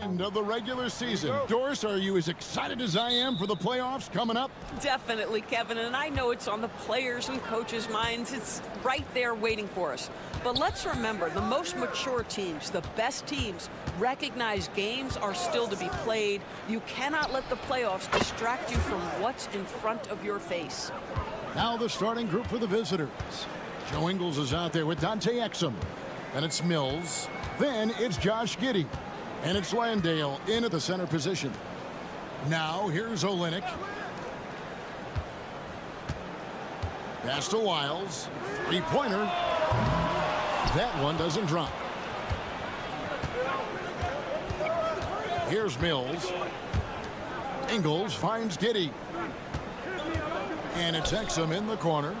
end of the regular season. Doris, are you as excited as I am for the playoffs coming up? Definitely, Kevin, and I know it's on the players' and coaches' minds. It's right there waiting for us. But let's remember, the most mature teams, the best teams, recognize games are still to be played. You cannot let the playoffs distract you from what's in front of your face. Now the starting group for the visitors. Joe Ingles is out there with Dante Exum. And it's Mills. Then it's Josh Giddey. And it's Landale in at the center position. Now here's Olynyk. Pass to Wiles. Three-pointer. That one doesn't drop. Here's Mills. Ingles finds Giddey. And it's Exum in the corner.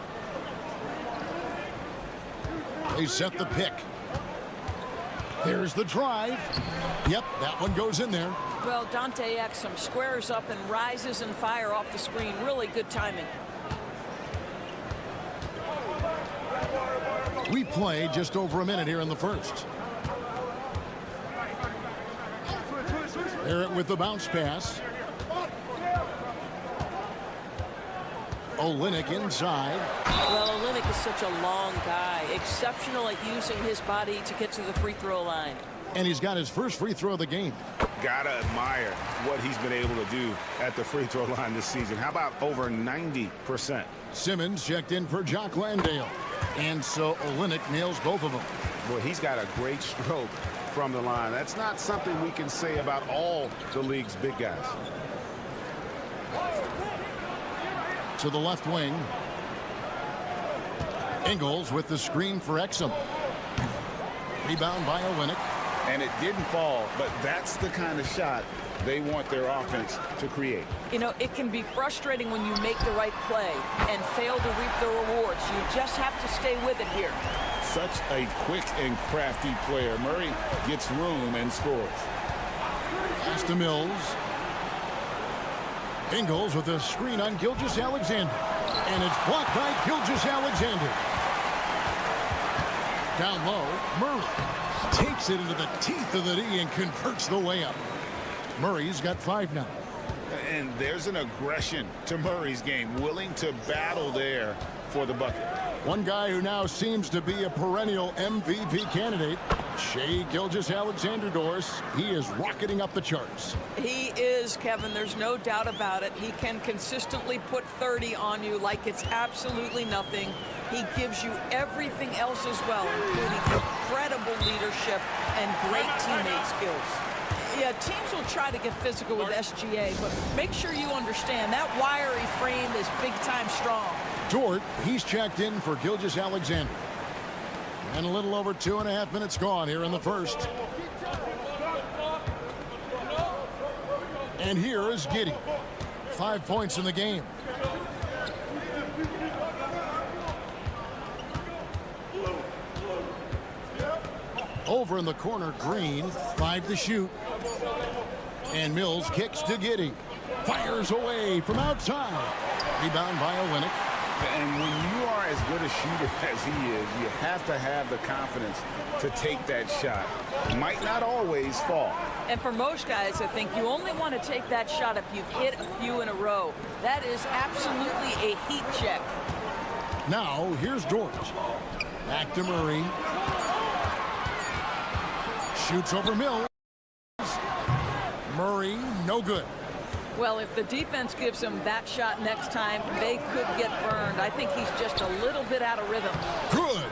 They set the pick. There's the drive. Yep, that one goes in there. Well, Dante Exum squares up and rises and fire off the screen. Really good timing. We play just over a minute here in the first. Barrett with the bounce pass. Olynyk inside. Well, Olynyk is such a long guy. Exceptional at using his body to get to the free throw line. And he's got his first free throw of the game. Gotta admire what he's been able to do at the free throw line this season. How about over 90%? Simmons checked in for Jock Landale. And so Olynyk nails both of them. Well, he's got a great stroke from the line. That's not something we can say about all the league's big guys. To the left wing. Ingles with the screen for Exum. Rebound by Olynyk. And it didn't fall, but that's the kind of shot they want their offense to create. You know, it can be frustrating when you make the right play and fail to reap the rewards. You just have to stay with it here. Such a quick and crafty player. Murray gets room and scores. Pass to Mills. Ingles with a screen on Gilgeous-Alexander. And it's blocked by Gilgeous-Alexander. Down low, Murray takes it into the teeth of the D and converts the layup. Murray's got 5 now. And there's an aggression to Murray's game, willing to battle there for the bucket. One guy who now seems to be a perennial MVP candidate, Shai Gilgeous-Alexander. Doris, he is rocketing up the charts. He is, Kevin. There's no doubt about it. He can consistently put 30 on you like it's absolutely nothing. He gives you everything else as well, including incredible leadership and great teammate skills. Yeah, teams will try to get physical with SGA, but make sure you understand that wiry frame is big-time strong. Dort, he's checked in for Gilgeous-Alexander. And a little over 2.5 minutes gone here in the first. And here is Giddey. 5 points in the game. Over in the corner, Green, 5 to shoot. And Mills kicks to Giddey. Fires away from outside. Rebound by Olynyk. And when you are as good a shooter as he is, you have to have the confidence to take that shot. Might not always fall. And for most guys, I think you only want to take that shot if you've hit a few in a row. That is absolutely a heat check. Now, here's Dort. Back to Murray. Shoots over Mills. Murray, no good. Well, if the defense gives him that shot next time, they could get burned. I think he's just a little bit out of rhythm. Good.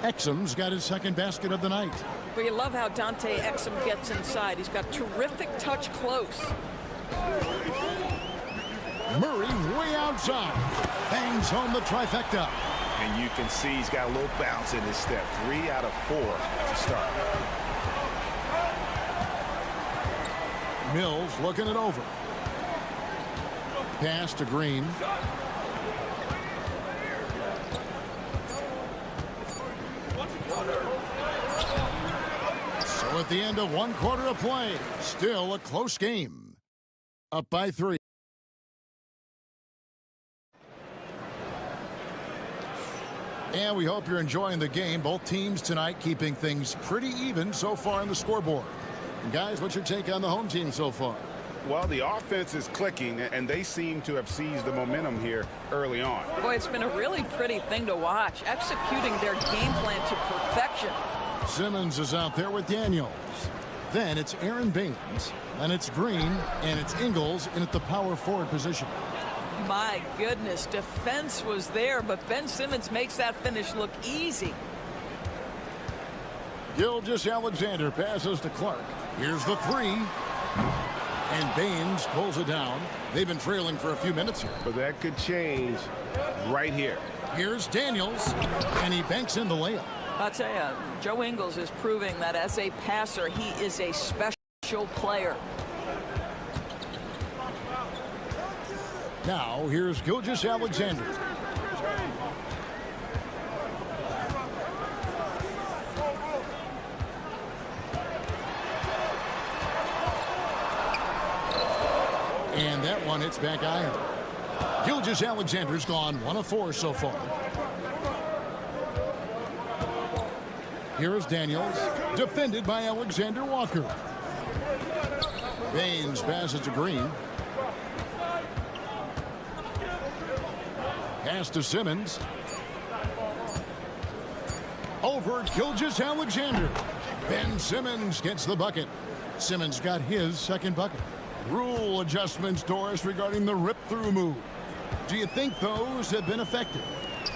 Exum's got his second basket of the night. Well, you love how Dante Exum gets inside. He's got terrific touch close. Murray way outside. Bangs home the trifecta. And you can see he's got a little bounce in his step. 3 out of 4 to start. Mills looking it over. Pass to Green. So at the end of 1 quarter of play, still a close game. Up by 3. And we hope you're enjoying the game. Both teams tonight keeping things pretty even so far on the scoreboard. Guys, what's your take on the home team so far? Well, the offense is clicking, and they seem to have seized the momentum here early on. Boy, it's been a really pretty thing to watch, executing their game plan to perfection. Simmons is out there with Daniels. Then it's Aaron Baines. Then it's Green, and it's Ingles in at the power forward position. My goodness, defense was there, but Ben Simmons makes that finish look easy. Gilgeous-Alexander passes to Clark. Here's the three. And Baines pulls it down. They've been trailing for a few minutes here. But that could change right here. Here's Daniels, and he banks in the layup. I'll tell you, Joe Ingles is proving that as a passer, he is a special player. Now, here's Gilgeous-Alexander. And that one hits back iron. Gilgeous-Alexander's gone 1 of 4 so far. Here is Daniels, defended by Alexander Walker. Baines passes to Green. Pass to Simmons. Over Gilgeous-Alexander. Ben Simmons gets the bucket. Simmons got his second bucket. Rule adjustments, Doris, regarding the rip-through move. Do you think those have been effective?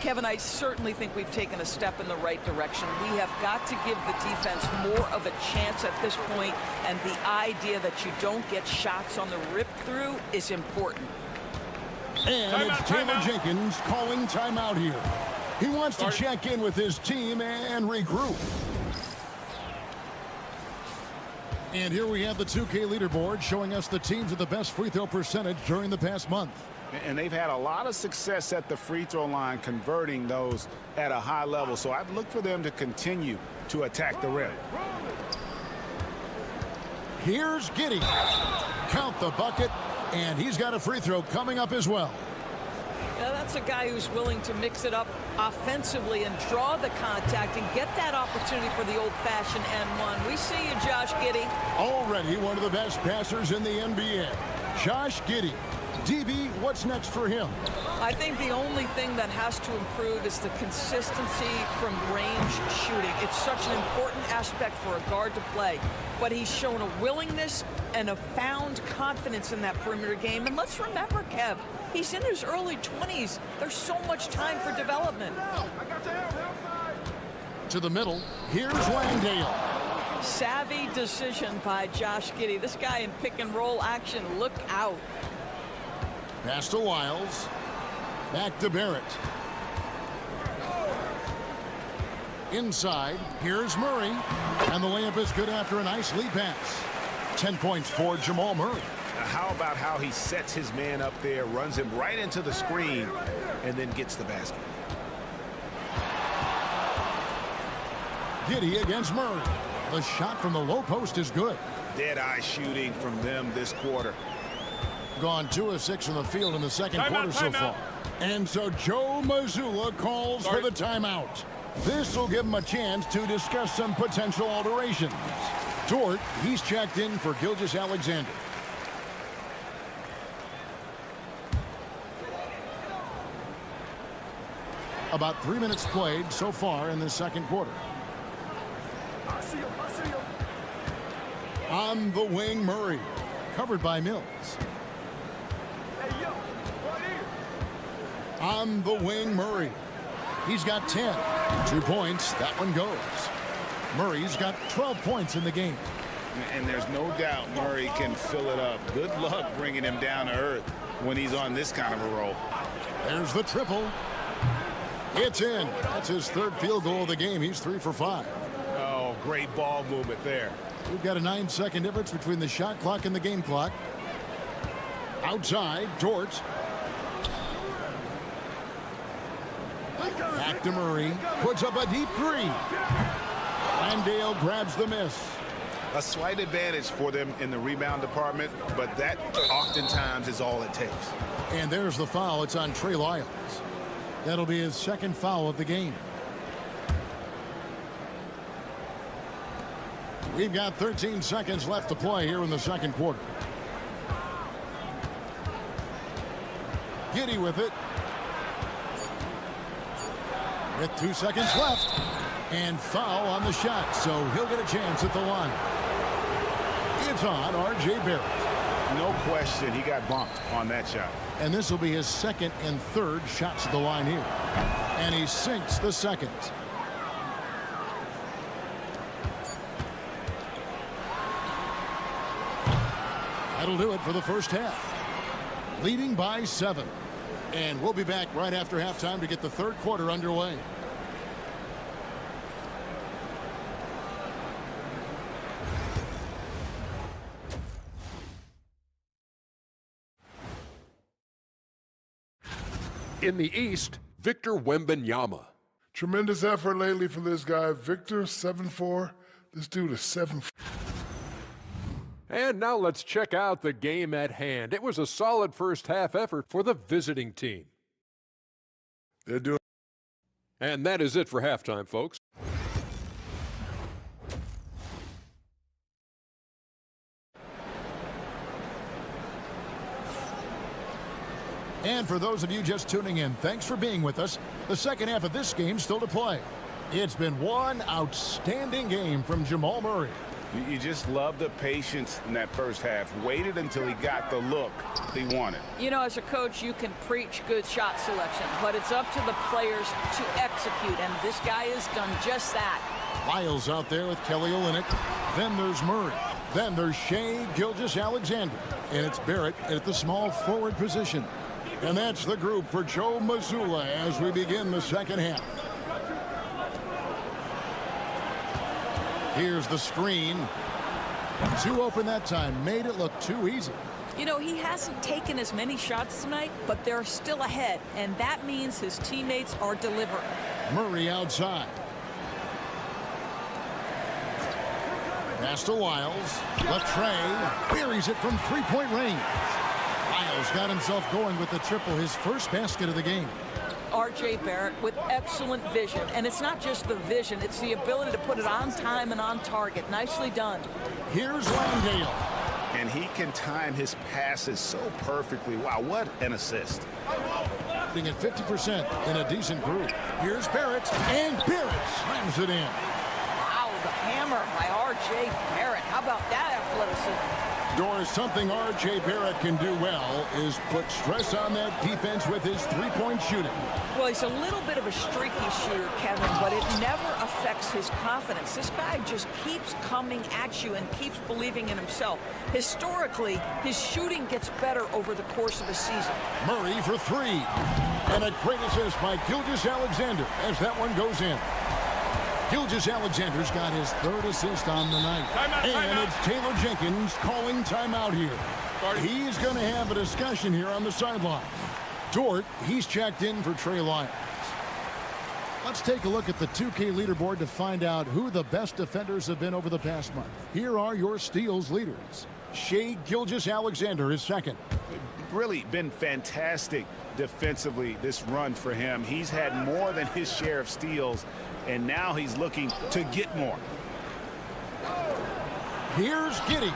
Kevin, I certainly think we've taken a step in the right direction. We have got to give the defense more of a chance at this point, and the idea that you don't get shots on the rip-through is important. And it's Taylor Jenkins calling timeout here. He wants to check in with his team and regroup. And here we have the 2K leaderboard showing us the teams with the best free throw percentage during the past month. And they've had a lot of success at the free throw line, converting those at a high level. So I'd look for them to continue to attack the rim. Here's Giddey. Count the bucket, and he's got a free throw coming up as well. Now that's a guy who's willing to mix it up offensively and draw the contact and get that opportunity for the old-fashioned N1. We see you, Josh Giddey. Already one of the best passers in the NBA. Josh Giddey. DB, what's next for him? I think the only thing that has to improve is the consistency from range shooting. It's such an important aspect for a guard to play. But he's shown a willingness and a found confidence in that perimeter game. And let's remember, Kev, he's in his early 20s. There's so much time for development. To the middle, here's Landale. Savvy decision by Josh Giddey. This guy in pick and roll action, look out. Pass to Wiles. Back to Barrett. Inside, here's Murray. And the layup is good after a nice lead pass. 10 points for Jamal Murray. How about how he sets his man up there, runs him right into the screen, and then gets the basket. Giddey against Murray. The shot from the low post is good. Dead-eye shooting from them this quarter. Gone 2 of 6 from the field in the second quarter so far. And so Joe Mazzulla calls for the timeout. This will give him a chance to discuss some potential alterations. Dort, he's checked in for Gilgeous-Alexander. About 3 minutes played so far in the second quarter. On the wing, Murray. Covered by Mills. On the wing, Murray. He's got 10. 2 points. That one goes. Murray's got 12 points in the game. And there's no doubt Murray can fill it up. Good luck bringing him down to earth when he's on this kind of a roll. There's the triple. It's in. That's his third field goal of the game. He's 3 for 5. Oh, great ball movement there. We've got a 9-second difference between the shot clock and the game clock. Outside, Dort. Back to Murray. Puts up a deep three. Landale grabs the miss. A slight advantage for them in the rebound department, but that oftentimes is all it takes. And there's the foul. It's on Trey Lyles. That'll be his second foul of the game. We've got 13 seconds left to play here in the second quarter. Giddey with it. With 2 seconds left. And foul on the shot, so he'll get a chance at the line. It's on R.J. Barrett. No question, he got bumped on that shot. And this will be his second and third shots at the line here. And he sinks the second. That'll do it for the first half. Leading by 7. And we'll be back right after halftime to get the third quarter underway. In the East, Victor Wembanyama. Tremendous effort lately for this guy. Victor, 7'4". This dude is 7'4". And now let's check out the game at hand. It was a solid first half effort for the visiting team. They're doing. And that is it for halftime, folks. And for those of you just tuning in, thanks for being with us. The second half of this game still to play. It's been one outstanding game from Jamal Murray. You just love the patience in that first half. Waited until he got the look he wanted. You know, as a coach, you can preach good shot selection, but it's up to the players to execute, and this guy has done just that. Lyles out there with Kelly Olynyk. Then there's Murray. Then there's Shai Gilgeous-Alexander. And it's Barrett at the small forward position. And that's the group for Joe Mazzulla as we begin the second half. Here's the screen. Too open that time. Made it look too easy. You know, he hasn't taken as many shots tonight, but they're still ahead, and that means his teammates are delivering. Murray outside. Pass to Lyles. Latrey buries it from three-point range. Lyles got himself going with the triple, his first basket of the game. R.J. Barrett with excellent vision, and it's not just the vision, it's the ability to put it on time and on target. Nicely done. Here's Landale. And he can time his passes so perfectly. Wow, what an assist. Being at 50% in a decent group. Here's Barrett, and Barrett slams it in. Wow, the hammer by R.J. Barrett. How about that athleticism? Doris, something R.J. Barrett can do well is put stress on that defense with his three-point shooting. Well, he's a little bit of a streaky shooter, Kevin, but it never affects his confidence. This guy just keeps coming at you and keeps believing in himself. Historically, his shooting gets better over the course of a season. Murray for three. And a great assist by Gilgeous-Alexander as that one goes in. Gilgeous-Alexander's got his third assist on the night. And it's Taylor Jenkins calling timeout here. He's going to have a discussion here on the sideline. Dort, he's checked in for Trey Lyles. Let's take a look at the 2K leaderboard to find out who the best defenders have been over the past month. Here are your steals leaders. Shai Gilgeous-Alexander is second. Really been fantastic defensively this run for him. He's had more than his share of steals, and now he's looking to get more. Here's Giddey.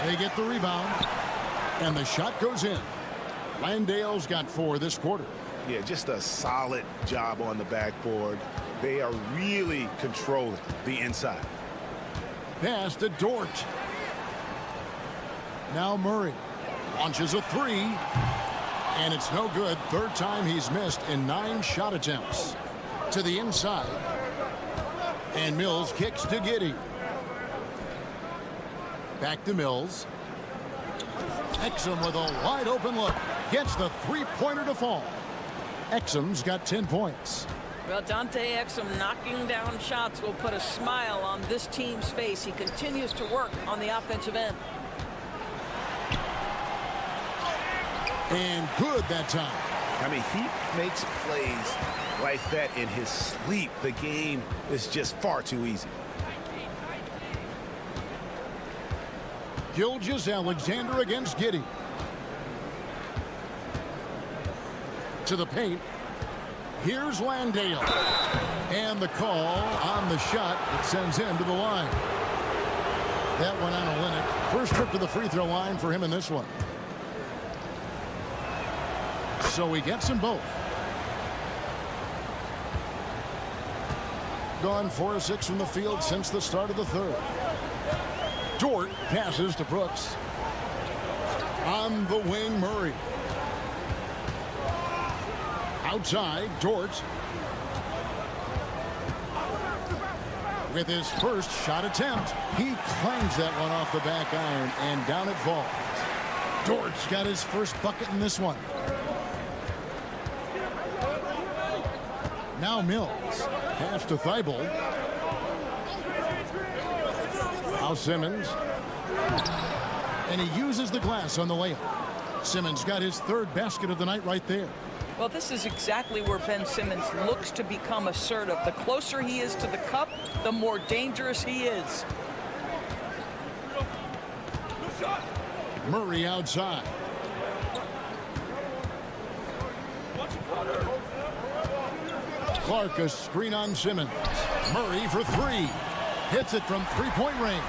They get the rebound, and the shot goes in. Landale's got 4 this quarter. Yeah, just a solid job on the backboard. They are really controlling the inside. Pass to Dort. Now Murray launches a 3, and it's no good. Third time he's missed in 9 shot attempts. To the inside, and Mills kicks to Giddey. Back to Mills. Exum with a wide open look. Gets the three-pointer to fall. Exum's got 10 points. Well, Dante Exum knocking down shots will put a smile on this team's face. He continues to work on the offensive end. And good that time. I mean, he makes plays like that in his sleep. The game is just far too easy. Gilgeous-Alexander against Giddey. To the paint. Here's Landale. And the call on the shot that sends him to the line. That one on Olenek. First trip to the free throw line for him in this one. So he gets them both. Gone 4 of 6 from the field since the start of the third. Dort passes to Brooks. On the wing, Murray. Outside, Dort. With his first shot attempt, he clangs that one off the back iron, and down it falls. Dort's got his first bucket in this one. Now Mills. Pass to Thibault. Now Simmons. And he uses the glass on the layup. Simmons got his third basket of the night right there. Well, this is exactly where Ben Simmons looks to become assertive. The closer he is to the cup, the more dangerous he is. Murray outside. Clark a screen on Simmons. Murray for three. Hits it from three-point range.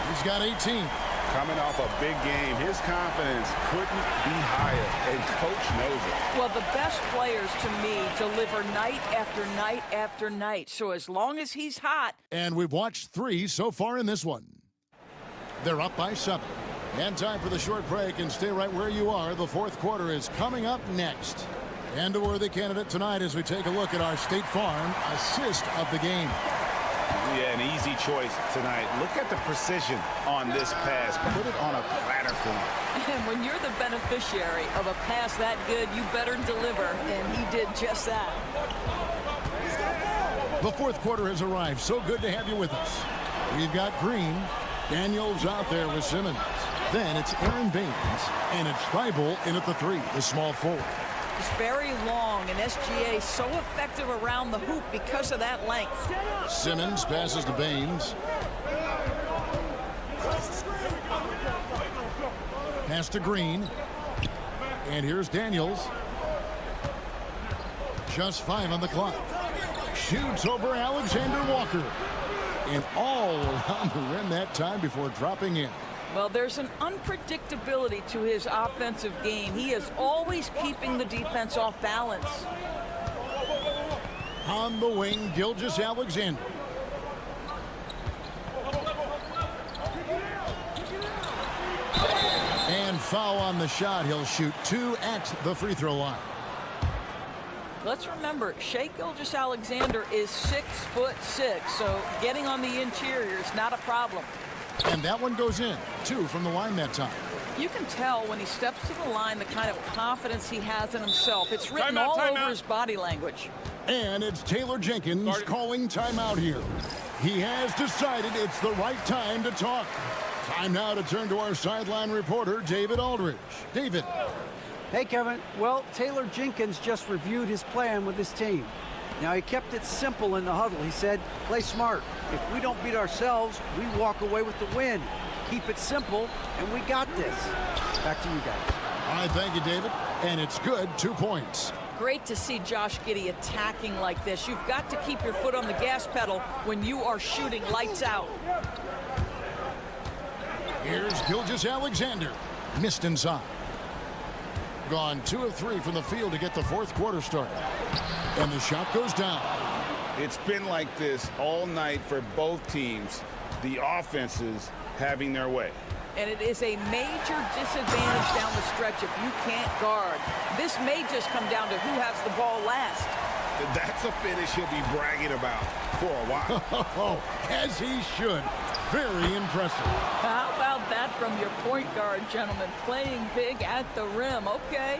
He's got 18. Coming off a big game, his confidence couldn't be higher, and coach knows it. Well, the best players, to me, deliver night after night after night. So as long as he's hot. And we've watched 3 so far in this one. They're up by 7. And time for the short break, and stay right where you are. The fourth quarter is coming up next. And a worthy candidate tonight as we take a look at our State Farm assist of the game. Yeah, an easy choice tonight. Look at the precision on this pass. Put it on a platter for him. And when you're the beneficiary of a pass that good, you better deliver. And he did just that. The fourth quarter has arrived. So good to have you with us. We've got Green. Daniels out there with Simmons. Then it's Aaron Baines. And it's Thibault in at the 3, the small forward. It's very long, and SGA so effective around the hoop because of that length. Simmons passes to Baines. Pass to Green. And here's Daniels. Just 5 on the clock. Shoots over Alexander Walker. And all around the rim that time before dropping in. Well, there's an unpredictability to his offensive game. He is always keeping the defense off balance. On the wing, Gilgeous-Alexander. And foul on the shot. He'll shoot 2 at the free throw line. Let's remember, Shai Gilgeous-Alexander is 6'6", so getting on the interior is not a problem. And that one goes in. 2 from the line that time. You can tell when he steps to the line the kind of confidence he has in himself. It's written all over his body language. And it's Taylor Jenkins calling timeout here. He has decided it's the right time to talk. Time now to turn to our sideline reporter, David Aldridge. David. Hey, Kevin. Well, Taylor Jenkins just reviewed his plan with his team. Now, he kept it simple in the huddle. He said, play smart. If we don't beat ourselves, we walk away with the win. Keep it simple, and we got this. Back to you guys. All right, thank you, David. And it's good, 2 points. Great to see Josh Giddey attacking like this. You've got to keep your foot on the gas pedal when you are shooting lights out. Here's Gilgeous-Alexander. Missed inside. Gone 2 of 3 from the field to get the fourth quarter started. And the shot goes down. It's been like this all night for both teams. The offenses having their way. And it is a major disadvantage down the stretch if you can't guard. This may just come down to who has the ball last. That's a finish he'll be bragging about for a while. As he should. Very impressive. How about that from your point guard, gentlemen? Playing big at the rim. Okay.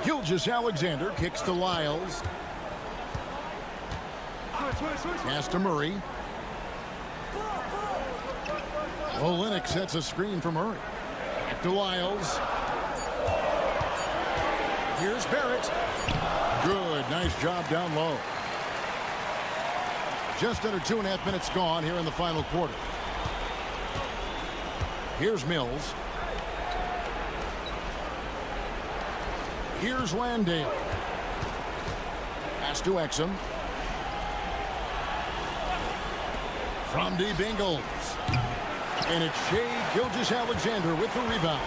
Gilgeous-Alexander kicks to Lyles. Pass to Murray. Olenek sets a screen for Murray. Back to Lyles. Here's Barrett. Good. Nice job down low. Just under 2.5 minutes gone here in the final quarter. Here's Mills. Here's Landale. Pass to Exum. From deep Ingles. And it's Shea Gilgeous-Alexander with the rebound.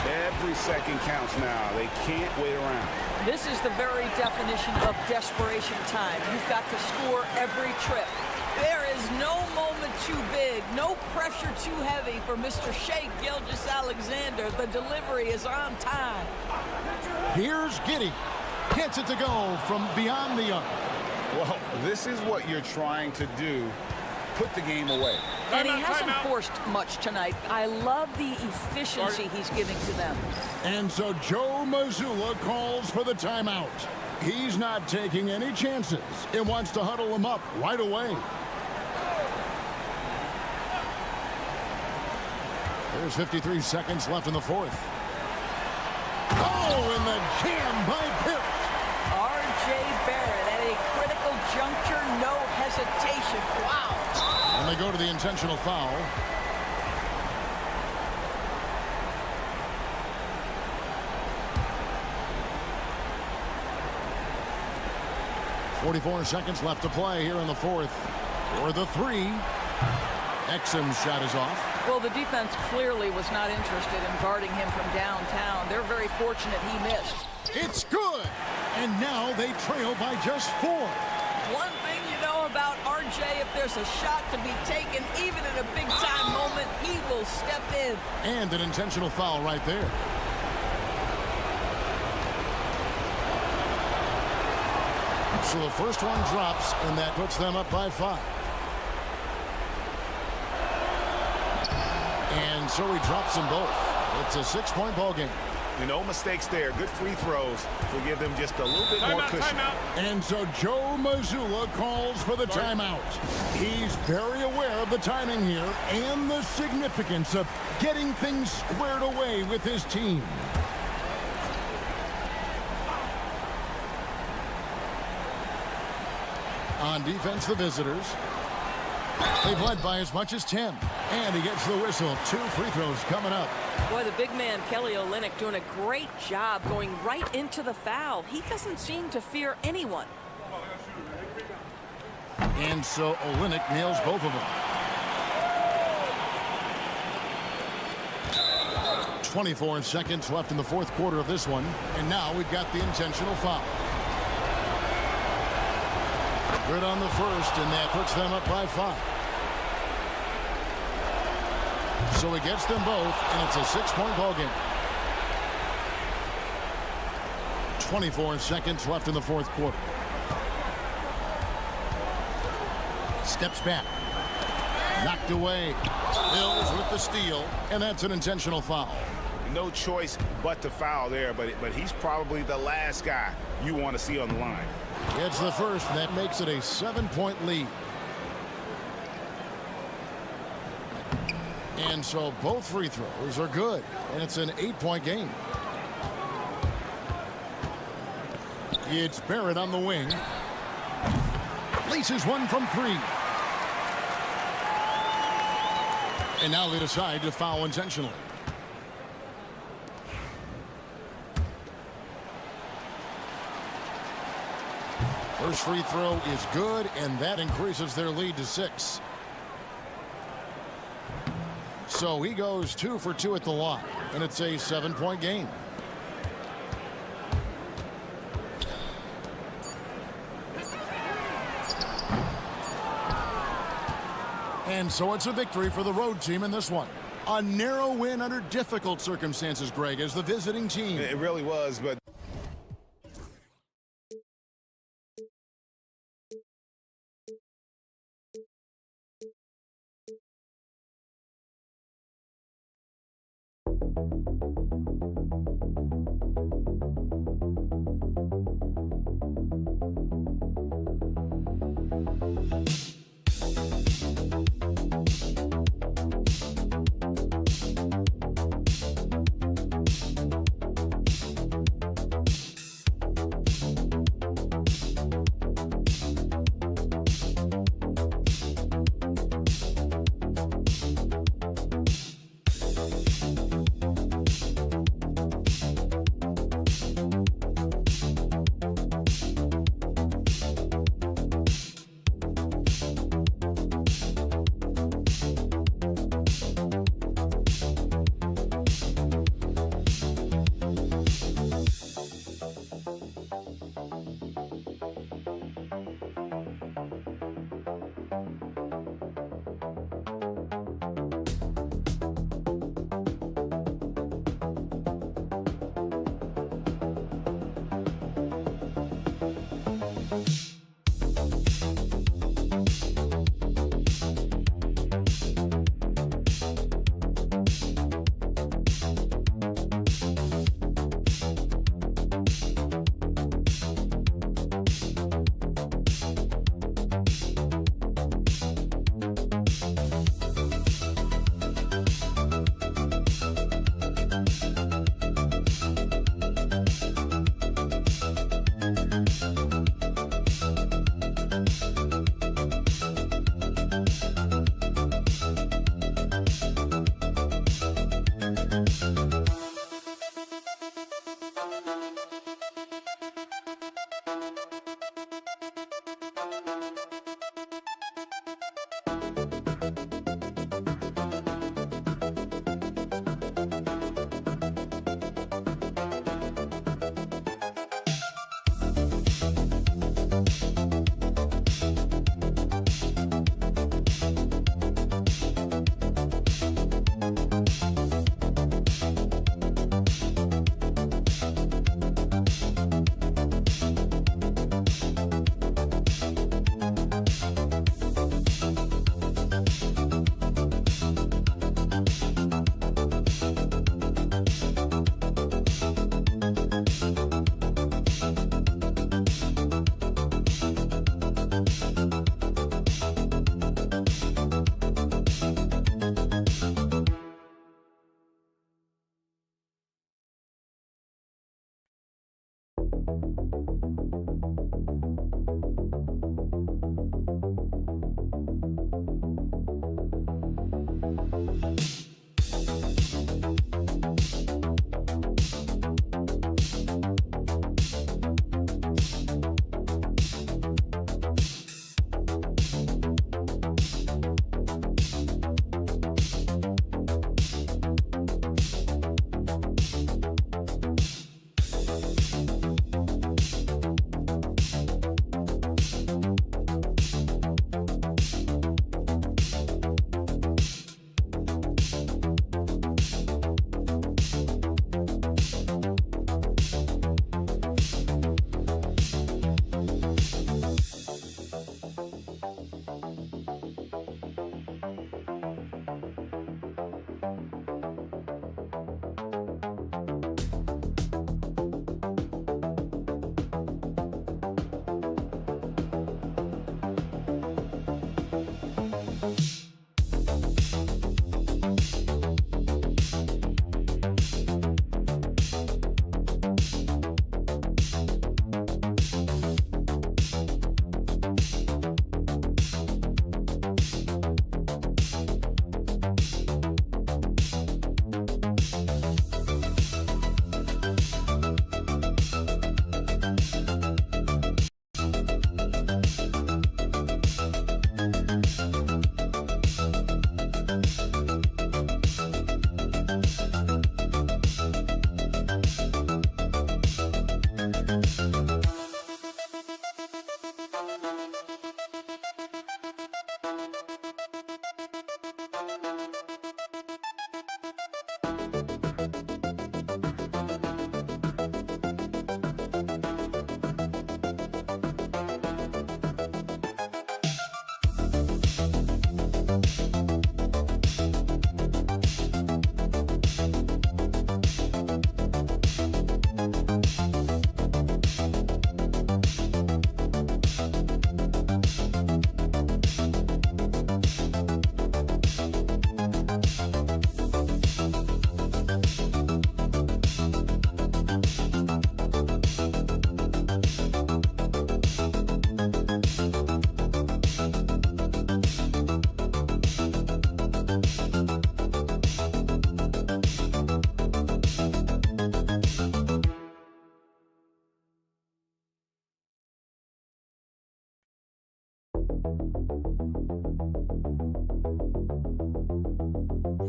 Every second counts now. They can't wait around. This is the very definition of desperation time. You've got to score every trip. There is no moment too big, no pressure too heavy for Mr. Shea Gilgeous-Alexander. The delivery is on time. Here's Giddey. Gets it to go from beyond the arc. Well, this is what you're trying to do. Put the game away. And he hasn't forced much tonight. I love the efficiency he's giving to them. And so Joe Mazzulla calls for the timeout. He's not taking any chances. It wants to huddle them up right away. There's 53 seconds left in the fourth. Oh, and the jam by Pierce. R.J. Barrett at a critical juncture, no hesitation. Wow. And they go to the intentional foul. .44 seconds left to play here in the fourth. For the three. Exum's shot is off. Well, the defense clearly was not interested in guarding him from downtown. They're very fortunate he missed. It's good. And now they trail by just 4. One thing you know about RJ, if there's a shot to be taken, even in a big-time moment, he will step in. And an intentional foul right there. So the first one drops, and that puts them up by 5. And so he drops them both. It's a 6-point ball game. No mistakes there. Good free throws to give them just a little bit more cushion. And so Joe Mazzulla calls for the timeout. He's very aware of the timing here and the significance of getting things squared away with his team. On defense, the visitors. They've led by as much as 10. And he gets the whistle. 2 free throws coming up. Boy, the big man, Kelly Olynyk, doing a great job going right into the foul. He doesn't seem to fear anyone. And so Olynyk nails both of them. 24 seconds left in the fourth quarter of this one. And now we've got the intentional foul. Good on the first, and that puts them up by 5. So he gets them both, and it's a 6-point ball game. 24 seconds left in the fourth quarter. Steps back. Knocked away. Mills with the steal, and that's an intentional foul. No choice but to foul there, but he's probably the last guy you want to see on the line. It's the first, and that makes it a 7-point lead. And so both free throws are good, and it's an 8-point game. It's Barrett on the wing. Laces one from 3. And now they decide to foul intentionally. First free throw is good, and that increases their lead to 6. So he goes 2 for 2 at the line, and it's a 7-point game. And so it's a victory for the road team in this one. A narrow win under difficult circumstances, Greg, as the visiting team. It really was, but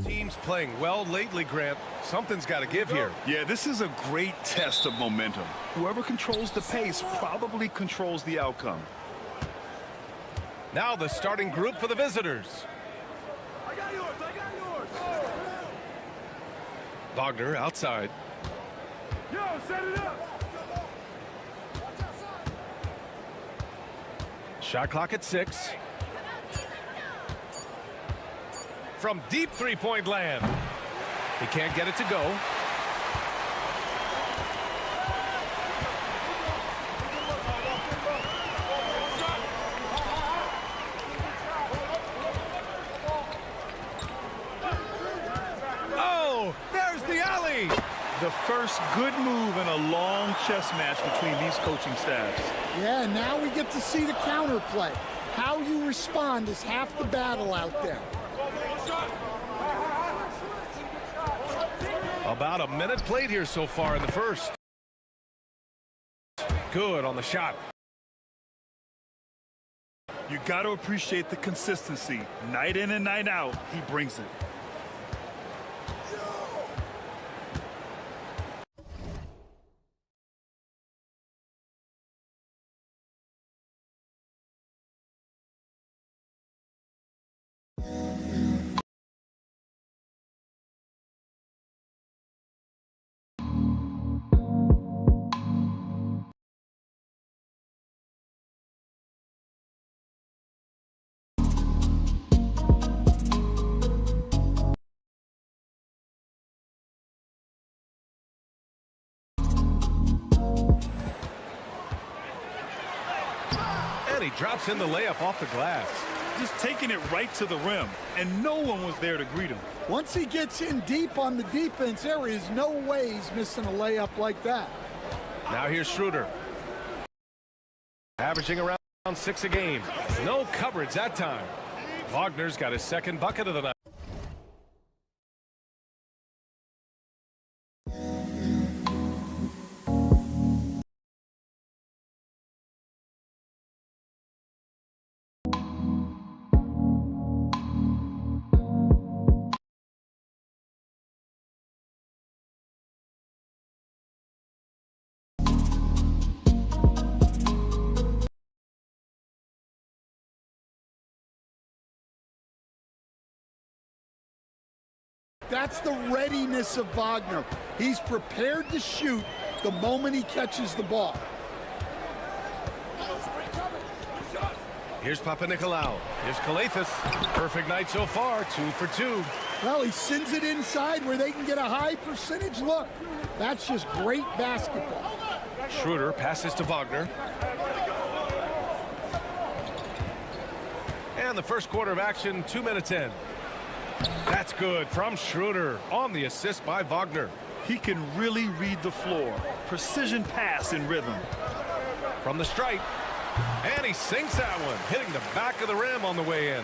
Teams playing well lately, Grant. Something's got to give here. Yeah, this is a great test of momentum. Whoever controls the pace probably controls the outcome. Now the starting group for the visitors. I got yours. Wagner outside. Yo, set it up. Shot clock at 6. From deep three-point land. He can't get it to go. Oh, there's the alley. The first good move in a long chess match between these coaching staffs. Yeah, now we get to see the counterplay. How you respond is half the battle out there. About a minute played here so far in the first. Good on the shot. You got to appreciate the consistency. Night in and night out, he brings it. And he drops in the layup off the glass. Just taking it right to the rim, and no one was there to greet him. Once he gets in deep on the defense, there is no way he's missing a layup like that. Now here's Schroeder. Averaging around 6 a game. No coverage that time. Wagner's got his second bucket of the night. That's the readiness of Wagner. He's prepared to shoot the moment he catches the ball. Here's Papanikolaou. Here's Kalathis. Perfect night so far, 2 for 2. Well, he sends it inside where they can get a high percentage look. That's just great basketball. Schroeder passes to Wagner. And the first quarter of action, 2 minutes in. That's good from Schroeder on the assist by Wagner. He can really read the floor. Precision pass in rhythm. From the stripe. And he sinks that one, hitting the back of the rim on the way in.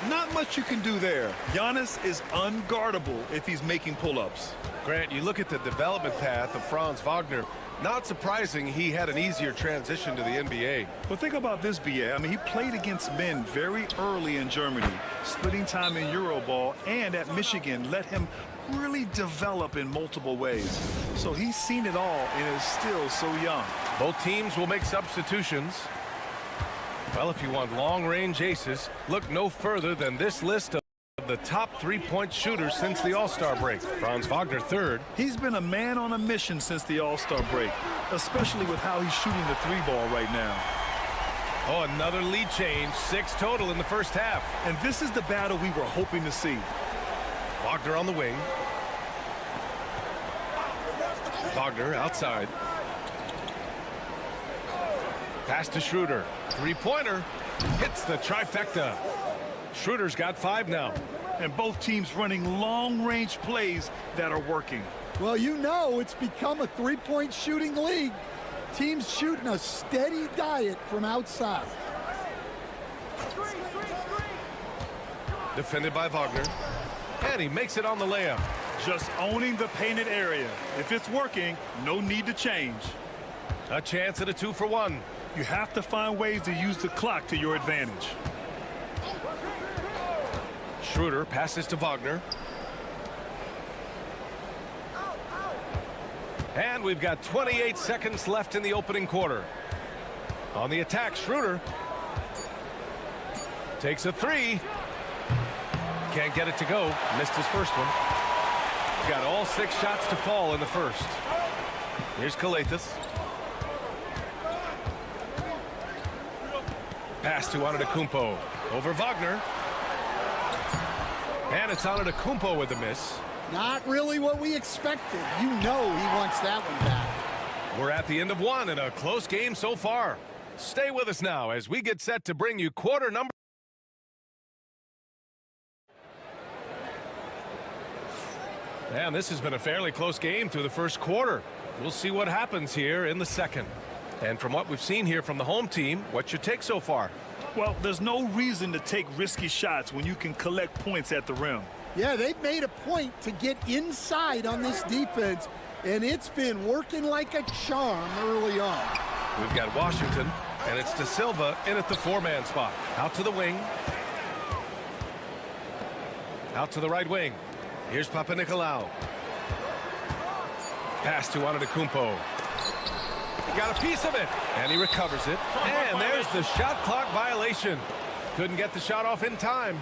Not much you can do there. Giannis is unguardable if he's making pull-ups. Grant, you look at the development path of Franz Wagner. Not surprising he had an easier transition to the NBA. Well, think about this, B.A. I mean, he played against men very early in Germany, splitting time in Euroball, and at Michigan let him really develop in multiple ways. So he's seen it all and is still so young. Both teams will make substitutions. Well, if you want long-range aces, look no further than this list of the top three-point shooters since the All-Star break. Franz Wagner third. He's been a man on a mission since the All-Star break, especially with how he's shooting the three ball right now. Oh, another lead change, 6 total in the first half. And this is the battle we were hoping to see. Wagner on the wing. Wagner outside. Pass to Schroeder. Three-pointer. Hits the trifecta. Schroeder's got 5 now. And both teams running long-range plays that are working. Well, you know it's become a three-point shooting league. Teams shooting a steady diet from outside. Defended by Wagner. And he makes it on the layup. Just owning the painted area. If it's working, no need to change. A chance at a 2-for-1. You have to find ways to use the clock to your advantage. Schroeder passes to Wagner. And we've got 28 seconds left in the opening quarter. On the attack, Schroeder takes a three. Can't get it to go. Missed his first one. Got all 6 shots to fall in the first. Here's Calathes. Pass to Antetokounmpo. Over Wagner. And it's Antetokounmpo with a miss. Not really what we expected. You know he wants that one back. We're at the end of one in a close game so far. Stay with us now as we get set to bring you quarter number. And this has been a fairly close game through the first quarter. We'll see what happens here in the second. And from what we've seen here from the home team, what's your take so far? Well, there's no reason to take risky shots when you can collect points at the rim. Yeah, they've made a point to get inside on this defense, and it's been working like a charm early on. We've got Washington, and it's De Silva in at the 4-man spot. Out to the wing. Out to the right wing. Here's Papanikolaou. Pass to Antetokounmpo. He got a piece of it, and he recovers it. And there's the shot clock violation. Couldn't get the shot off in time.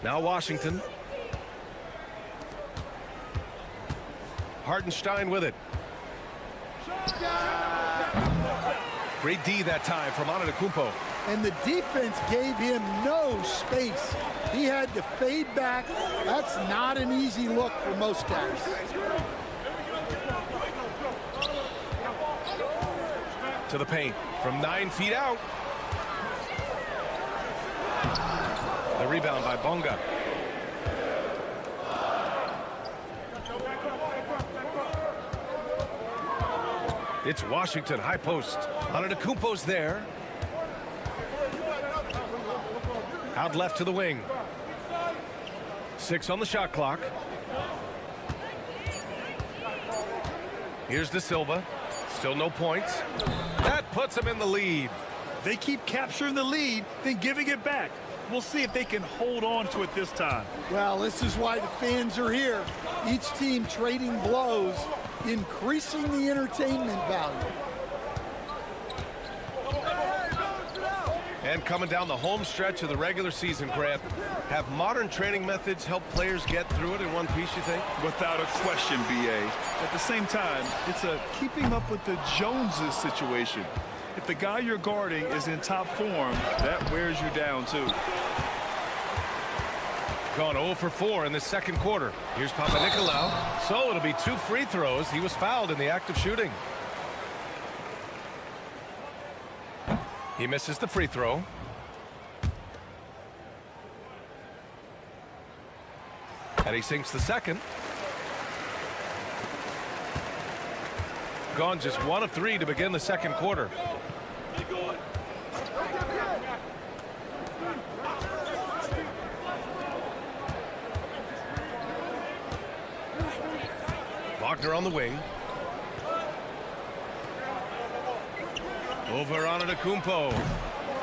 Now Washington. Hartenstein with it. Great D that time from Antetokounmpo. And the defense gave him no space. He had to fade back. That's not an easy look for most guys. To the paint from 9 feet out. The rebound by Bonga. It's Washington high post. Antetokounmpo's there. Out left to the wing. 6 on the shot clock. Here's De Silva. Still no points. That puts him in the lead. They keep capturing the lead, then giving it back. We'll see if they can hold on to it this time. Well, this is why the fans are here. Each team trading blows, increasing the entertainment value. And coming down the home stretch of the regular season, Grant, have modern training methods helped players get through it in one piece, you think? Without a question, B.A. At the same time, it's a keeping up with the Joneses situation. If the guy you're guarding is in top form, that wears you down, too. Gone 0 for 4 in the second quarter. Here's Papanikolaou. So it'll be 2 free throws. He was fouled in the act of shooting. He misses the free throw. And he sinks the second. Gone just 1 of 3 to begin the second quarter. Wagner on the wing. Over Antetokounmpo.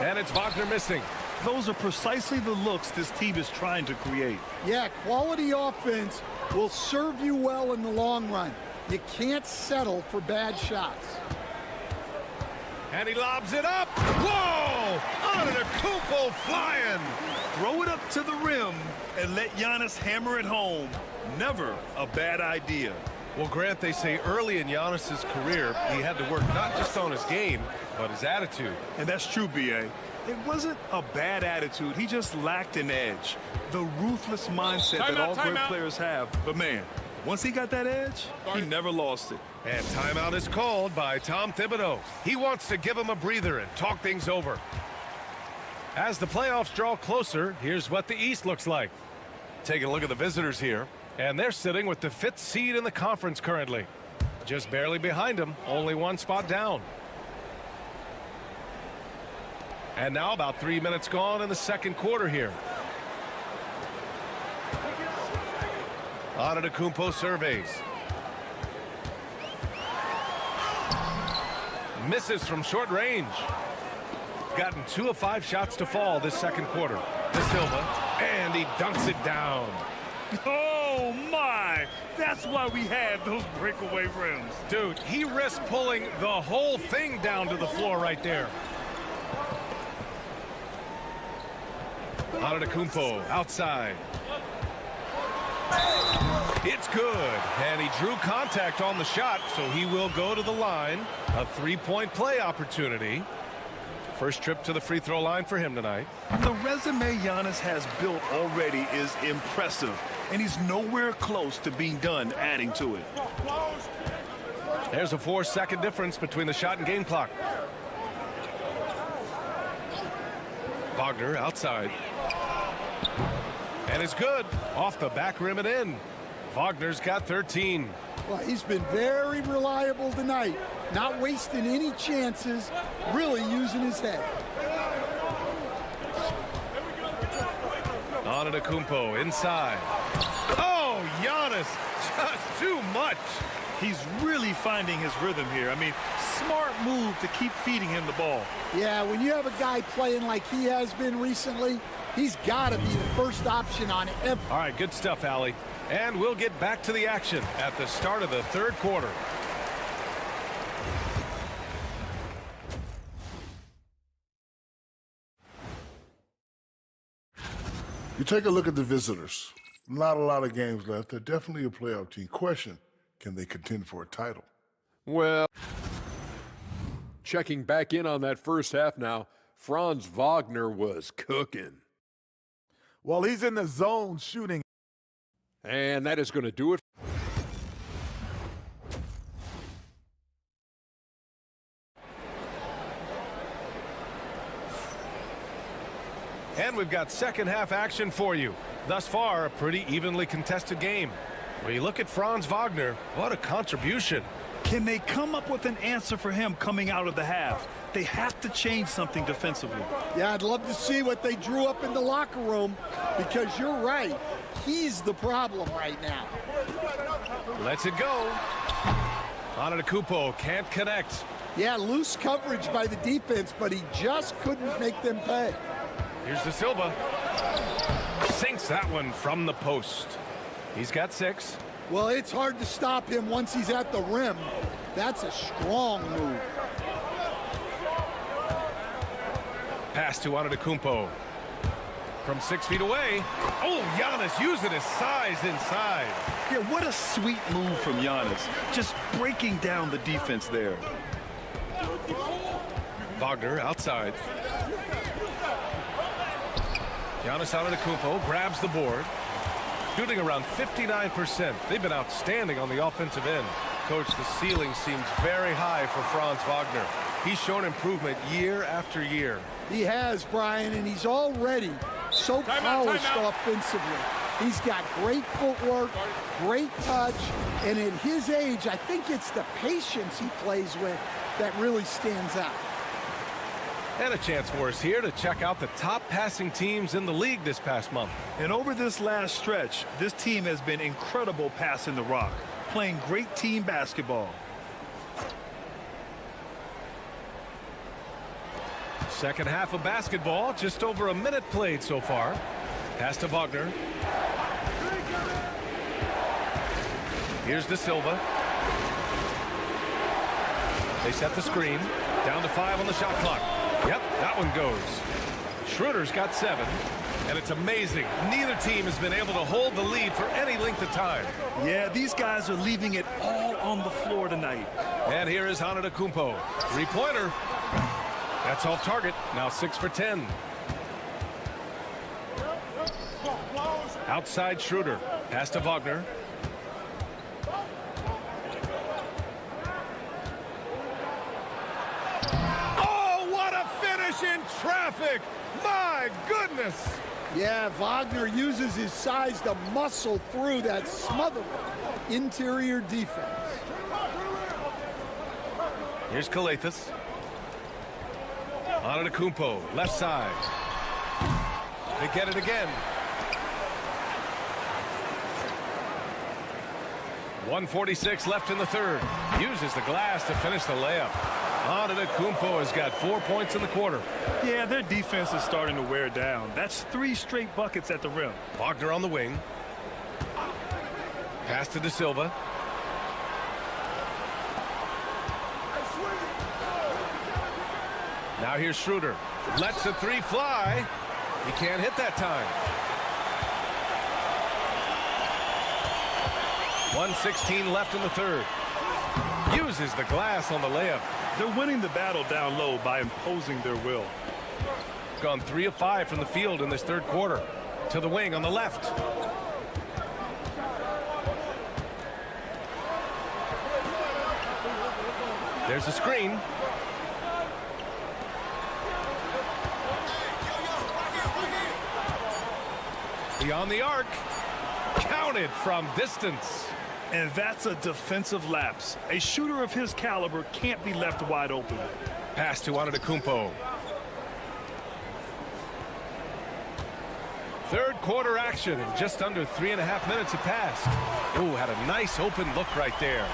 And it's Wagner missing. Those are precisely the looks this team is trying to create. Yeah, quality offense will serve you well in the long run. You can't settle for bad shots. And he lobs it up. Whoa! Antetokounmpo flying. Throw it up to the rim and let Giannis hammer it home. Never a bad idea. Well, Grant, they say early in Giannis's career, he had to work not just on his game, but his attitude. And that's true, B.A. It wasn't a bad attitude. He just lacked an edge. The ruthless mindset that all great players have. But, man, once he got that edge, he never lost it. And timeout is called by Tom Thibodeau. He wants to give him a breather and talk things over. As the playoffs draw closer, here's what the East looks like. Taking a look at the visitors here. And they're sitting with the 5th seed in the conference currently. Just barely behind them, only 1 spot down. And now about 3 minutes gone in the second quarter here. Antetokounmpo surveys. Misses from short range. Gotten 2 of 5 shots to fall this second quarter. De Silva, and he dunks it down. Oh, my! That's why we have those breakaway rims. Dude, he risked pulling the whole thing down to the floor right there. Antetokounmpo outside. It's good, and he drew contact on the shot, so he will go to the line. A 3-point play opportunity. First trip to the free throw line for him tonight. The resume Giannis has built already is impressive, and he's nowhere close to being done adding to it. There's a 4-second difference between the shot and game clock. Wagner outside. And it's good. Off the back rim and in. Wagner's got 13. Well, he's been very reliable tonight. Not wasting any chances, really using his head. Antetokounmpo inside. Oh, Giannis, just too much. He's really finding his rhythm here. I mean, smart move to keep feeding him the ball. Yeah, when you have a guy playing like he has been recently, he's got to be the first option on every. All right, good stuff, Allie. And we'll get back to the action at the start of the third quarter. You take a look at the visitors. Not a lot of games left. They're definitely a playoff team. Question, can they contend for a title? Well, checking back in on that first half now, Franz Wagner was cooking. Well, he's in the zone shooting. And that is going to do it. And we've got second half action for you. Thus far, a pretty evenly contested game. When you look at Franz Wagner, what a contribution. Can they come up with an answer for him coming out of the half? They have to change something defensively. Yeah, I'd love to see what they drew up in the locker room, because you're right. He's the problem right now. Lets it go. Antetokounmpo can't connect. Yeah, loose coverage by the defense, but he just couldn't make them pay. Here's De Silva. Sinks that one from the post. He's got 6. Well, it's hard to stop him once he's at the rim. That's a strong move. Pass to Antetokounmpo. From 6 feet away. Oh, Giannis using his size inside. Yeah, what a sweet move from Giannis. Just breaking down the defense there. Wagner outside. Giannis Antetokounmpo grabs the board. Shooting around 59%. They've been outstanding on the offensive end. Coach, the ceiling seems very high for Franz Wagner. He's shown improvement year after year. He has, Brian, and he's already so polished offensively. He's got great footwork, great touch, and at his age, I think it's the patience he plays with that really stands out. And a chance for us here to check out the top passing teams in the league this past month. And over this last stretch, this team has been incredible passing the rock, playing great team basketball. Second half of basketball, just over a minute played so far. Pass to Wagner. Here's De Silva. They set the screen. Down to 5 on the shot clock. Yep, that one goes. Schroeder's got 7. And it's amazing. Neither team has been able to hold the lead for any length of time. Yeah, these guys are leaving it all on the floor tonight. And here is Antetokounmpo. Three-pointer. That's off target. Now 6 for 10. Outside Schroeder. Pass to Wagner. Oh, what a finish in traffic! My goodness! Yeah, Wagner uses his size to muscle through that smothering interior defense. Here's Kalathis. Antetokounmpo, left side. They get it again. 1:46 left in the third. Uses the glass to finish the layup. Antetokounmpo has got 4 points in the quarter. Yeah, their defense is starting to wear down. That's 3 straight buckets at the rim. Wagner on the wing. Pass to De Silva. Now here's Schroeder. Lets the 3 fly. He can't hit that time. 1:16 left in the third. Uses the glass on the layup. They're winning the battle down low by imposing their will. Gone 3 of 5 from the field in this third quarter. To the wing on the left. There's a screen. Beyond the arc. Counted from distance. And that's a defensive lapse. A shooter of his caliber can't be left wide open. Pass to Antetokounmpo. Third quarter action, and just under 3.5 minutes have passed. Ooh, had a nice open look right there.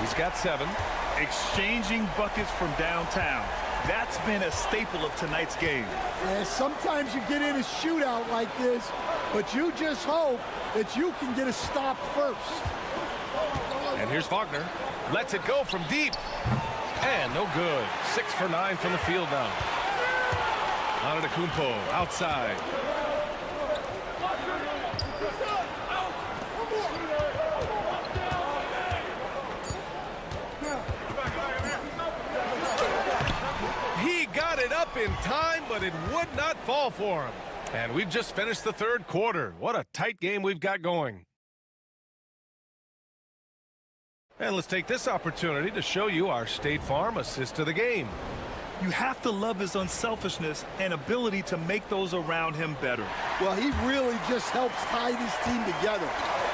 He's got 7. Exchanging buckets from downtown. That's been a staple of tonight's game. Yeah, sometimes you get in a shootout like this, but you just hope that you can get a stop first. And here's Wagner. Lets it go from deep. And no good. 6 for 9 from the field now. Antetokounmpo outside. He got it up in time, but it would not fall for him. And we've just finished the third quarter. What a tight game we've got going. And let's take this opportunity to show you our State Farm assist to the game. You have to love his unselfishness and ability to make those around him better. Well, he really just helps tie this team together.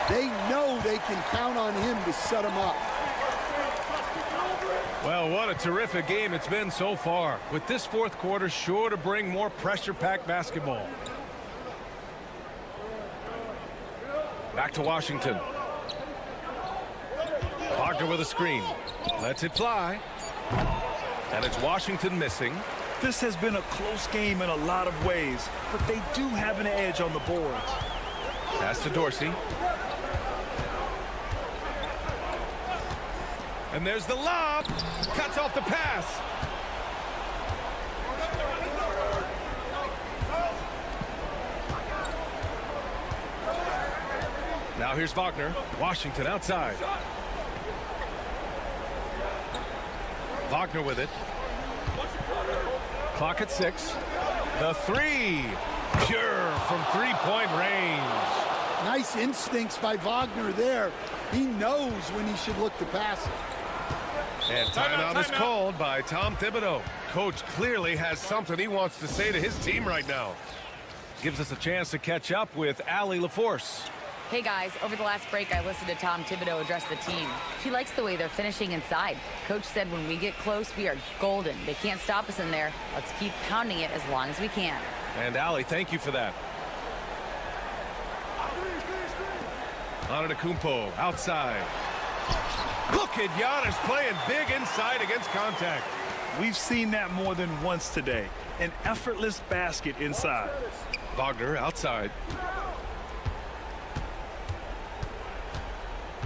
They know they can count on him to set them up. Well, what a terrific game it's been so far. With this fourth quarter sure to bring more pressure-packed basketball. Back to Washington. Wagner with a screen. Lets it fly. And it's Washington missing. This has been a close game in a lot of ways, but they do have an edge on the boards. Pass to Dorsey. And there's the lob. Cuts off the pass. Now here's Wagner. Washington outside. Wagner with it. Clock at 6. The 3. Pure from three-point range. Nice instincts by Wagner there. He knows when he should look to pass it. And timeout is called by Tom Thibodeau. Coach clearly has something he wants to say to his team right now. Gives us a chance to catch up with Allie LaForce. Hey guys, over the last break I listened to Tom Thibodeau address the team. He likes the way they're finishing inside. Coach said when we get close, we are golden. They can't stop us in there. Let's keep pounding it as long as we can. And Allie, thank you for that. Antetokounmpo outside. Look at Giannis playing big inside against contact. We've seen that more than once today. An effortless basket inside. Wagner outside.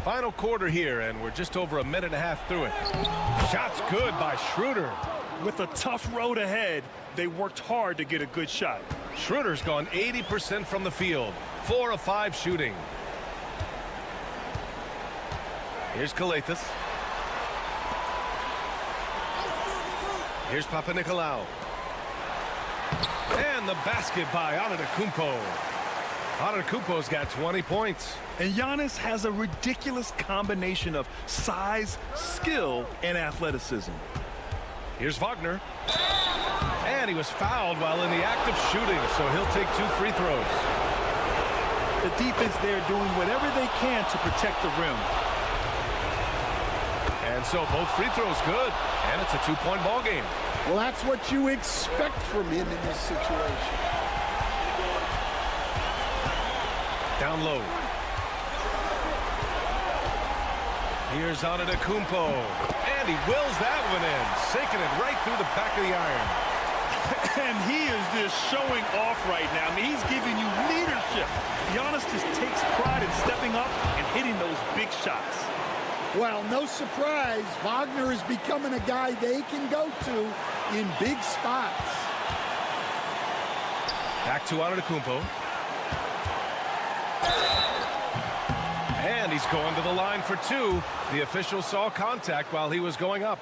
Final quarter here, and we're just over a minute and a half through it. Shot's good by Schroeder. With a tough road ahead, they worked hard to get a good shot. Schroeder's gone 80% from the field. 4 of 5 shooting. Here's Kalathis. Here's Papanikolaou. And the basket by Antetokounmpo. Antetokounmpo's got 20 points. And Giannis has a ridiculous combination of size, skill, and athleticism. Here's Wagner. And he was fouled while in the act of shooting, so he'll take 2 free throws. The defense there doing whatever they can to protect the rim. And so both free throws good, and it's a 2-point ball game. Well, that's what you expect from him in this situation. Down low. Here's Antetokounmpo. And And he wills that one in, sinking it right through the back of the iron. And he is just showing off right now. I mean, he's giving you leadership. Giannis just takes pride in stepping up and hitting those big shots. Well, no surprise, Wagner is becoming a guy they can go to in big spots. Back to Antetokounmpo. And he's going to the line for two. The official saw contact while he was going up.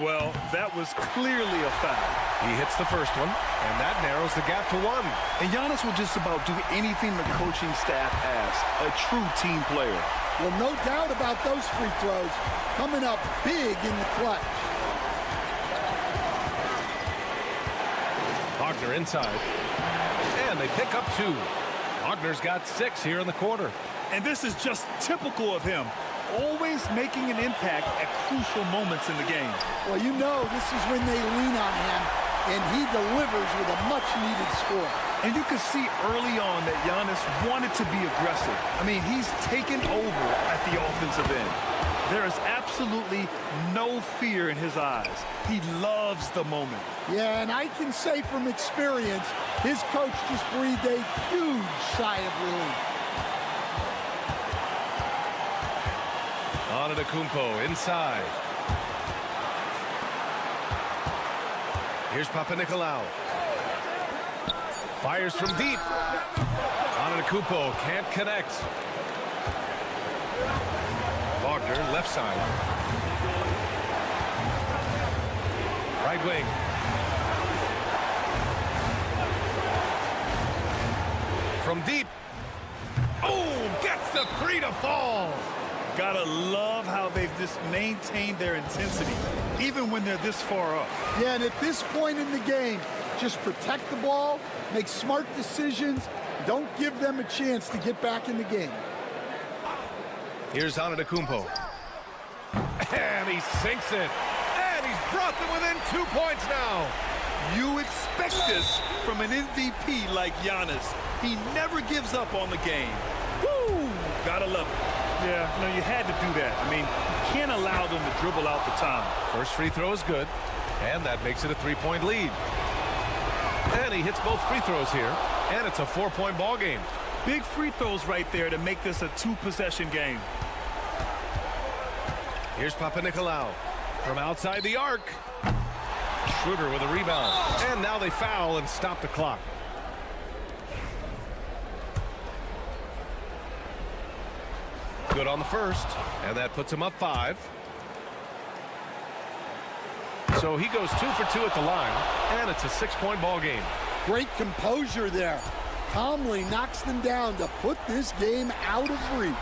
Well, that was clearly a foul. He hits the first one, and that narrows the gap to one. And Giannis will just about do anything the coaching staff asks. A true team player. Well, no doubt about those free throws coming up big in the clutch. Wagner inside. And they pick up two. Wagner's got 6 here in the quarter. And this is just typical of him. Always making an impact at crucial moments in the game. Well, you know this is when they lean on him, and he delivers with a much-needed score. And you can see early on that Giannis wanted to be aggressive. I mean, he's taken over at the offensive end. There is absolutely no fear in his eyes. He loves the moment. Yeah, and I can say from experience, his coach just breathed a huge sigh of relief. Antetokounmpo inside. Here's Papanikolaou. Fires from deep. Antetokounmpo can't connect. Wagner left side. Right wing. From deep. Oh, gets the 3 to fall. Gotta love how they've just maintained their intensity, even when they're this far up. Yeah, and at this point in the game, just protect the ball, make smart decisions, don't give them a chance to get back in the game. Here's Antetokounmpo. And he sinks it. And he's brought them within 2 points now. You expect this from an MVP like Giannis. He never gives up on the game. Woo! Gotta love it. Yeah, no, you had to do that. I mean, you can't allow them to dribble out the time. First free throw is good, and that makes it a 3-point lead. And he hits both free throws here, and it's a 4-point ball game. Big free throws right there to make this a 2-possession game. Here's Papanikolaou from outside the arc. Schroeder with a rebound. And now they foul and stop the clock. Good on the first, and that puts him up 5. So he goes 2 for 2 at the line, and it's a 6-point ball game. Great composure there. Calmly knocks them down to put this game out of reach.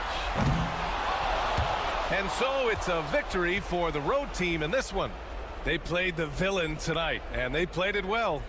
And so it's a victory for the road team in this one. They played the villain tonight, and they played it well.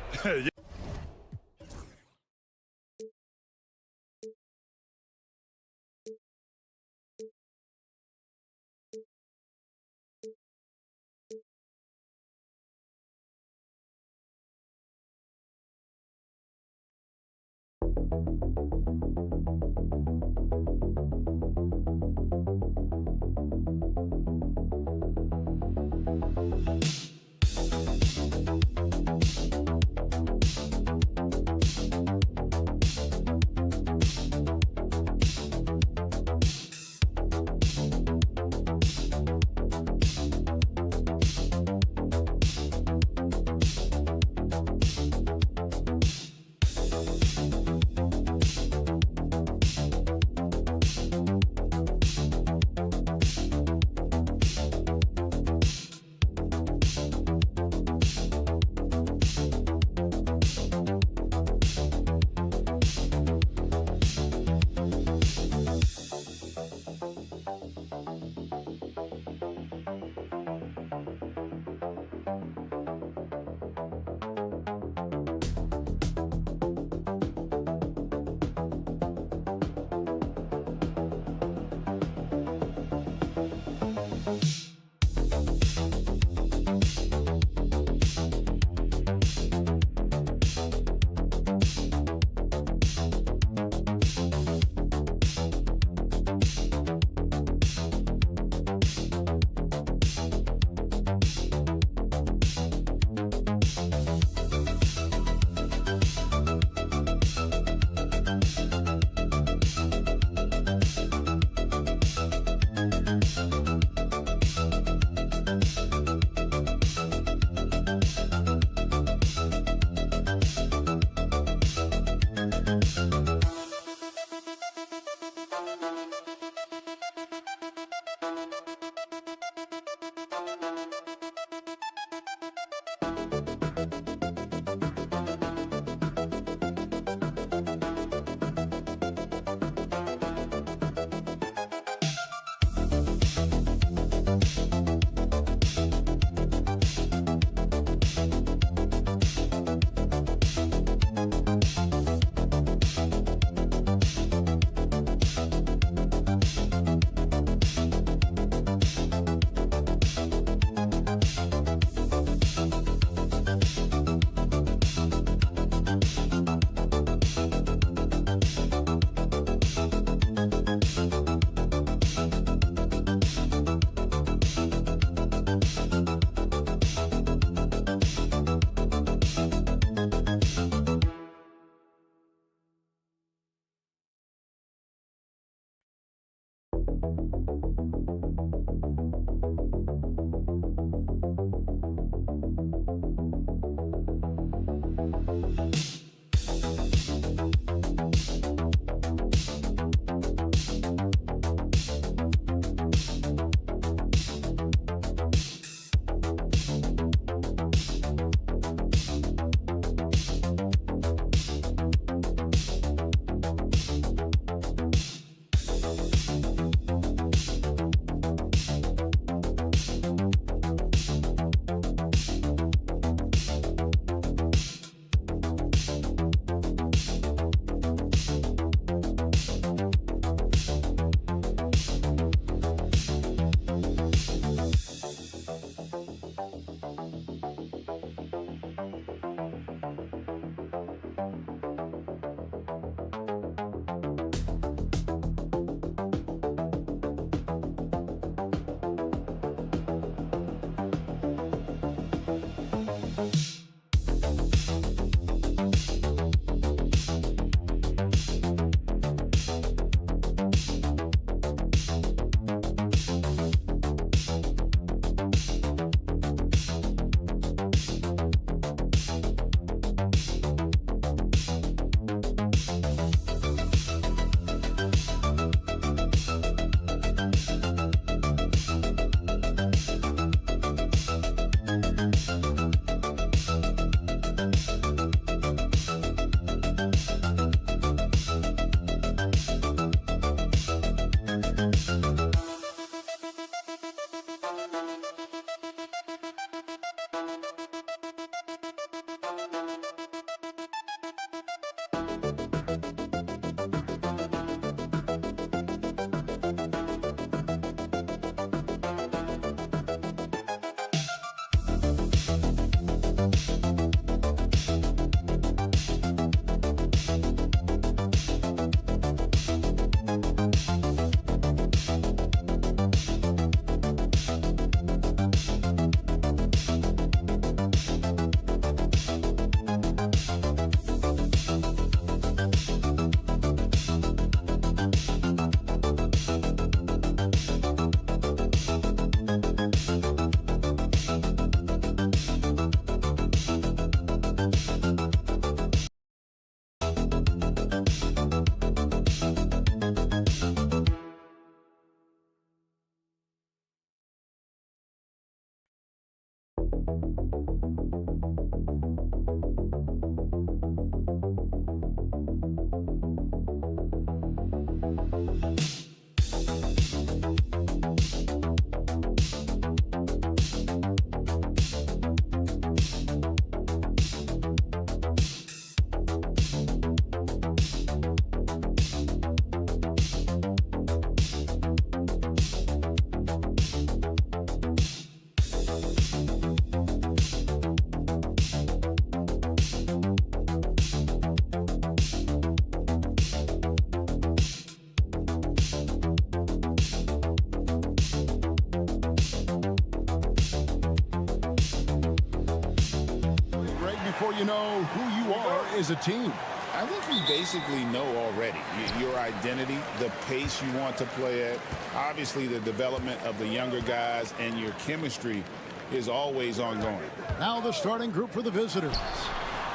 before you know who you are as a team. I think you basically know already your identity, the pace you want to play at, obviously the development of the younger guys, and your chemistry is always ongoing. Now the starting group for the visitors.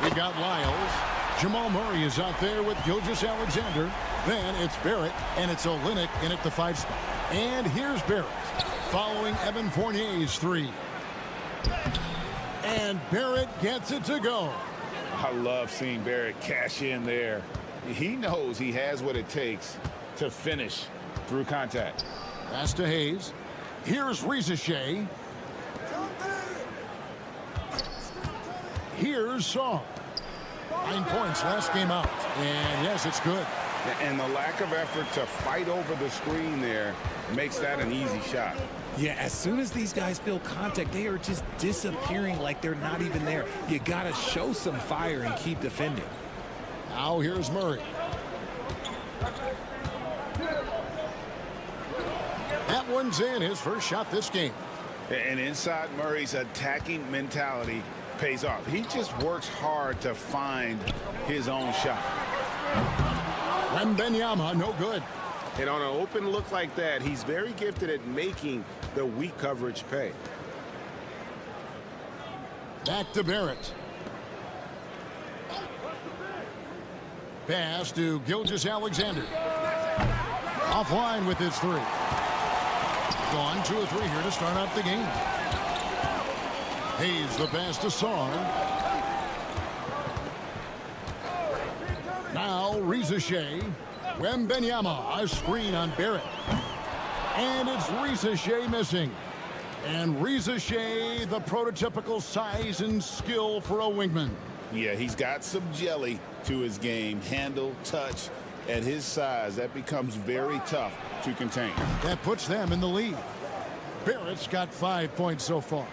We've got Lyles. Jamal Murray is out there with Gilgeous-Alexander. Then it's Barrett, and it's Olynyk in at the 5 spot. And here's Barrett, following Evan Fournier's 3. And Barrett gets it to go. I love seeing Barrett cash in there. He knows he has what it takes to finish through contact. Pass to Hayes. Here's Rizachet. Here's Shaw. 9 points last game out. And yes, it's good. And the lack of effort to fight over the screen there makes that an easy shot. Yeah, as soon as these guys feel contact, they are just disappearing like they're not even there. You got to show some fire and keep defending. Now here's Murray. That one's in, his first shot this game. And inside Murray's attacking mentality pays off. He just works hard to find his own shot. Wembanyama, no good. And on an open look like that, he's very gifted at making the weak coverage pay. Back to Barrett. Pass to Gilgeous-Alexander. Offline with his three. Gone 2 of 3 here to start out the game. Hayes the pass to Song. Now Riza-Shea. Wembenyama, a screen on Barrett. And it's Riza-Shea missing. And Riza-Shea, the prototypical size and skill for a wingman. Yeah, he's got some jelly to his game. Handle, touch. At his size, that becomes very tough to contain. That puts them in the lead. Barrett's got 5 points so far.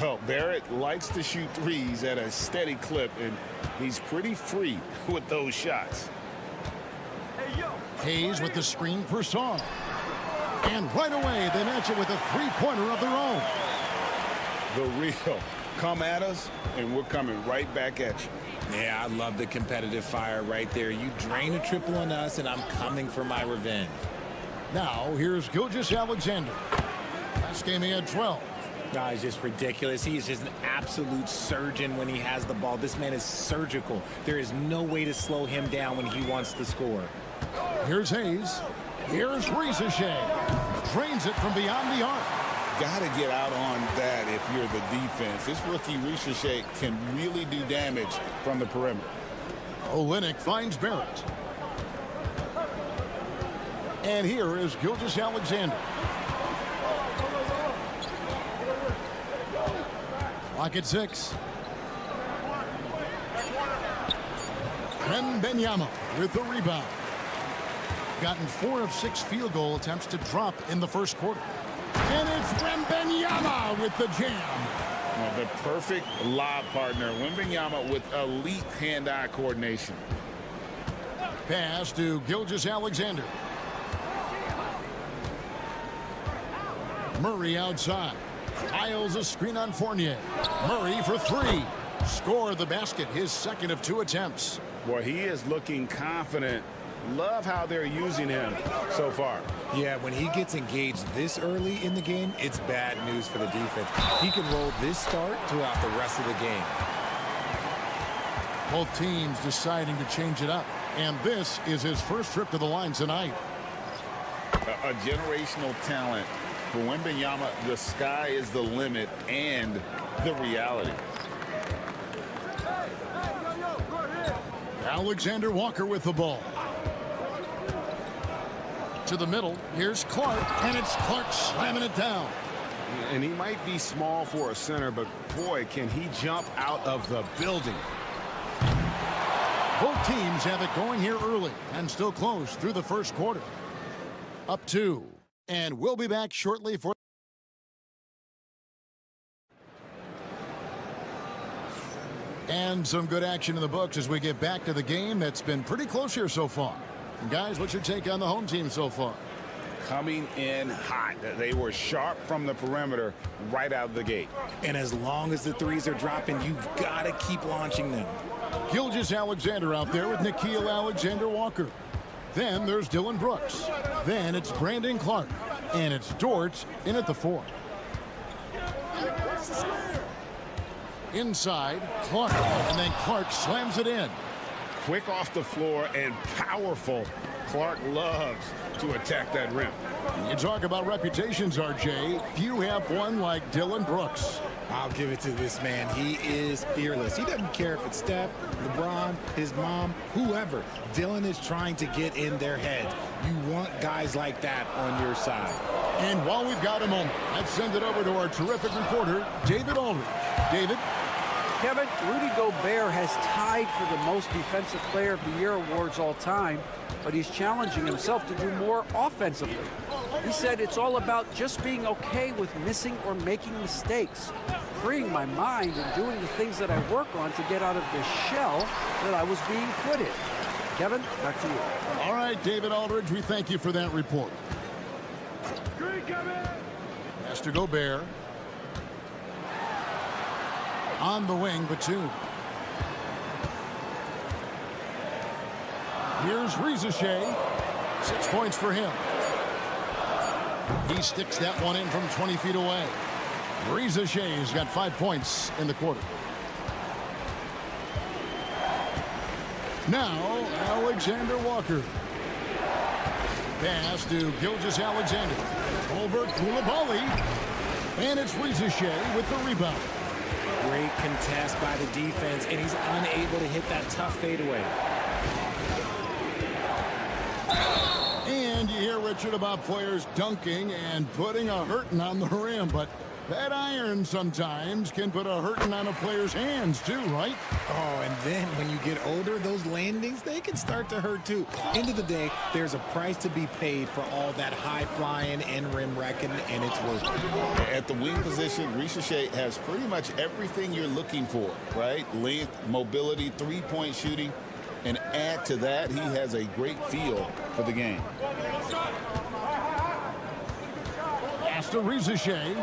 Well, Barrett likes to shoot threes at a steady clip, and he's pretty free with those shots. Hayes with the screen for Song. And right away, they match it with a three-pointer of their own. The real. Come at us, and we're coming right back at you. Yeah, I love the competitive fire right there. You drain a triple on us, and I'm coming for my revenge. Now, here's Gilgeous-Alexander. Last game he had 12. No, he's just ridiculous. He is just an absolute surgeon when he has the ball. This man is surgical. There is no way to slow him down when he wants to score. Here's Hayes. Here's Riza-Shea. Drains it from beyond the arc. Got to get out on that if you're the defense. This rookie Riza-Shea can really do damage from the perimeter. Olynyk finds Barrett. And here is Gilgeous-Alexander. Clock at 6. Wembenyama with the rebound. Gotten 4 of 6 field goal attempts to drop in the first quarter. And it's Wembenyama with the jam. Well, the perfect lob partner. Wembenyama with elite hand-eye coordination. Pass to Gilgeous-Alexander. Murray outside. Piles a screen on Fournier. Murray for 3. Score the basket, his second of 2 attempts. Boy, he is looking confident. Love how they're using him so far. Yeah, when he gets engaged this early in the game, it's bad news for the defense. He can roll this start throughout the rest of the game. Both teams deciding to change it up. And this is his first trip to the line tonight. A generational talent. For Wembenyama, the sky is the limit and the reality. Alexander Walker with the ball. To the middle. Here's Clark. And it's Clark slamming it down. And he might be small for a center, but boy, can he jump out of the building. Both teams have it going here early and still close through the first quarter. Up 2. And we'll be back shortly for... And some good action in the books as we get back to the game that's been pretty close here so far. And guys, what's your take on the home team so far? Coming in hot. They were sharp from the perimeter right out of the gate. And as long as the threes are dropping, you've got to keep launching them. Gilgeous-Alexander out there with Nickeil Alexander-Walker. Then there's Dylan Brooks. Then it's Brandon Clark. And it's Dort in at the 4. Inside, Clark. And then Clark slams it in. Quick off the floor and powerful. Clark loves to attack that rim. You talk about reputations, RJ. Few have one like Dylan Brooks. I'll give it to this man. He is fearless. He doesn't care if it's Steph, LeBron, his mom, whoever. Dylan is trying to get in their heads. You want guys like that on your side. And while we've got a moment, let's send it over to our terrific reporter, David Aldridge. David? Kevin, Rudy Gobert has tied for the most Defensive Player of the Year awards all time, but he's challenging himself to do more offensively. He said it's all about just being okay with missing or making mistakes, freeing my mind and doing the things that I work on to get out of the shell that I was being put in. Kevin, back to you. All right, David Aldridge, we thank you for that report. Master Gobert. On the wing, Batum. Here's Riza-Shea. 6 points for him. He sticks that one in from 20 feet away. Reza Shea's got 5 points in the quarter. Now, Alexander Walker. Pass to Gilgeous-Alexander. Over Koulibaly. And it's Reza Shea with the rebound. Great contest by the defense, and he's unable to hit that tough fadeaway. And you hear, Richard, about players dunking and putting a hurting on the rim, but that iron sometimes can put a hurting on a player's hands too, right? Oh, and then when you get older, those landings, they can start to hurt too. End of the day, there's a price to be paid for all that high flying and rim wrecking, and it's worth it. At the wing position, Reza Shea has pretty much everything you're looking for, right? Length, mobility, three-point shooting, and add to that, he has a great feel for the game. Pass to Reza Shea.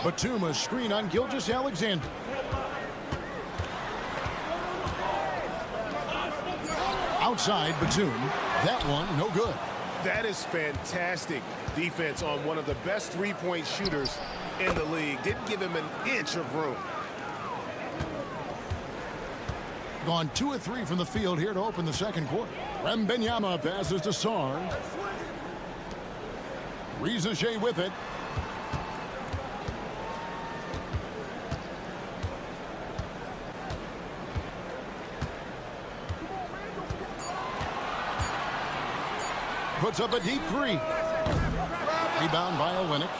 Batum's screen on Gilgeous-Alexander. Outside Batum. That one, no good. That is fantastic defense on one of the best three-point shooters in the league. Didn't give him an inch of room. Gone 2 of 3 from the field here to open the second quarter. Wembanyama passes to Sarr. Reza Shea with it. Puts up a deep three. Rebound by Olynyk.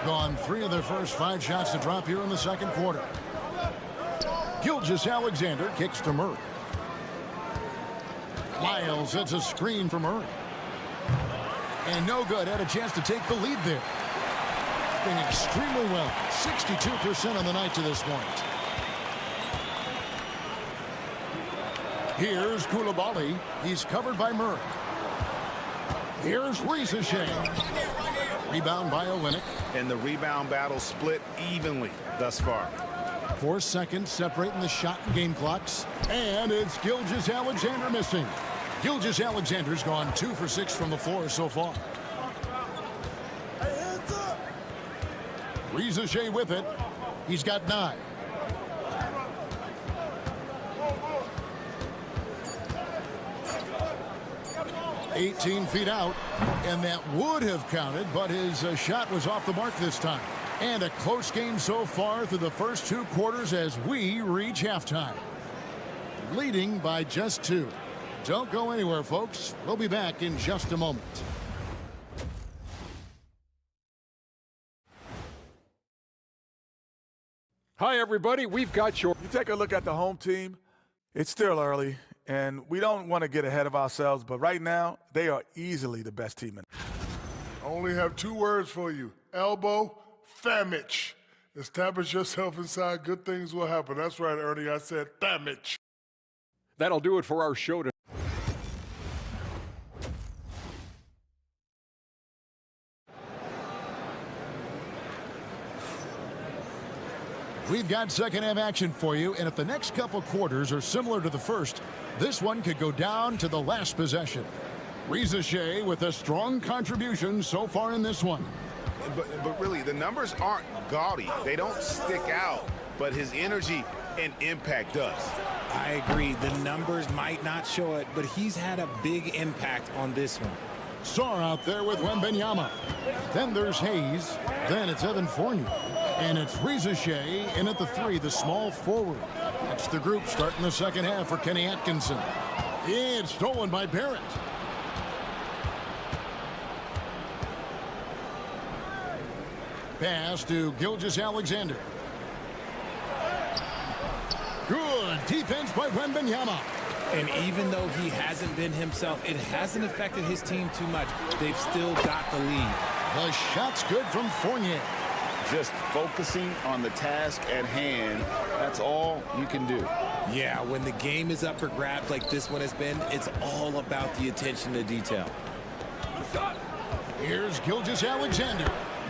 Gone 3 of their first 5 shots to drop here in the second quarter. Gilgeous-Alexander kicks to Murray. Lyles sets a screen for Murray. And no good. Had a chance to take the lead there. Doing extremely well. 62% on the night to this point. Here's Koulibaly. He's covered by Murray. Here's Reza Shea. Rebound by Olynyk. And the rebound battle split evenly thus far. 4 seconds separating the shot and game clocks. And it's Gilgeous-Alexander missing. Gilgeous-Alexander's gone 2 for 6 from the floor so far. Reza Shea with it. He's got 9. $18 feet out, and that would have counted, but his shot was off the mark this time. And a close game so far through the first 2 quarters as we reach halftime. Leading by just 2. Don't go anywhere, folks. We'll be back in just a moment. Hi, everybody. We've got your... You take a look at the home team. It's still early, and we don't want to get ahead of ourselves, but right now, they are easily the best team. I only have 2 words for you. Elbow, famich. Establish yourself inside, good things will happen. That's right, Ernie, I said famich. That'll do it for our show today. We've got second half action for you, and if the next couple quarters are similar to the first, this one could go down to the last possession. Reza Shea with a strong contribution so far in this one. But really, the numbers aren't gaudy. They don't stick out, but his energy and impact does. I agree. The numbers might not show it, but he's had a big impact on this one. Sarr out there with Wembanyama. Then there's Hayes. Then it's Evan Fournier. And it's Reza Shea in at the 3, the small forward. That's the group starting the second half for Kenny Atkinson. It's stolen by Barrett. Pass to Gilgeous-Alexander. Good defense by Wembanyama. And even though he hasn't been himself, it hasn't affected his team too much. They've still got the lead. The shot's good from Fournier. Just focusing on the task at hand, that's all you can do. Yeah, when the game is up for grabs like this one has been, it's all about the attention to detail. Here's Gilgeous-Alexander.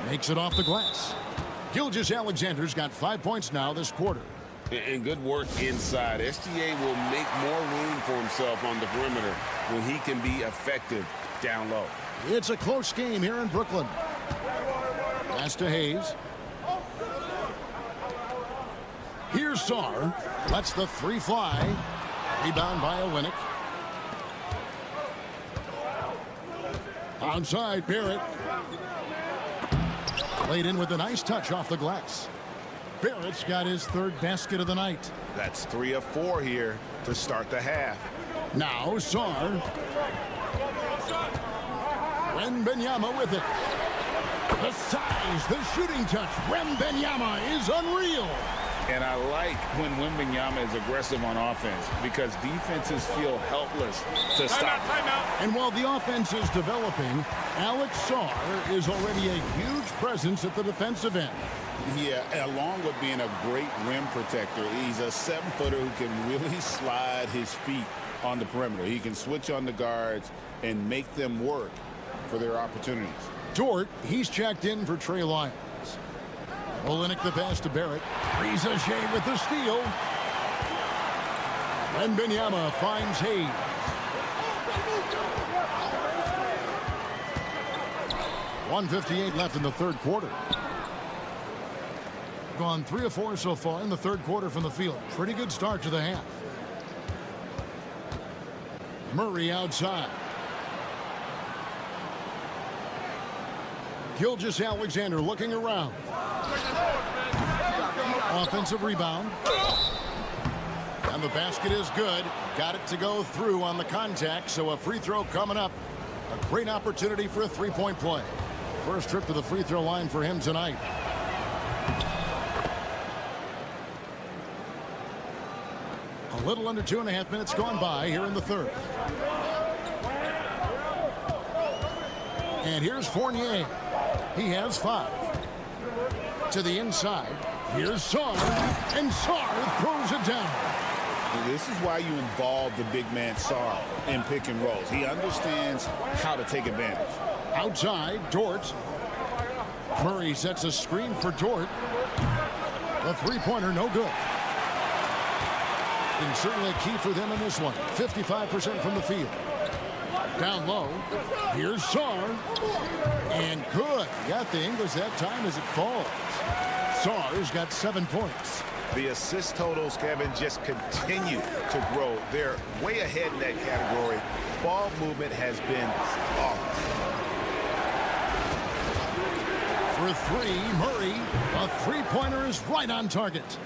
Makes it off the glass. Gilgeous-Alexander's got 5 points now this quarter. And good work inside. SGA will make more room for himself on the perimeter when he can be effective down low. It's a close game here in Brooklyn. Pass to Hayes. Here's Sarr. Lets the three fly. Rebound by Olynyk. Onside, Barrett. Laid in with a nice touch off the glass. Barrett's got his third basket of the night. That's 3 of 4 here to start the half. Now Sarr. Wembanyama with it. The size, the shooting touch. Wembanyama is unreal. And I like when Wembanyama is aggressive on offense because defenses feel helpless to stop. Timeout. And while the offense is developing, Alex Sarr is already a huge presence at the defensive end. Yeah, along with being a great rim protector, he's a 7-footer who can really slide his feet on the perimeter. He can switch on the guards and make them work for their opportunities. Dort, he's checked in for Trey Lyons. Olynyk the pass to Barrett. Rizachet with the steal. Wembanyama finds Hayes. .158 left in the third quarter. Gone 3 of 4 so far in the third quarter from the field. Pretty good start to the half. Murray outside. Gilgeous-Alexander looking around. Offensive rebound. And the basket is good. Got it to go through on the contact, so a free throw coming up. A great opportunity for a three-point play. First trip to the free throw line for him tonight. A little under 2.5 minutes gone by here in the third. And here's Fournier. He has 5. To the inside. Here's Sarr. And Sarr throws it down. This is why you involve the big man Sarr in pick and rolls. He understands how to take advantage. Outside, Dort. Murray sets a screen for Dort. The three-pointer, no good. And certainly key for them in this one. 55% from the field. Down low. Here's Sarr. And good. Got the English that time as it falls. Sarr's got 7 points. The assist totals, Kevin, just continue to grow. They're way ahead in that category. Ball movement has been flawless. For 3, Murray. A three-pointer is right on target.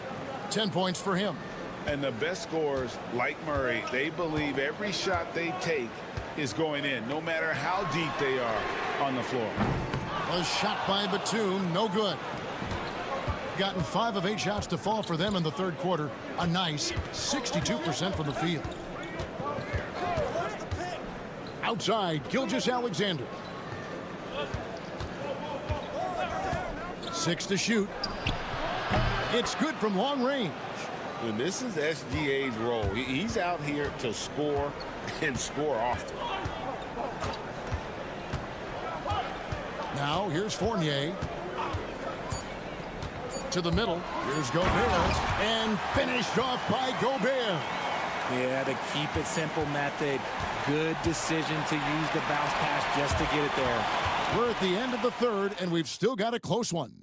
10 points for him. And the best scorers, like Murray, they believe every shot they take is going in, no matter how deep they are on the floor. A shot by Batum, no good. Gotten 5 of 8 shots to fall for them in the third quarter. A nice 62% from the field. Outside, Gilgeous-Alexander. 6 to shoot. It's good from long range. And this is SGA's role. He's out here to score and score often. Now here's Fournier. To the middle. Here's Gobert. And finished off by Gobert. Yeah, the keep it simple method. Good decision to use the bounce pass just to get it there. We're at the end of the third, and we've still got a close one.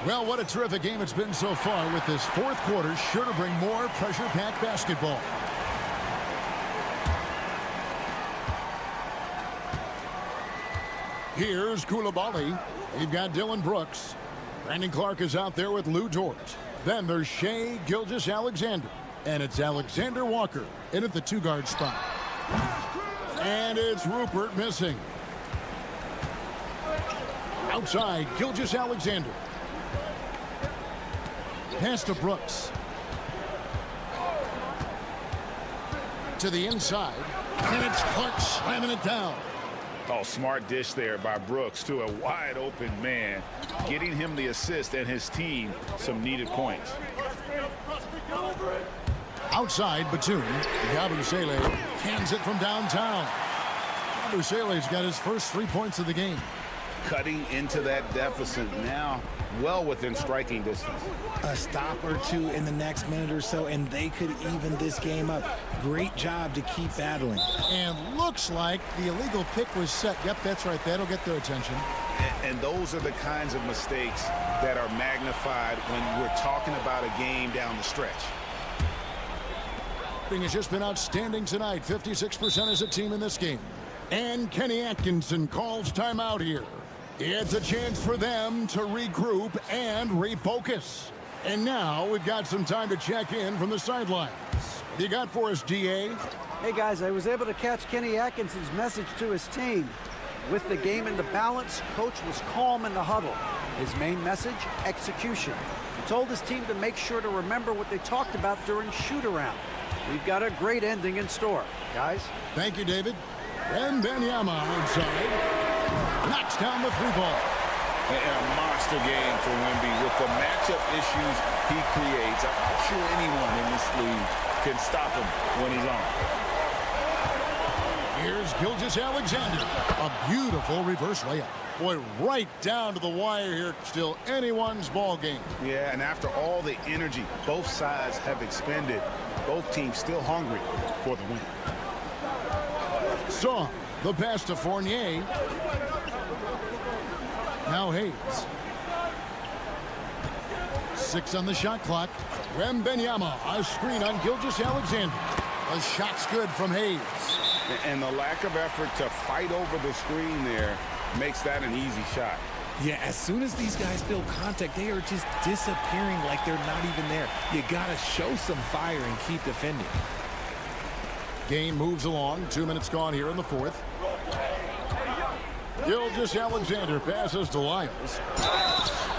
Well, what a terrific game it's been so far, with this fourth quarter sure to bring more pressure-packed basketball. Here's Coulibaly. You've got Dylan Brooks. Brandon Clark is out there with Lou Dort. Then there's Shai Gilgeous-Alexander. And it's Alexander Walker in at the 2-guard spot. And it's Rupert missing. Outside, Gilgeous-Alexander. Pass to Brooks. To the inside. And it's Clark slamming it down. Oh, smart dish there by Brooks to a wide open man, getting him the assist and his team some needed points. Outside, Batum. Yabusele hands it from downtown. Yabushele's got his first 3 points of the game. cutting into that deficit now, well within striking distance. A stop or two in the next minute or so, and they could even this game up. Great job to keep battling. And looks like the illegal pick was set. Yep, that's right. That'll get their attention. And those are the kinds of mistakes that are magnified when we're talking about a game down the stretch. Has just been outstanding tonight. 56% as a team in this game. And Kenny Atkinson calls timeout here. It's a chance for them to regroup and refocus. And now we've got some time to check in from the sidelines. What do you got for us, DA? Hey, guys, I was able to catch Kenny Atkinson's message to his team. With the game in the balance, Coach was calm in the huddle. His main message, execution. He told his team to make sure to remember what they talked about during shoot-around. We've got a great ending in store, guys. Thank you, David. And Benyama outside. Knocks down the three ball. And a monster game for Wemby with the matchup issues he creates. I'm not sure anyone in this league can stop him when he's on. Here's Gilgeous-Alexander. A beautiful reverse layup. Boy, right down to the wire here. Still anyone's ball game. Yeah, and after all the energy both sides have expended, both teams still hungry for the win. Song, the pass to Fournier. Now Hayes. 6 on the shot clock. Wembanyama, a screen on Gilgeous-Alexander. The shot's good from Hayes. And the lack of effort to fight over the screen there makes that an easy shot. Yeah, as soon as these guys feel contact, they are just disappearing like they're not even there. You got to show some fire and keep defending. Game moves along. 2 minutes gone here in the fourth. Gilgeous-Alexander passes to Lyles.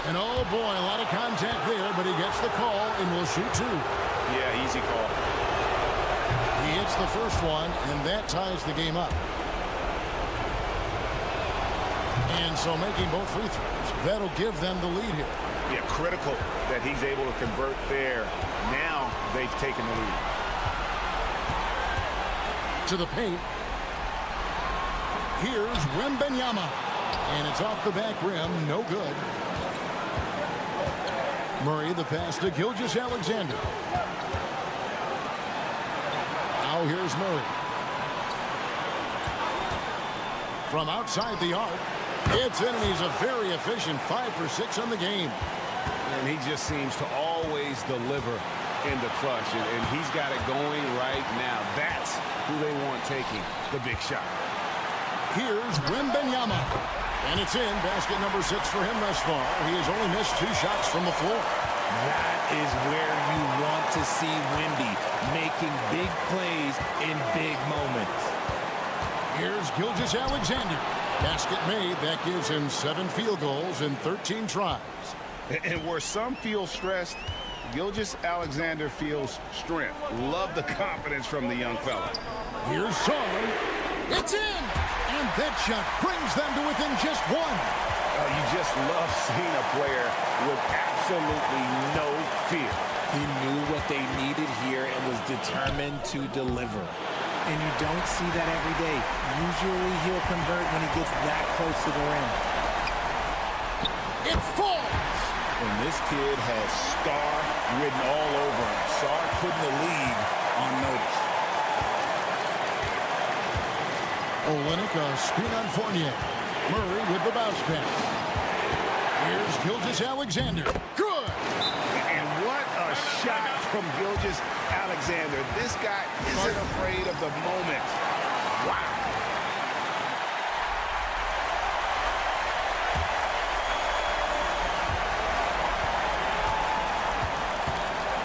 And oh boy, a lot of contact there, but he gets the call and will shoot 2. Yeah, easy call. He hits the first one, and that ties the game up. And so making both free throws, that'll give them the lead here. Yeah, critical that he's able to convert there. Now they've taken the lead. To the paint. Here's Wembanyama. And it's off the back rim. No good. Murray, the pass to Gilgeous-Alexander. Now here's Murray. From outside the arc. It's in, and he's a very efficient 5 for 6 on the game. And he just seems to always deliver in the clutch. And he's got it going right now. That's who they want taking the big shot. Here's Wembanyama. And it's in. Basket number 6 for him thus far. He has only missed 2 shots from the floor. That is where you want to see Wemby, making big plays in big moments. Here's Gilgeous-Alexander. Basket made. That gives him 7 field goals in 13 tries. And where some feel stressed, Gilgeous-Alexander feels strength. Love the confidence from the young fella. Here's Song. It's in! And that shot brings them to within just 1. You just love seeing a player with absolutely no fear. He knew what they needed here and was determined to deliver. And you don't see that every day. Usually he'll convert when he gets that close to the rim. It falls! And this kid has star written all over him. Star putting the league on notice. Olynyk, a screen on Fournier. Murray with the bounce pass. Here's Gilgeous-Alexander. Good! And what a shot from Gilgeous-Alexander. This guy isn't afraid of the moment. Wow.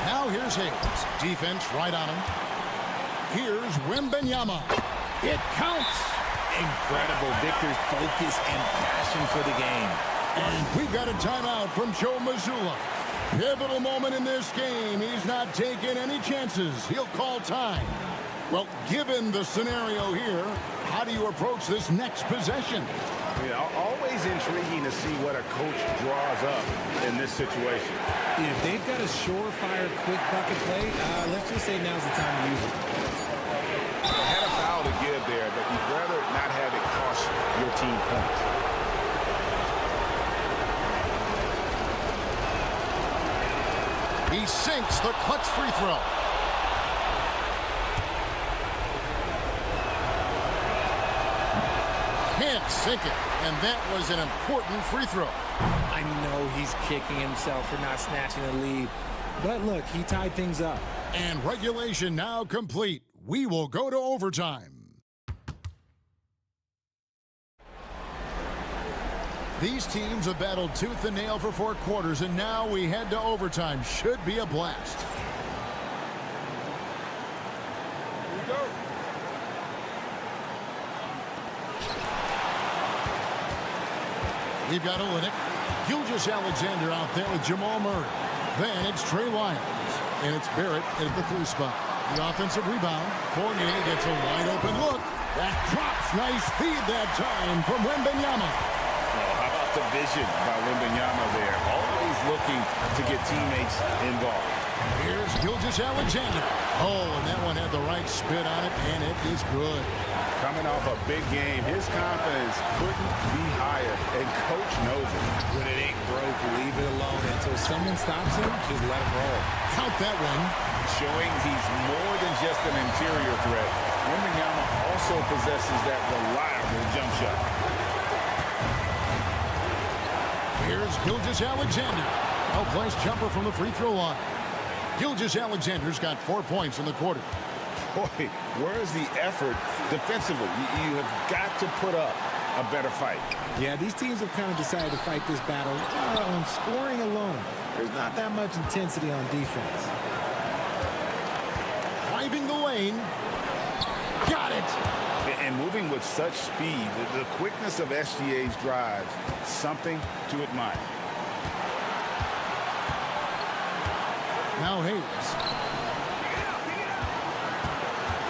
Now here's Hayes. Defense right on him. Here's Wembanyama. It counts. Incredible. Victor's focus and passion for the game. And we've got a timeout from Joe Mazzulla. Pivotal moment in this game. He's not taking any chances. He'll call time. Well, given the scenario here, how do you approach this next possession? Yeah, always intriguing to see what a coach draws up in this situation. If they've got a surefire, quick bucket play, let's just say now's the time to use it. Had a foul to give there, but you'd rather not have it cost your team points. He sinks the clutch free throw. Can't sink it, and that was an important free throw. I know he's kicking himself for not snatching the lead, but look, he tied things up. And regulation now complete. We will go to overtime. These teams have battled tooth and nail for 4 quarters, and now we head to overtime. Should be a blast. Here we go. We've got Olenek, Gilgeous Alexander out there with Jamal Murray. Then it's Trey Lyons, and it's Barrett at the 3 spot. The offensive rebound. Fournier gets a wide open look. That drops. Nice feed that time from Wembanyama. How about the vision by Wembanyama there? Always looking to get teammates involved. Here's Gilgeous Alexander. Oh, and that one had the right spin on it, and it is good. Coming off a big game, his confidence couldn't be higher, and Coach knows it. When it ain't broke, leave it alone. Until someone stops him, just let him roll. Count that one. Showing he's more than just an interior threat. Wembanyama also possesses that reliable jump shot. Here's Gilgeous Alexander. Well-placed jumper from the free throw line. Gilgeous Alexander's got 4 points in the quarter. Boy, where's the effort defensively? You have got to put up a better fight. Yeah, these teams have kind of decided to fight this battle on scoring alone. There's not that much intensity on defense. Driving the lane. Got it. And moving with such speed, the quickness of SGA's drives, something to admire. Now Hayes.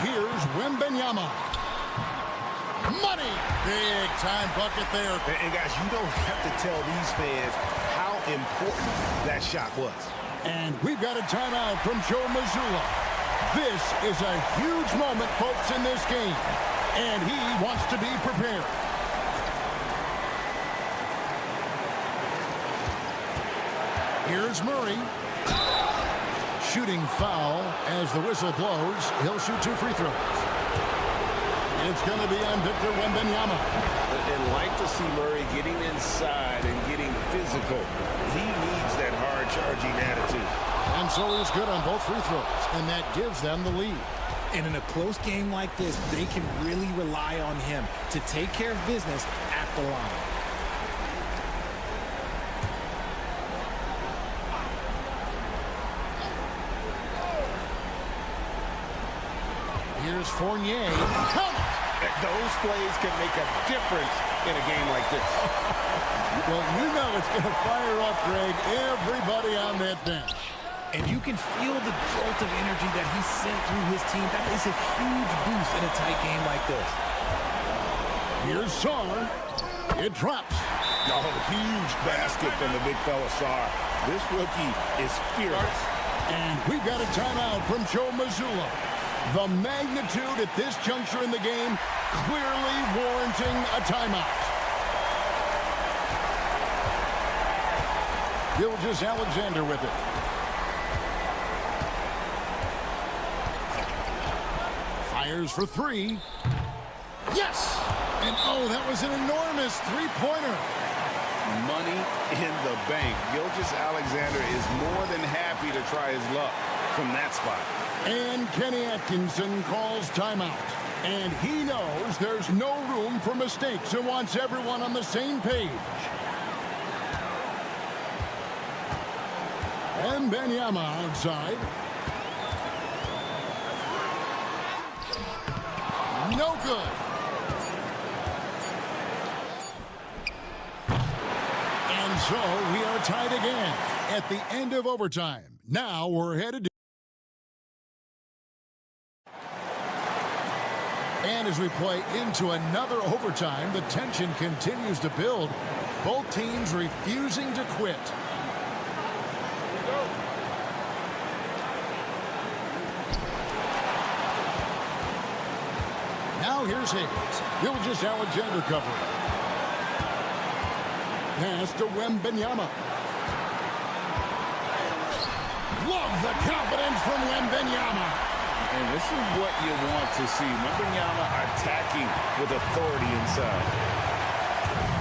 Here's Wembanyama. Money! Big time bucket there. And guys, you don't have to tell these fans how important that shot was. And we've got a timeout from Joe Mazzulla. This is a huge moment, folks, in this game. And he wants to be prepared. Here's Murray. Shooting foul as the whistle blows. He'll shoot 2 free throws. It's going to be on Victor Wembanyama. And like to see Murray getting inside and getting physical. He needs that hard-charging attitude. And so he's good on both free throws, and that gives them the lead. And in a close game like this, they can really rely on him to take care of business at the line. Here's Fournier. Those plays can make a difference in a game like this. Well, you know it's going to fire up, Greg, everybody on that bench. And you can feel the jolt of energy that he sent through his team. That is a huge boost in a tight game like this. Here's Sarr. It drops. Oh, huge basket from the big fella Sarr. This rookie is fearless. And we've got a timeout from Joe Mazzulla. The magnitude at this juncture in the game clearly warranting a timeout. Gilgeous Alexander with it. Fires for 3. Yes! And oh, that was an enormous 3-pointer. Money in the bank. Gilgeous Alexander is more than happy to try his luck from that spot. And Kenny Atkinson calls timeout. And he knows there's no room for mistakes and wants everyone on the same page. And Wembanyama outside. No good. And so we are tied again at the end of overtime. Now we're headed to... And as we play into another overtime, the tension continues to build. Both teams refusing to quit. Now here's Hayes. Gilgeous Alexander covering. Pass to Wembanyama. Love the confidence from Wembanyama. And this is what you want to see. Wembanyama attacking with authority inside.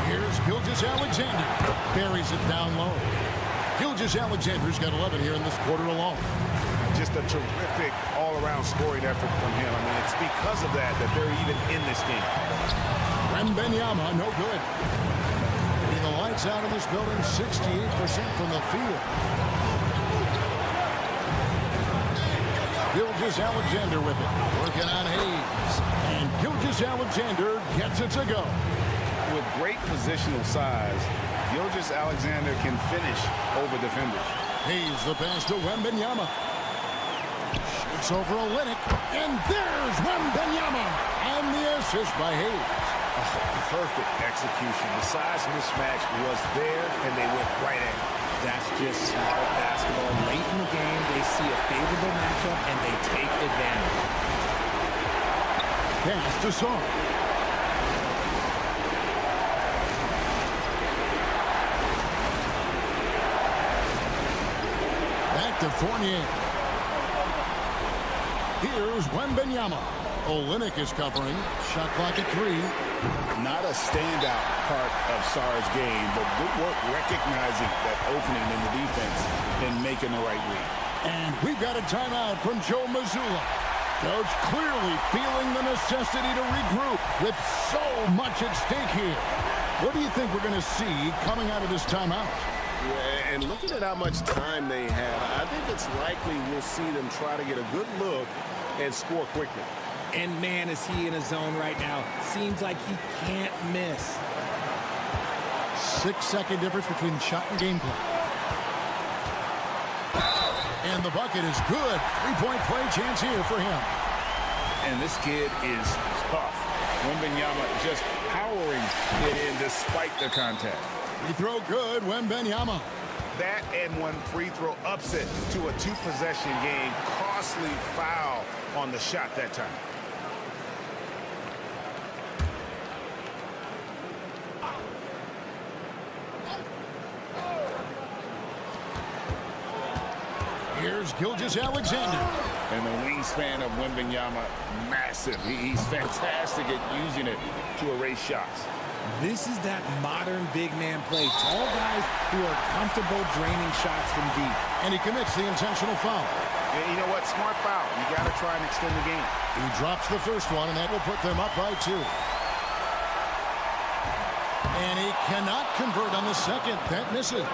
Here's Gilgeous-Alexander. Buries it down low. Gilgeous-Alexander's got 11 here in this quarter alone. Just a terrific all-around scoring effort from him. I mean, it's because of that they're even in this game. Wembanyama, no good. The lights out in this building, 68% from the field. Gilgeous-Alexander with it, working on Hayes. And Gilgeous-Alexander gets it to go. With great positional size, Gilgeous-Alexander can finish over defenders. Hayes the pass to Wembanyama. Shoots over Olynyk, and there's Wembanyama. And the assist by Hayes. Perfect execution. The size mismatch was there, and they went right at it. That's just smart basketball. Late in the game, they see a favorable matchup, and they take advantage. Pass to Song. Back to Fournier. Here's Wembanyama. Olynyk is covering. Shot clock at 3. Not a standout part of Sarr's game, but good work recognizing that opening in the defense and making the right read. And we've got a timeout from Joe Mazzulla. Coach clearly feeling the necessity to regroup with so much at stake here. What do you think we're going to see coming out of this timeout? Yeah, and looking at how much time they have, I think it's likely we'll see them try to get a good look and score quickly. And man, is he in a zone right now. Seems like he can't miss. 6-second difference between shot and game clock. And the bucket is good. 3-point play chance here for him. And this kid is tough. Wembanyama just powering it in despite the contact. Free throw good, Wembanyama. That and one free throw upset to a 2-possession game. Costly foul on the shot that time. Here's Gilgeous-Alexander. And the wingspan of Wembanyama, massive. He's fantastic at using it to erase shots. This is that modern big man play. Tall guys who are comfortable draining shots from deep. And he commits the intentional foul. And you know what? Smart foul. You got to try and extend the game. He drops the first one, and that will put them up by 2. And he cannot convert on the second. That misses.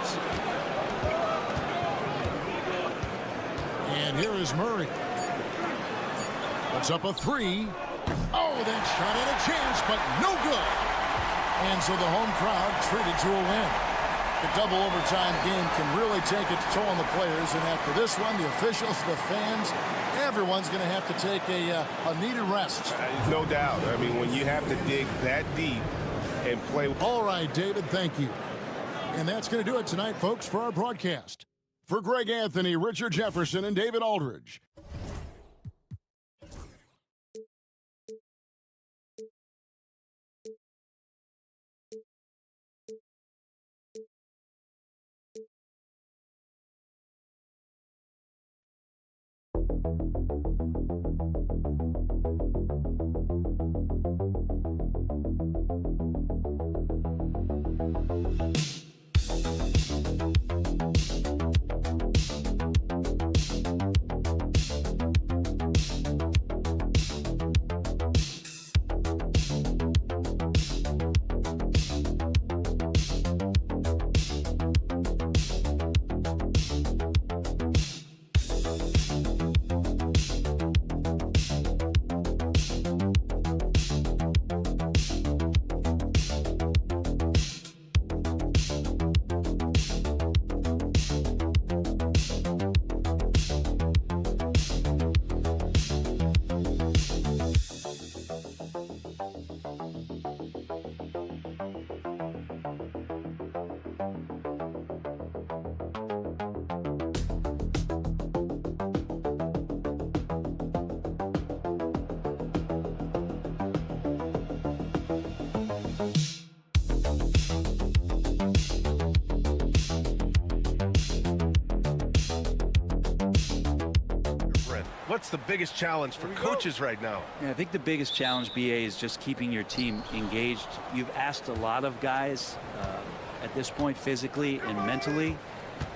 And here is Murray. Puts up a 3. Oh, that shot had a chance, but no good. And so the home crowd treated to a win. The double overtime game can really take its toll on the players, and after this one, the officials, the fans, everyone's going to have to take a needed rest. No doubt. I mean, when you have to dig that deep and play. All right, David, thank you. And that's going to do it tonight, folks, for our broadcast. For Greg Anthony, Richard Jefferson, and David Aldridge, What's the biggest challenge for coaches right now? Yeah, I think the biggest challenge, BA, is just keeping your team engaged. You've asked a lot of guys at this point, physically and mentally.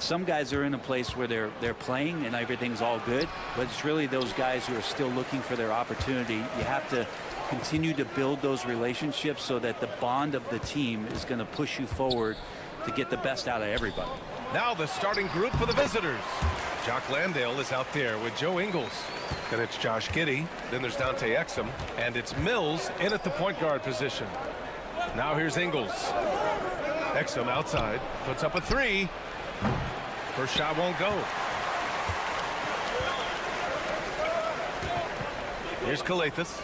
Some guys are in a place where they're playing and everything's all good, but it's really those guys who are still looking for their opportunity. You have to continue to build those relationships so that the bond of the team is going to push you forward to get the best out of everybody. Now the starting group for the visitors. Jock Landale is out there with Joe Ingles. Then it's Josh Giddey. Then there's Dante Exum. And it's Mills in at the point guard position. Now here's Ingles. Exum outside. Puts up a three. First shot won't go. Here's Kalathis.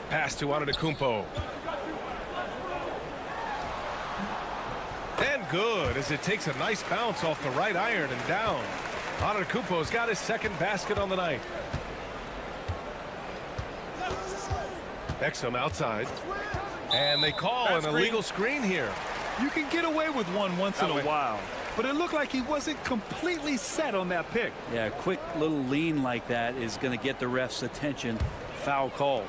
Pass to Antetokounmpo. And good, as it takes a nice bounce off the right iron and down. Antetokounmpo's got his second basket on the night. Exum outside. And they call an illegal screen here. You can get away with one once in a while, but it looked like he wasn't completely set on that pick. Yeah, a quick little lean like that is going to get the ref's attention. Foul call.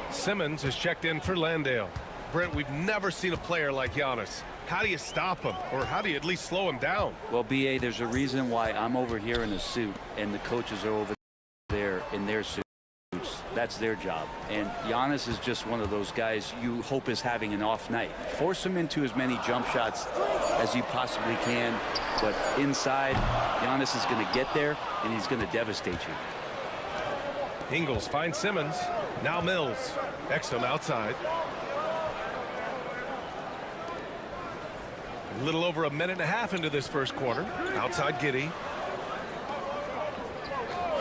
Simmons is checked in for Landale. Brent, we've never seen a player like Giannis. How do you stop him, or how do you at least slow him down? Well, BA, there's a reason why I'm over here in a suit and the coaches are over there in their suits. That's their job. And Giannis is just one of those guys you hope is having an off night. Force him into as many jump shots as you possibly can. But inside, Giannis is going to get there, and he's going to devastate you. Ingles finds Simmons. Now Mills. Exum outside. A little over a minute and a half into this first quarter. Outside Giddey.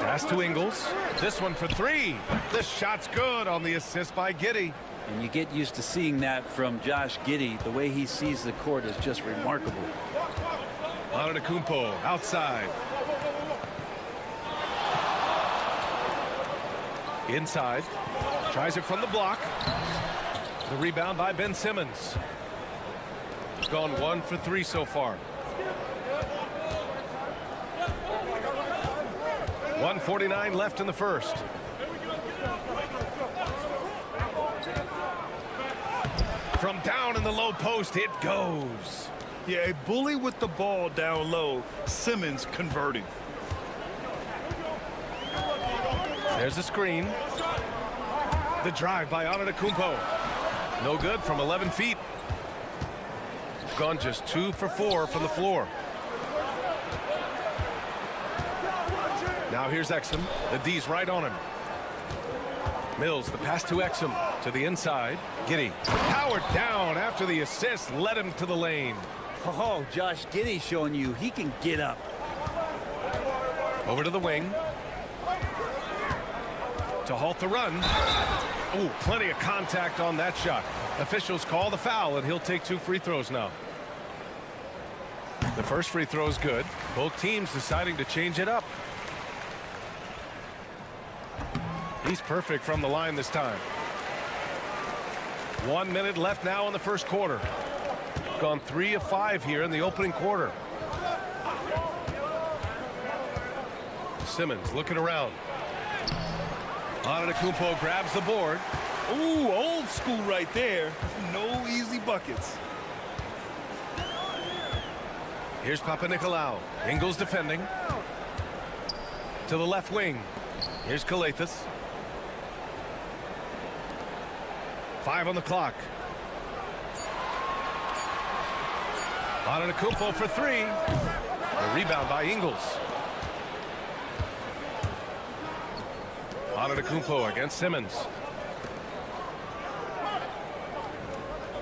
Pass to Ingles. This one for three. This shot's good on the assist by Giddey. And you get used to seeing that from Josh Giddey. The way he sees the court is just remarkable. Antetokounmpo outside. Inside. Tries it from the block. The rebound by Ben Simmons. He's gone 1 for 3 so far. 1:49 left in the first. From down in the low post, it goes. Yeah, a bully with the ball down low. Simmons converting. There's a screen. The drive by Antetokounmpo. No good from 11 feet. Gone just 2 for 4 from the floor. Now here's Exum. The D's right on him. Mills, the pass to Exum. To the inside. Giddey. Powered down after the assist. Led him to the lane. Oh, Josh Giddey showing you he can get up. Over to the wing. To halt the run. Oh, plenty of contact on that shot. Officials call the foul, and he'll take 2 free throws now. The first free throw is good. Both teams deciding to change it up. He's perfect from the line this time. 1 minute left now in the first quarter. Gone 3 of 5 here in the opening quarter. Simmons looking around. Antetokounmpo grabs the board. Ooh, old school right there. No easy buckets. Here's Papanikolaou. Ingles defending. To the left wing. Here's Kalathis. 5 on the clock. Antetokounmpo for 3. A rebound by Ingles. Antetokounmpo against Simmons.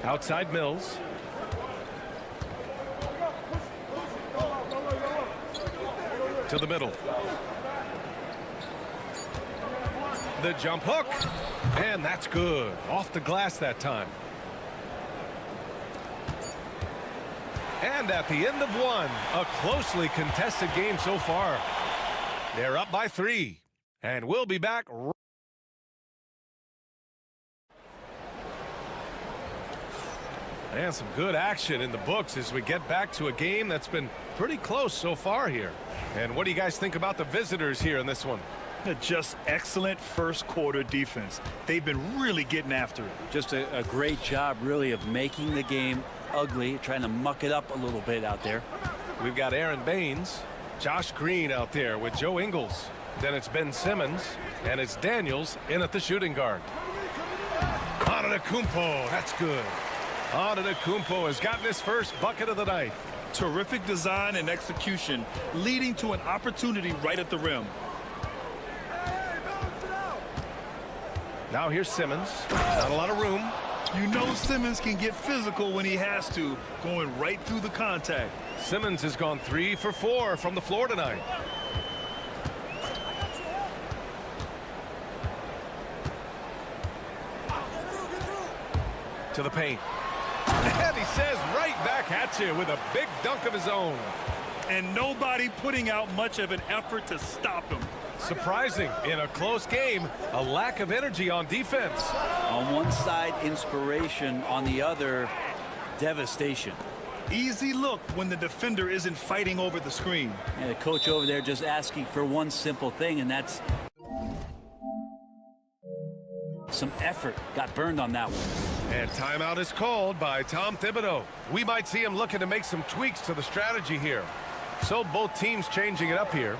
Outside Mills. To the middle. The jump hook. And that's good. Off the glass that time. And at the end of 1, a closely contested game so far. They're up by 3. And we'll be back. And some good action in the books as we get back to a game that's been pretty close so far here. And what do you guys think about the visitors here in this one? Just excellent first quarter defense. They've been really getting after it. Just a great job, really, of making the game ugly, trying to muck it up a little bit out there. We've got Aaron Baines, Josh Green out there with Joe Ingles. Then it's Ben Simmons, and it's Daniels in at the shooting guard. Antetokounmpo, that's good. Antetokounmpo has gotten his first bucket of the night. Terrific design and execution, leading to an opportunity right at the rim. Now here's Simmons. Not a lot of room. You know Simmons can get physical when he has to, going right through the contact. Simmons has gone 3 for 4 from the floor tonight. To the paint. And he says right back at you with a big dunk of his own. And nobody putting out much of an effort to stop him. Surprising in a close game, a lack of energy on defense. On one side, inspiration. On the other, devastation. Easy look when the defender isn't fighting over the screen. And the coach over there just asking for one simple thing, and that's some effort. Got burned on that one. And timeout is called by Tom Thibodeau. We might see him looking to make some tweaks to the strategy here. So both teams changing it up here.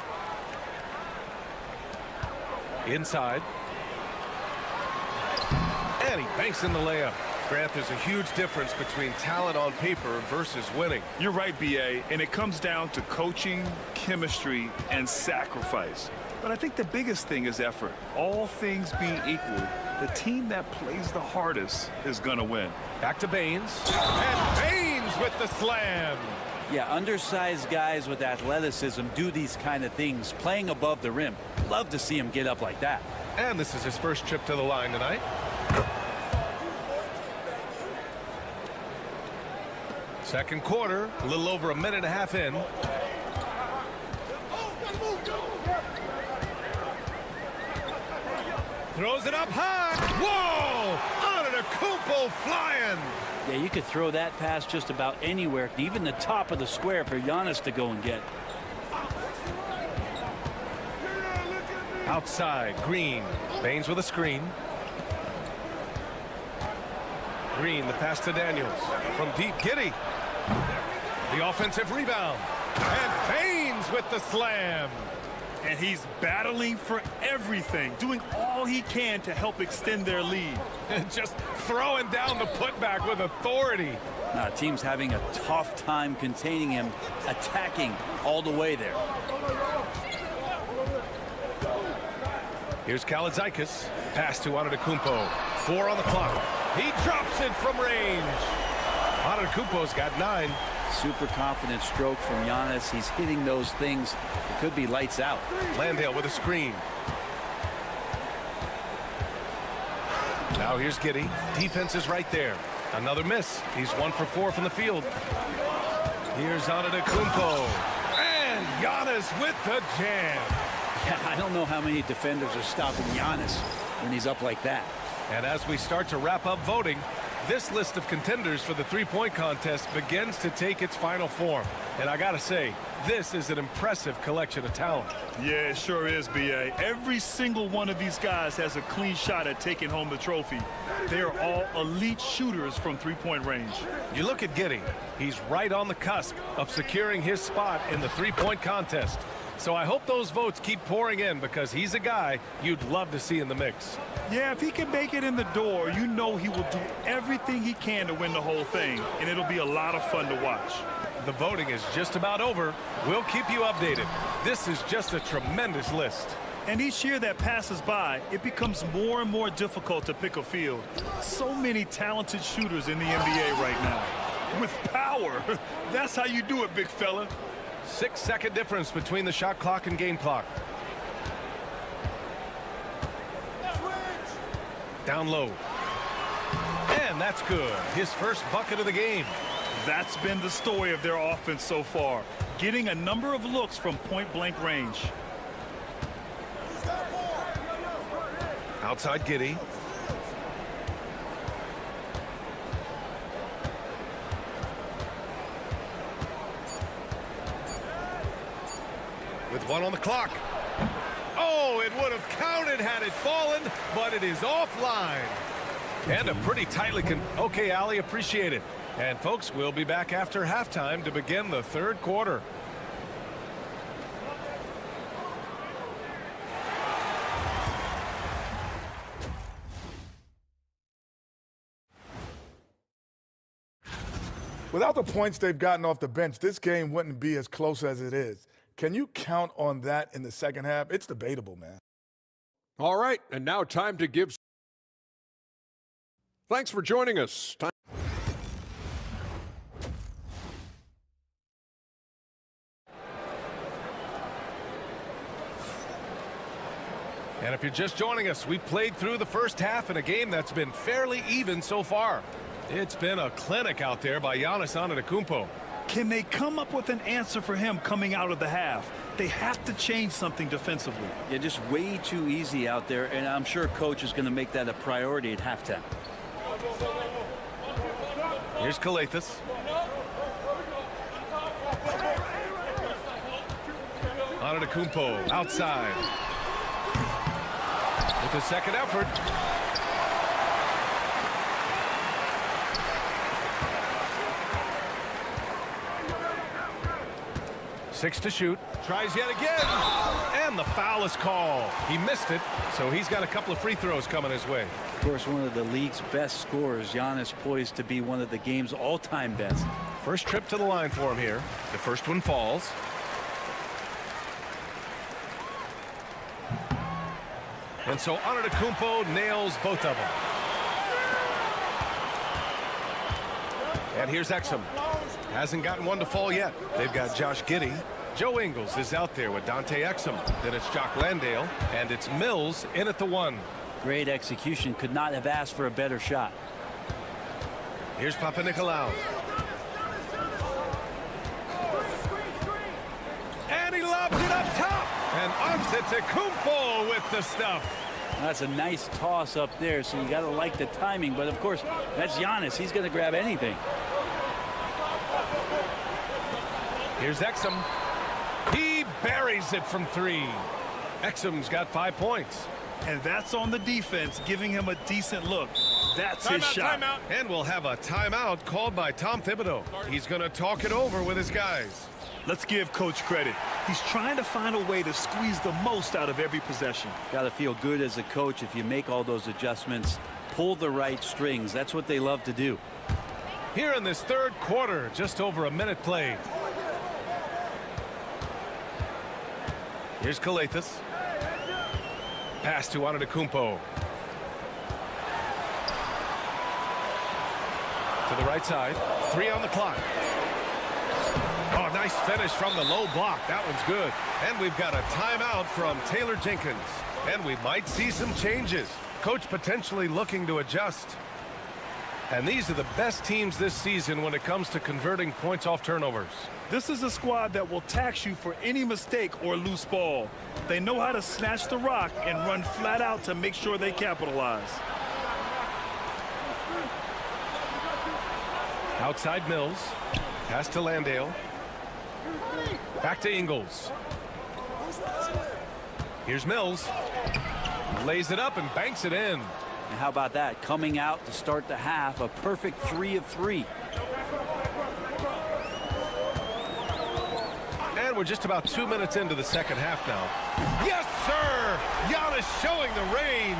Inside. And he banks in the layup. Grant, there's a huge difference between talent on paper versus winning. You're right, B.A., and it comes down to coaching, chemistry, and sacrifice. But I think the biggest thing is effort. All things being equal, the team that plays the hardest is going to win. Back to Baines. And Baines with the slam. Yeah, undersized guys with athleticism do these kind of things, playing above the rim. Love to see him get up like that. And this is his first trip to the line tonight. Second quarter, a little over a minute and a half in. Throws it up high. Whoa! Antetokounmpo flying. Yeah, you could throw that pass just about anywhere, even the top of the square for Giannis to go and get. Outside, Green. Baines with a screen. Green, the pass to Daniels. From deep, Giddey. The offensive rebound. And Baines with the slam. And he's battling for everything, doing all he can to help extend their lead. Just throwing down the putback with authority. Team's having a tough time containing him, attacking all the way there. Here's Kalaitzakis. Pass to Antetokounmpo. 4 on the clock. He drops it from range. Antetokounmpo's got 9. Super confident stroke from Giannis. He's hitting those things. It could be lights out. Landale with a screen. Now here's Giddey. Defense is right there. Another miss. He's 1 for 4 from the field. Here's Antetokounmpo. And Giannis with the jam. Yeah, I don't know how many defenders are stopping Giannis when he's up like that. And as we start to wrap up voting, this list of contenders for the three-point contest begins to take its final form. And I gotta say, this is an impressive collection of talent. Yeah, it sure is, B.A. Every single one of these guys has a clean shot at taking home the trophy. They are all elite shooters from three-point range. You look at Giddey. He's right on the cusp of securing his spot in the three-point contest. So I hope those votes keep pouring in because he's a guy you'd love to see in the mix. Yeah, if he can make it in the door, you know he will do everything he can to win the whole thing, and it'll be a lot of fun to watch. The voting is just about over. We'll keep you updated. This is just a tremendous list. And each year that passes by, it becomes more and more difficult to pick a field. So many talented shooters in the NBA right now. With power. That's how you do it, big fella. 6-second difference between the shot clock and game clock. Down low. And that's good. His first bucket of the game. That's been the story of their offense so far. Getting a number of looks from point-blank range. Outside Giddey. with 1 on the clock. Oh, it would have counted had it fallen, but it is offline. And a pretty tightly okay, Allie, appreciate it. And folks, we'll be back after halftime to begin the third quarter. Without the points they've gotten off the bench, this game wouldn't be as close as it is. Can you count on that in the second half? It's debatable, man. All right, and now time to give. Thanks for joining us. And if you're just joining us, we played through the first half in a game that's been fairly even so far. It's been a clinic out there by Giannis Antetokounmpo. Can they come up with an answer for him coming out of the half? They have to change something defensively. Yeah, just way too easy out there, and I'm sure coach is going to make that a priority at halftime. Here's Calathes. Antetokounmpo outside. With the second effort. Six to shoot. Tries yet again. And the foul is called. He missed it, so he's got a couple of free throws coming his way. Of course, one of the league's best scorers. Giannis poised to be one of the game's all-time best. First trip to the line for him here. The first one falls. And so Antetokounmpo nails both of them. And here's Exum. Hasn't gotten one to fall yet. They've got Josh Giddey. Joe Ingles is out there with Dante Exum. Then it's Jock Landale. And it's Mills in at the 1. Great execution. Could not have asked for a better shot. Here's Papanikolaou. And he lobs it up top. And Antetokounmpo with the stuff. That's a nice toss up there, so you got to like the timing. But, of course, that's Giannis. He's going to grab anything. Here's Exum. He buries it from 3. Exum's got 5 points. And that's on the defense, giving him a decent look. That's his shot. Timeout. And we'll have a timeout called by Tom Thibodeau. He's going to talk it over with his guys. Let's give Coach credit. He's trying to find a way to squeeze the most out of every possession. Got to feel good as a coach if you make all those adjustments, pull the right strings. That's what they love to do. Here in this third quarter, just over a minute played. Here's Calathes. Pass to Antetokounmpo. To the right side. 3 on the clock. Oh, nice finish from the low block. That one's good. And we've got a timeout from Taylor Jenkins. And we might see some changes. Coach potentially looking to adjust. And these are the best teams this season when it comes to converting points off turnovers. This is a squad that will tax you for any mistake or loose ball. They know how to snatch the rock and run flat out to make sure they capitalize. Outside Mills. Pass to Landale. Back to Ingles. Here's Mills. Lays it up and banks it in. And how about that? Coming out to start the half, a perfect 3 of 3. And we're just about 2 minutes into the second half now. Yes, sir! Giannis showing the range.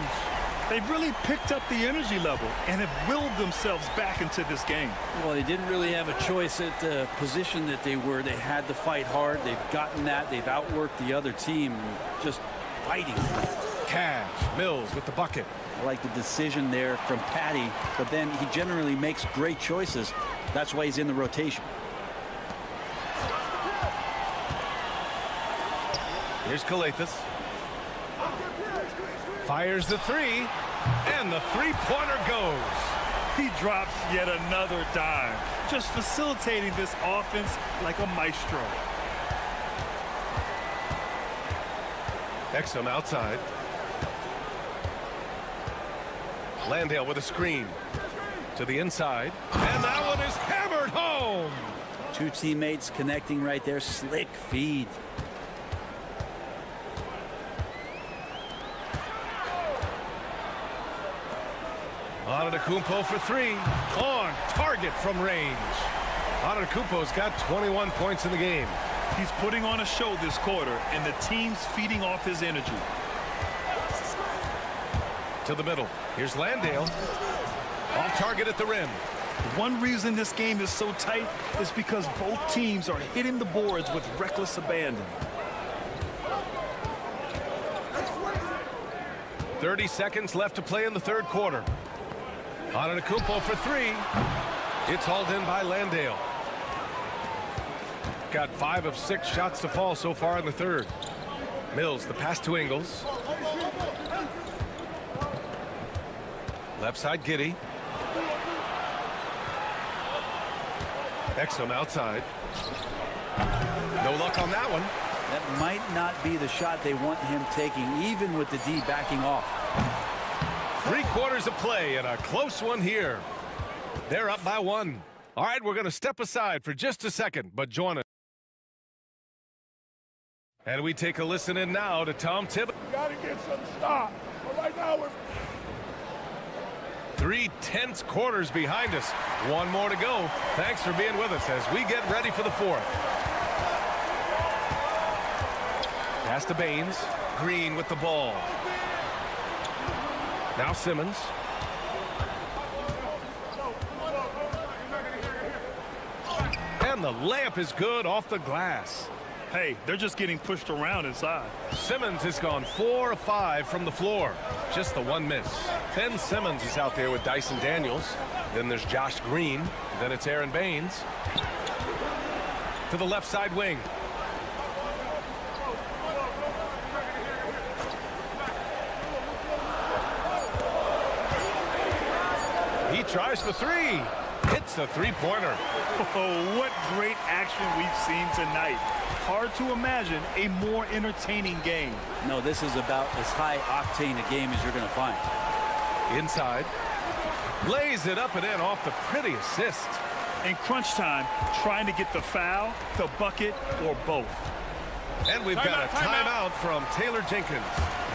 They've really picked up the energy level and have willed themselves back into this game. Well, they didn't really have a choice at the position that they were. They had to fight hard. They've gotten that. They've outworked the other team, just fighting. Cash, Mills with the bucket. I like the decision there from Patty, but then he generally makes great choices. That's why he's in the rotation. Here's Calathes. Fires the 3, and the three-pointer goes. He drops yet another dime, just facilitating this offense like a maestro. Exum outside. Landale with a screen to the inside, and that one is hammered home. 2 teammates connecting right there. Slick feed. Antetokounmpo for three. On target from range. Antetokounmpo's got 21 points in the game. He's putting on a show this quarter, and the team's feeding off his energy. To the middle. Here's Landale. Off target at the rim. One reason this game is so tight is because both teams are hitting the boards with reckless abandon. 30 seconds left to play in the third quarter. Antetokounmpo for three. It's hauled in by Landale. Got 5 of 6 shots to fall so far in the third. Mills, the pass to Ingles. Left side, Giddey. Exum outside. No luck on that one. That might not be the shot they want him taking, even with the D backing off. 3 quarters of play and a close one here. They're up by 1. All right, we're going to step aside for just a second, but join us. And we take a listen in now to Tom Thibodeau. You got to get some stop. But right now we're 3 tense quarters behind us. 1 more to go. Thanks for being with us as we get ready for the fourth. Pass to Baines. Green with the ball. Now Simmons. And the layup is good off the glass. Hey, they're just getting pushed around inside. Simmons has gone 4 of 5 from the floor. Just the 1 miss. Ben Simmons is out there with Dyson Daniels. Then there's Josh Green. Then it's Aaron Baines. To the left side wing. He tries for 3. Hits a 3-pointer. Oh, what great action we've seen tonight. Hard to imagine a more entertaining game. No, this is about as high octane a game as you're going to find. Inside. Lays it up and in off the pretty assist. In crunch time, trying to get the foul, the bucket, or both. And we've got a timeout from Taylor Jenkins.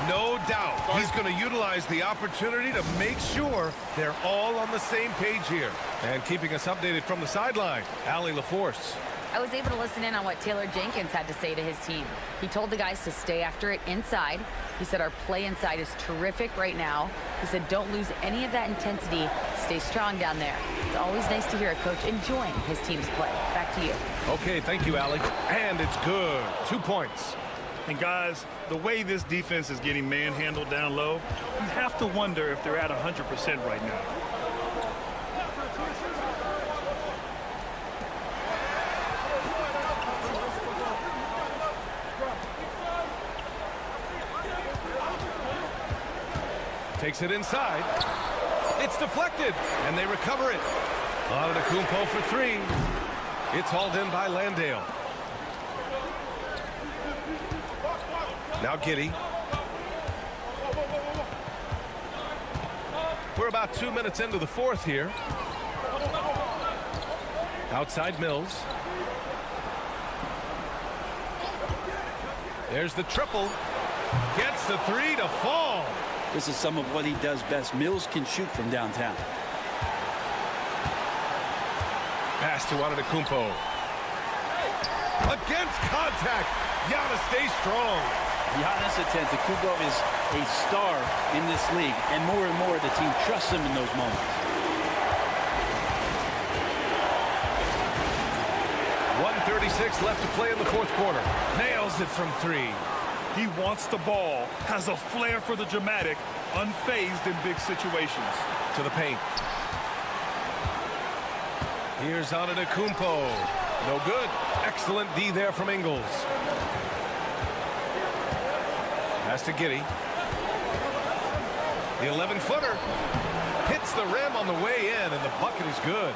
No doubt he's going to utilize the opportunity to make sure they're all on the same page here. And keeping us updated from the sideline, Allie LaForce. I was able to listen in on what Taylor Jenkins had to say to his team. He told the guys to stay after it inside. He said our play inside is terrific right now. He said don't lose any of that intensity. Stay strong down there. It's always nice to hear a coach enjoying his team's play. Back to you. Okay, thank you, Allie. And it's good. 2 points. And guys, the way this defense is getting manhandled down low, you have to wonder if they're at 100% right now. Takes it inside. It's deflected, and they recover it. Antetokounmpo for 3. It's hauled in by Landale. Now Giddey. We're about 2 minutes into the fourth here. Outside Mills. There's the triple. Gets the 3 to fall. This is some of what he does best. Mills can shoot from downtown. Pass to Antetokounmpo. Against contact. Giannis stays strong. Giannis Antetokounmpo is a star in this league, and more the team trusts him in those moments. 1:36 left to play in the fourth quarter. Nails it from 3. He wants the ball, has a flair for the dramatic, unfazed in big situations. To the paint. Here's Antetokounmpo. No good. Excellent D there from Ingles. Pass to Giddey. The 11-footer hits the rim on the way in, and the bucket is good.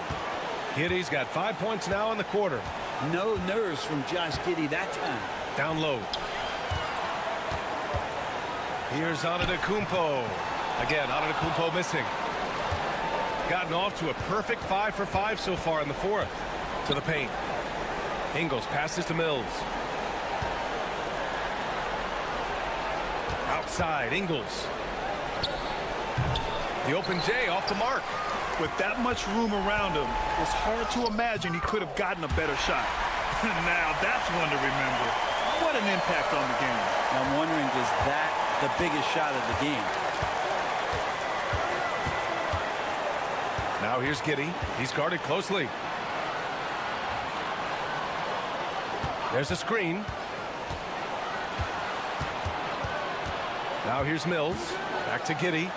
Giddey's got 5 points now in the quarter. No nerves from Josh Giddey that time. Down low. Here's Antetokounmpo. Again, Antetokounmpo missing. Gotten off to a perfect 5 for 5 so far in the fourth. To the paint. Ingles passes to Mills. Outside, Ingles. The open J off the mark. With that much room around him, it's hard to imagine he could have gotten a better shot. Now that's one to remember. What an impact on the game. I'm wondering, is that the biggest shot of the game? Now here's Giddey. He's guarded closely. There's a screen. Now here's Mills. Back to Giddey.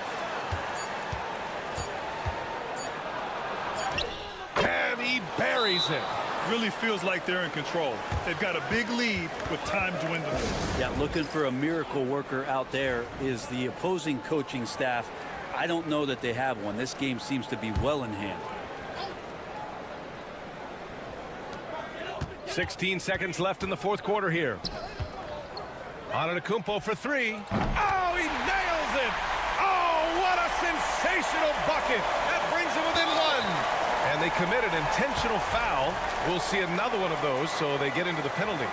And he buries it. Really feels like they're in control. They've got a big lead with time dwindling. Yeah, looking for a miracle worker out there is the opposing coaching staff. I don't know that they have one. This game seems to be well in hand. 16 seconds left in the fourth quarter here. Antetokounmpo for three. Oh, he nails it! Oh, what a sensational bucket! That brings him within one. And they committed an intentional foul. We'll see another one of those, so they get into the penalty.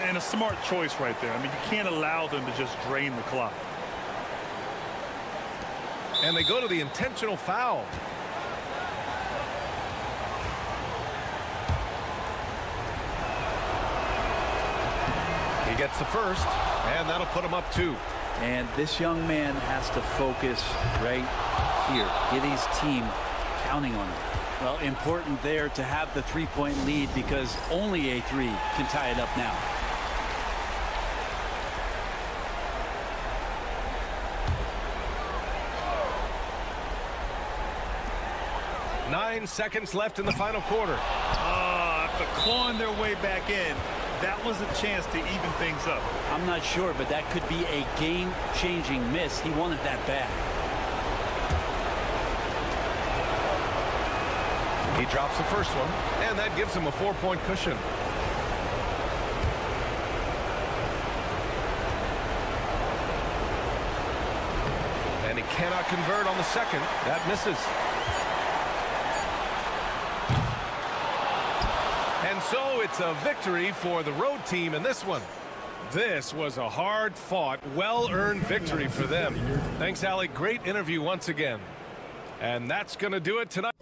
And a smart choice right there. I mean, you can't allow them to just drain the clock. And they go to the intentional foul. He gets the first, and that'll put him up 2. And this young man has to focus right here. Get his team counting on him. Well, important there to have the three-point lead because only a 3 can tie it up now. Nine seconds left in the final quarter. After clawing their way back in, that was a chance to even things up. I'm not sure, but that could be a game-changing miss. He wanted that bad. He drops the first one, and that gives him a 4-point cushion. And he cannot convert on the second. That misses. And so it's a victory for the road team in this one. This was a hard-fought, well-earned victory for them. Thanks, Alec. Great interview once again. And that's going to do it tonight.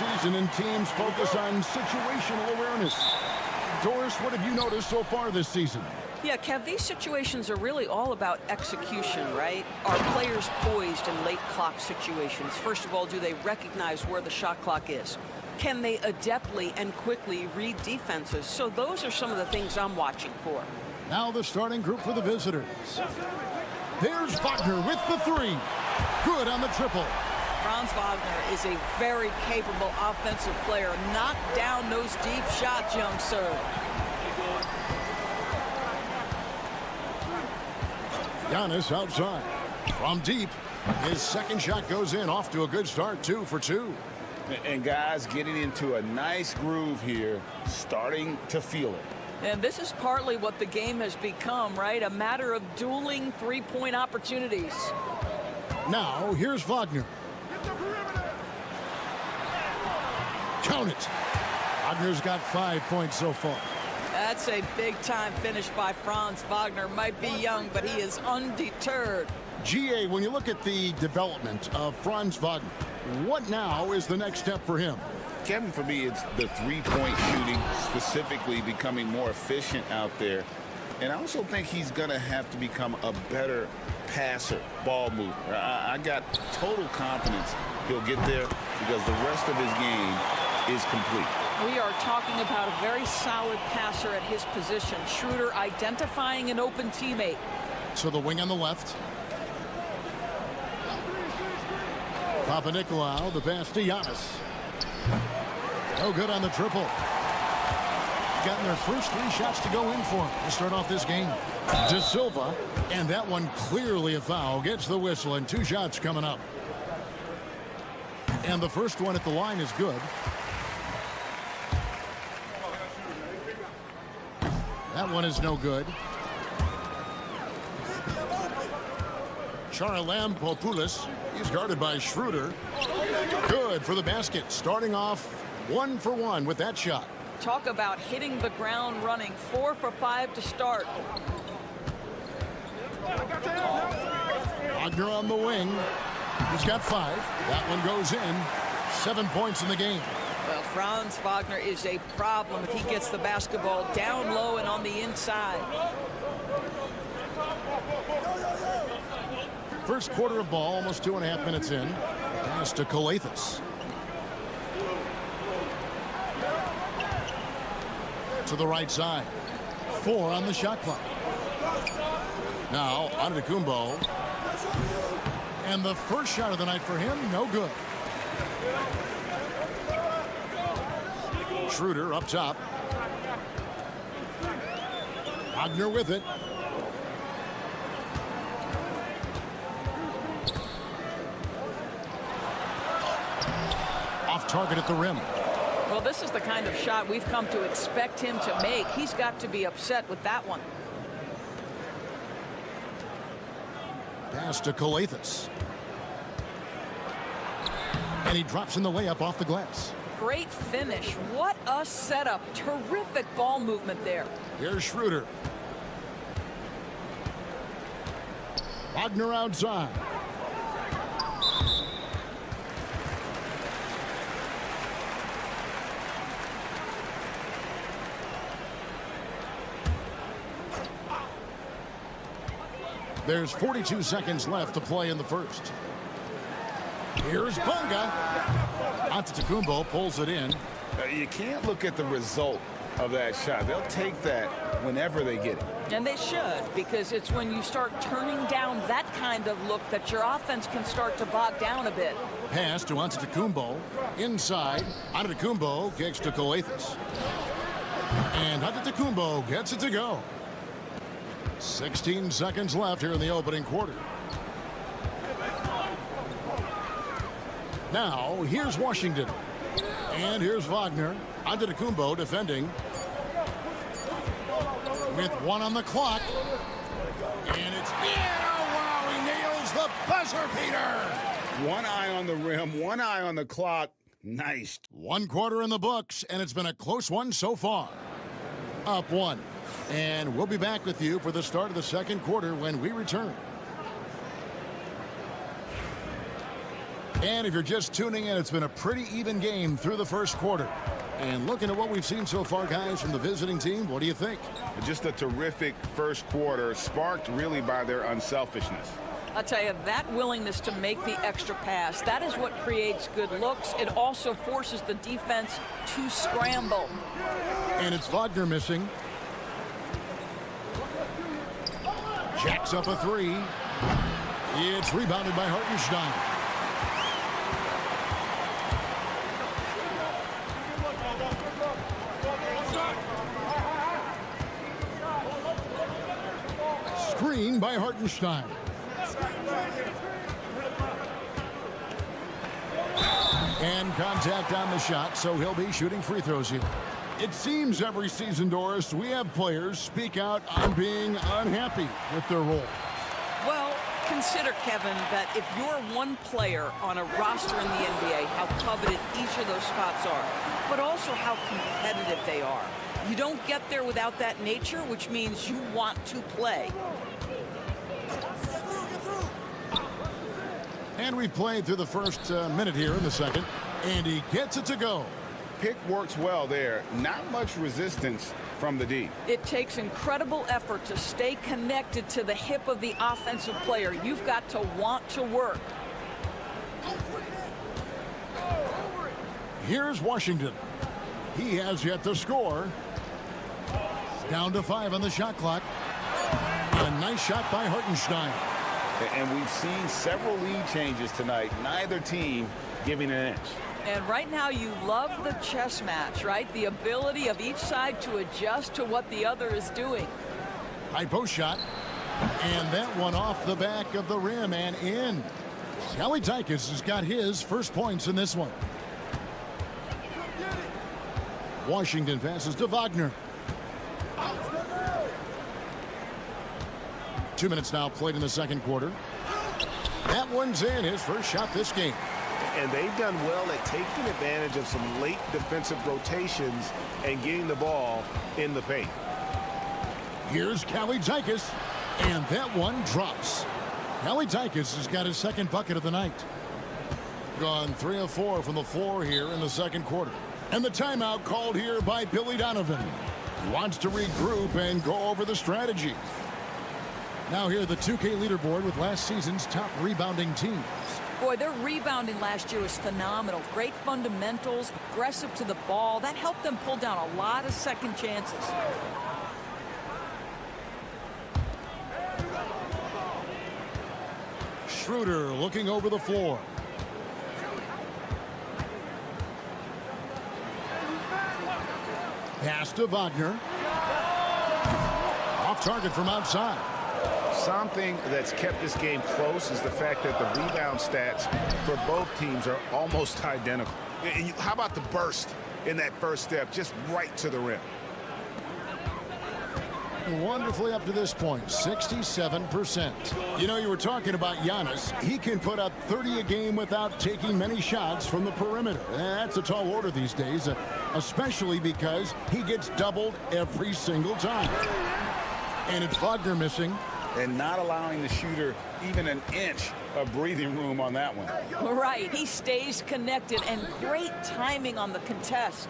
season and teams focus on situational awareness. Doris, what have you noticed so far this season? Yeah, Kev, these situations are really all about execution, right? Are players poised in late clock situations? First of all, do they recognize where the shot clock is? Can they adeptly and quickly read defenses? So those are some of the things I'm watching for. Now the starting group for the visitors. There's Wagner with the three. Good on the triple. Franz Wagner is a very capable offensive player. Knock down those deep shots, young sir. Giannis outside. From deep, his second shot goes in, off to a good start, 2 for 2. And guys getting into a nice groove here, starting to feel it. And this is partly what the game has become, right? A matter of dueling three-point opportunities. Now, here's Wagner. Count it. Wagner's got 5 points so far. That's a big-time finish by Franz Wagner. Might be young, but he is undeterred. GA, when you look at the development of Franz Wagner, what now is the next step for him? Kevin, for me, it's the three-point shooting, specifically becoming more efficient out there. And I also think he's going to have to become a better passer, ball mover. I got total confidence he'll get there because the rest of his game is complete. We are talking about a very solid passer at his position. Schroeder identifying an open teammate. So the wing on the left. Papanikolaou, the pass to Giannis. No good on the triple. Gotten their first 3 shots to go in for him to start off this game. De Silva, and that one clearly a foul. Gets the whistle, and 2 shots coming up. And the first one at the line is good. That one is no good. Charalampopoulos is guarded by Schroeder. Good for the basket. Starting off 1 for 1 with that shot. Talk about hitting the ground running. 4 for 5 to start. Wagner on the wing. He's got 5. That one goes in. 7 points in the game. Well, Franz Wagner is a problem if he gets the basketball down low and on the inside. First quarter of ball, almost 2.5 minutes in. Pass to Calathes. To the right side. 4 on the shot clock. Now, Antetokounmpo. And the first shot of the night for him, no good. Schroeder up top. Wagner with it. Off target at the rim. Well, this is the kind of shot we've come to expect him to make. He's got to be upset with that one. Pass to Calathes. And he drops in the layup off the glass. Great finish. What a setup. Terrific ball movement there. Here's Schroeder. Wagner outside. There's 42 seconds left to play in the first. Here's Bunga. Antetokounmpo pulls it in. You can't look at the result of that shot. They'll take that whenever they get it. And they should, because it's when you start turning down that kind of look that your offense can start to bog down a bit. Pass to Antetokounmpo. Inside. Antetokounmpo kicks to Calathes. And Antetokounmpo gets it to go. 16 seconds left here in the opening quarter. Now, here's Washington. And here's Wagner. Antetokounmpo defending. With 1 on the clock. And it's in. Oh, wow, he nails the buzzer beater. 1 eye on the rim, 1 eye on the clock. Nice. 1 quarter in the books, and it's been a close one so far. Up 1. And we'll be back with you for the start of the second quarter when we return. And if you're just tuning in, it's been a pretty even game through the first quarter. And looking at what we've seen so far, guys, from the visiting team, what do you think? Just a terrific first quarter, sparked really by their unselfishness. I'll tell you, that willingness to make the extra pass, that is what creates good looks. It also forces the defense to scramble. And it's Wagner missing. Jacks up a three. It's rebounded by Hartenstein. Screen by Hartenstein. And contact on the shot, so he'll be shooting free throws here. It seems every season, Doris, we have players speak out on being unhappy with their role. Well, consider, Kevin, that if you're one player on a roster in the NBA, how coveted each of those spots are, but also how competitive they are. You don't get there without that nature, which means you want to play. And we've played through the first minute here in the second, and he gets it to go. Pick works well there. Not much resistance from the D. It takes incredible effort to stay connected to the hip of the offensive player. You've got to want to work. Here's Washington. He has yet to score. Down to 5 on the shot clock. A nice shot by Hartenstein. And we've seen several lead changes tonight. Neither team giving an inch. And right now you love the chess match, right? The ability of each side to adjust to what the other is doing. High post shot. And that one off the back of the rim and in. Kelly Tykes has got his first points in this one. Washington passes to Wagner. 2 minutes now played in the second quarter. That one's in, his first shot this game. And they've done well at taking advantage of some late defensive rotations and getting the ball in the paint. Here's Kalaitzakis, and that one drops. Kalaitzakis has got his second bucket of the night. Gone 3 of 4 from the floor here in the second quarter. And the timeout called here by Billy Donovan. He wants to regroup and go over the strategy. Now here the 2K leaderboard with last season's top rebounding teams. Boy, their rebounding last year was phenomenal. Great fundamentals, aggressive to the ball. That helped them pull down a lot of second chances. Schroeder looking over the floor. Pass to Wagner. Off target from outside. Something that's kept this game close is the fact that the rebound stats for both teams are almost identical. And how about the burst in that first step, just right to the rim? Wonderfully up to this point, 67%. You know, you were talking about Giannis. He can put up 30 a game without taking many shots from the perimeter. That's a tall order these days, especially because he gets doubled every single time. And it's Wagner missing. And not allowing the shooter even an inch of breathing room on that one. Right, he stays connected, and great timing on the contest.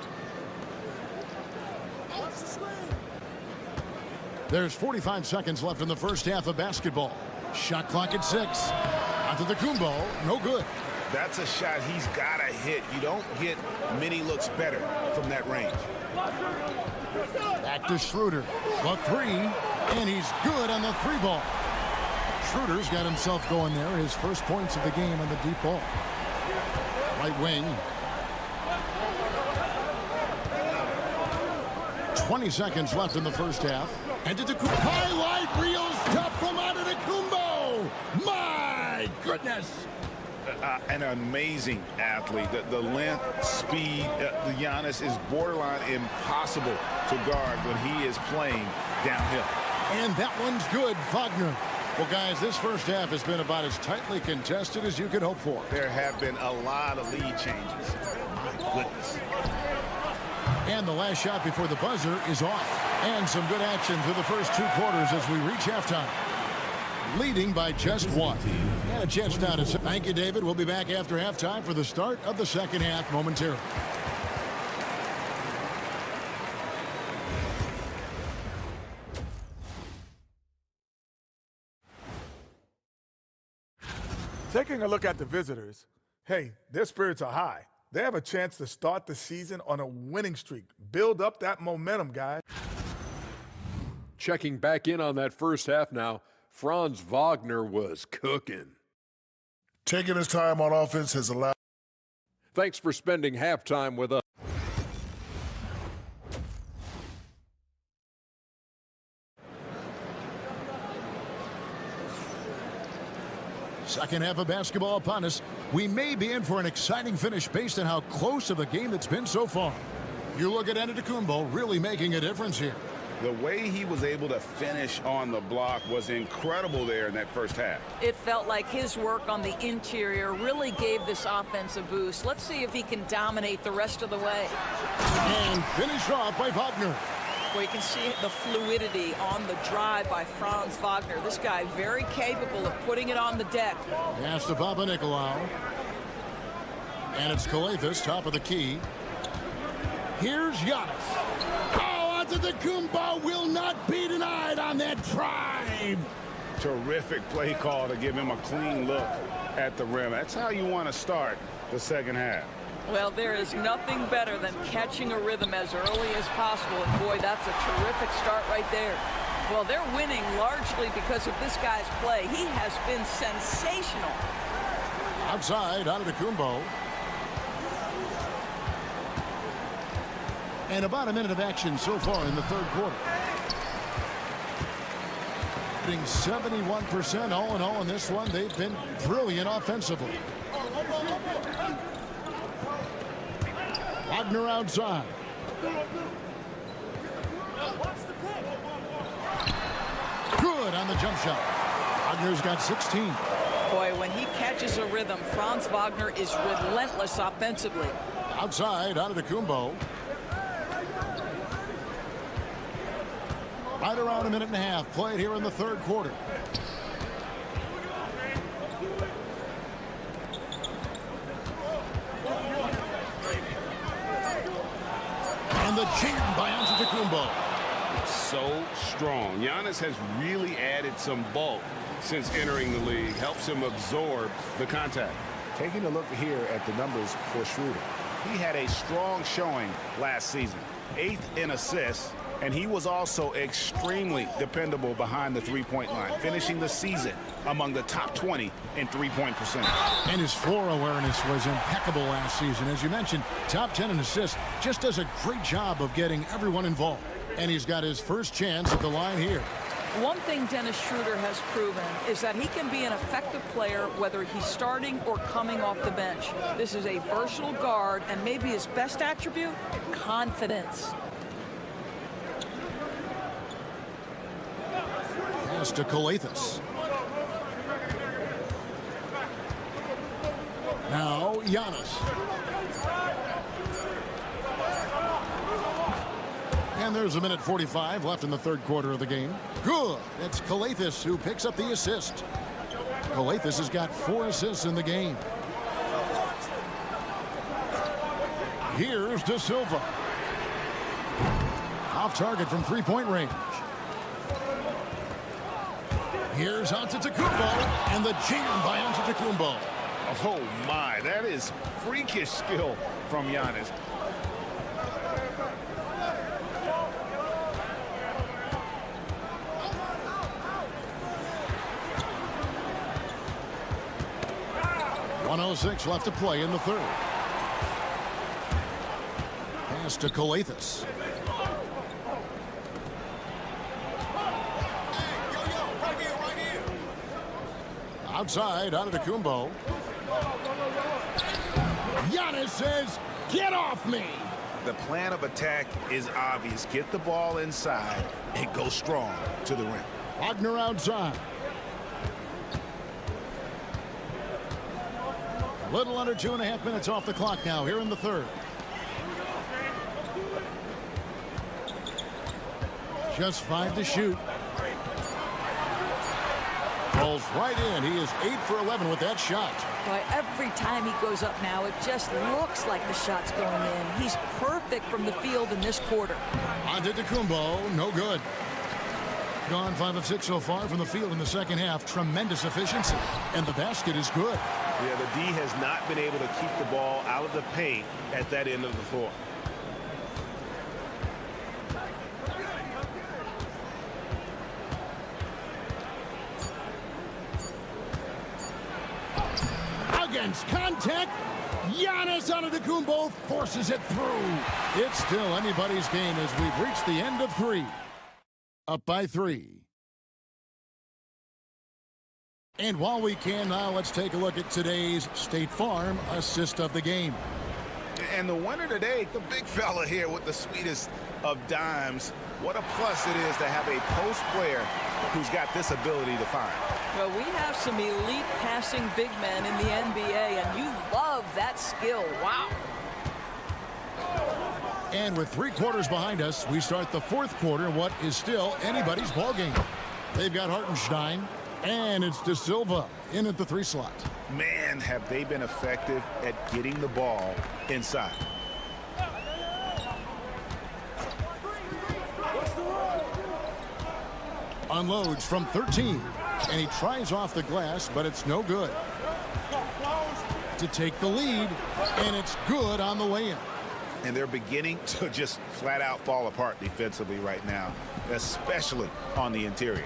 There's 45 seconds left in the first half of basketball. Shot clock at 6. Antetokounmpo, no good. That's a shot he's got to hit. You don't get many looks better from that range. Back to Schroeder. The 3, and he's good on the 3 ball. Schroeder's got himself going there. His first points of the game on the deep ball. Right wing. 20 seconds left in the first half. And to the highlight reels tough from Antetokounmpo. My goodness. An amazing athlete. The length, speed, the Giannis is borderline impossible to guard when he is playing downhill. And that one's good, Wagner. Well, guys, this first half has been about as tightly contested as you could hope for. There have been a lot of lead changes. My goodness. And the last shot before the buzzer is off. And some good action through the first 2 quarters as we reach halftime. leading by just one. And a chance now to... Thank you, David. We'll be back after halftime for the start of the second half momentarily. Taking a look at the visitors, hey, their spirits are high. They have a chance to start the season on a winning streak. Build up that momentum, guys. Checking back in on that first half now, Franz Wagner was cooking. Taking his time on offense has allowed... Thanks for spending halftime with us. Second half of basketball upon us. We may be in for an exciting finish based on how close of the game it's been so far. You look at Antetokounmpo really making a difference here. The way he was able to finish on the block was incredible there in that first half. It felt like his work on the interior really gave this offense a boost. Let's see if he can dominate the rest of the way. And finish off by Wagner. Well, you can see the fluidity on the drive by Franz Wagner. This guy very capable of putting it on the deck. Pass to Papanikolaou. And it's Calathes, top of the key. Here's Giannis. Oh, Antetokounmpo will not be denied on that drive. Terrific play call to give him a clean look at the rim. That's how you want to start the second half. Well, there is nothing better than catching a rhythm as early as possible. And boy, that's a terrific start right there. Well, they're winning largely because of this guy's play. He has been sensational. Outside, Antetokounmpo. And about a minute of action so far in the third quarter. Being 71% all in all in this one. They've been brilliant offensively. Wagner outside. Good on the jump shot. Wagner's got 16. Boy, when he catches a rhythm, Franz Wagner is relentless offensively. Outside, Antetokounmpo. Right around a minute and a half played here in the third quarter. And the jam by Antetokounmpo. So strong. Giannis has really added some bulk since entering the league. Helps him absorb the contact. Taking a look here at the numbers for Schroeder. He had a strong showing last season. 8th in assists. And he was also extremely dependable behind the three-point line, finishing the season among the top 20 in three-point percentage. And his floor awareness was impeccable last season. As you mentioned, top 10 in assists. Just does a great job of getting everyone involved. And he's got his first chance at the line here. One thing Dennis Schroeder has proven is that he can be an effective player whether he's starting or coming off the bench. This is a versatile guard, and maybe his best attribute, confidence. Pass to Calathes. Now Giannis. And there's a minute 45 left in the third quarter of the game. Good. It's Calathes who picks up the assist. Calathes has got 4 assists in the game. Here's De Silva. Off target from three-point range. Here's Antetokounmpo, and the jam by Antetokounmpo. Oh my, that is freakish skill from Giannis. .106 left to play in the third. Pass to Calathes. Outside, Antetokounmpo. Giannis says, get off me. The plan of attack is obvious. Get the ball inside and go strong to the rim. Wagner outside. A little under 2.5 minutes off the clock now here in the third. Just 5 to shoot. Rolls right in. He is 8 for 11 with that shot. Boy, every time he goes up now, it just looks like the shot's going in. He's perfect from the field in this quarter. Antetokounmpo, no good. Gone 5 of 6 so far from the field in the second half. Tremendous efficiency. And the basket is good. Yeah, the D has not been able to keep the ball out of the paint at that end of the floor. Against contact, Giannis Antetokounmpo forces it through. It's still anybody's game as we've reached the end of 3. Up by 3. And while we can now, let's take a look at today's State Farm assist of the game. And the winner today, the big fella here with the sweetest of dimes. What a plus it is to have a post player who's got this ability to find. Well, we have some elite passing big men in the NBA, and you love that skill. Wow. And with 3 quarters behind us, we start the 4th quarter in what is still anybody's ballgame. They've got Hartenstein, and it's De Silva in at the 3 slot. Man, have they been effective at getting the ball inside. Unloads from 13, and he tries off the glass, but it's no good. To take the lead, and it's good on the way-in. And they're beginning to just flat out fall apart defensively right now, especially on the interior.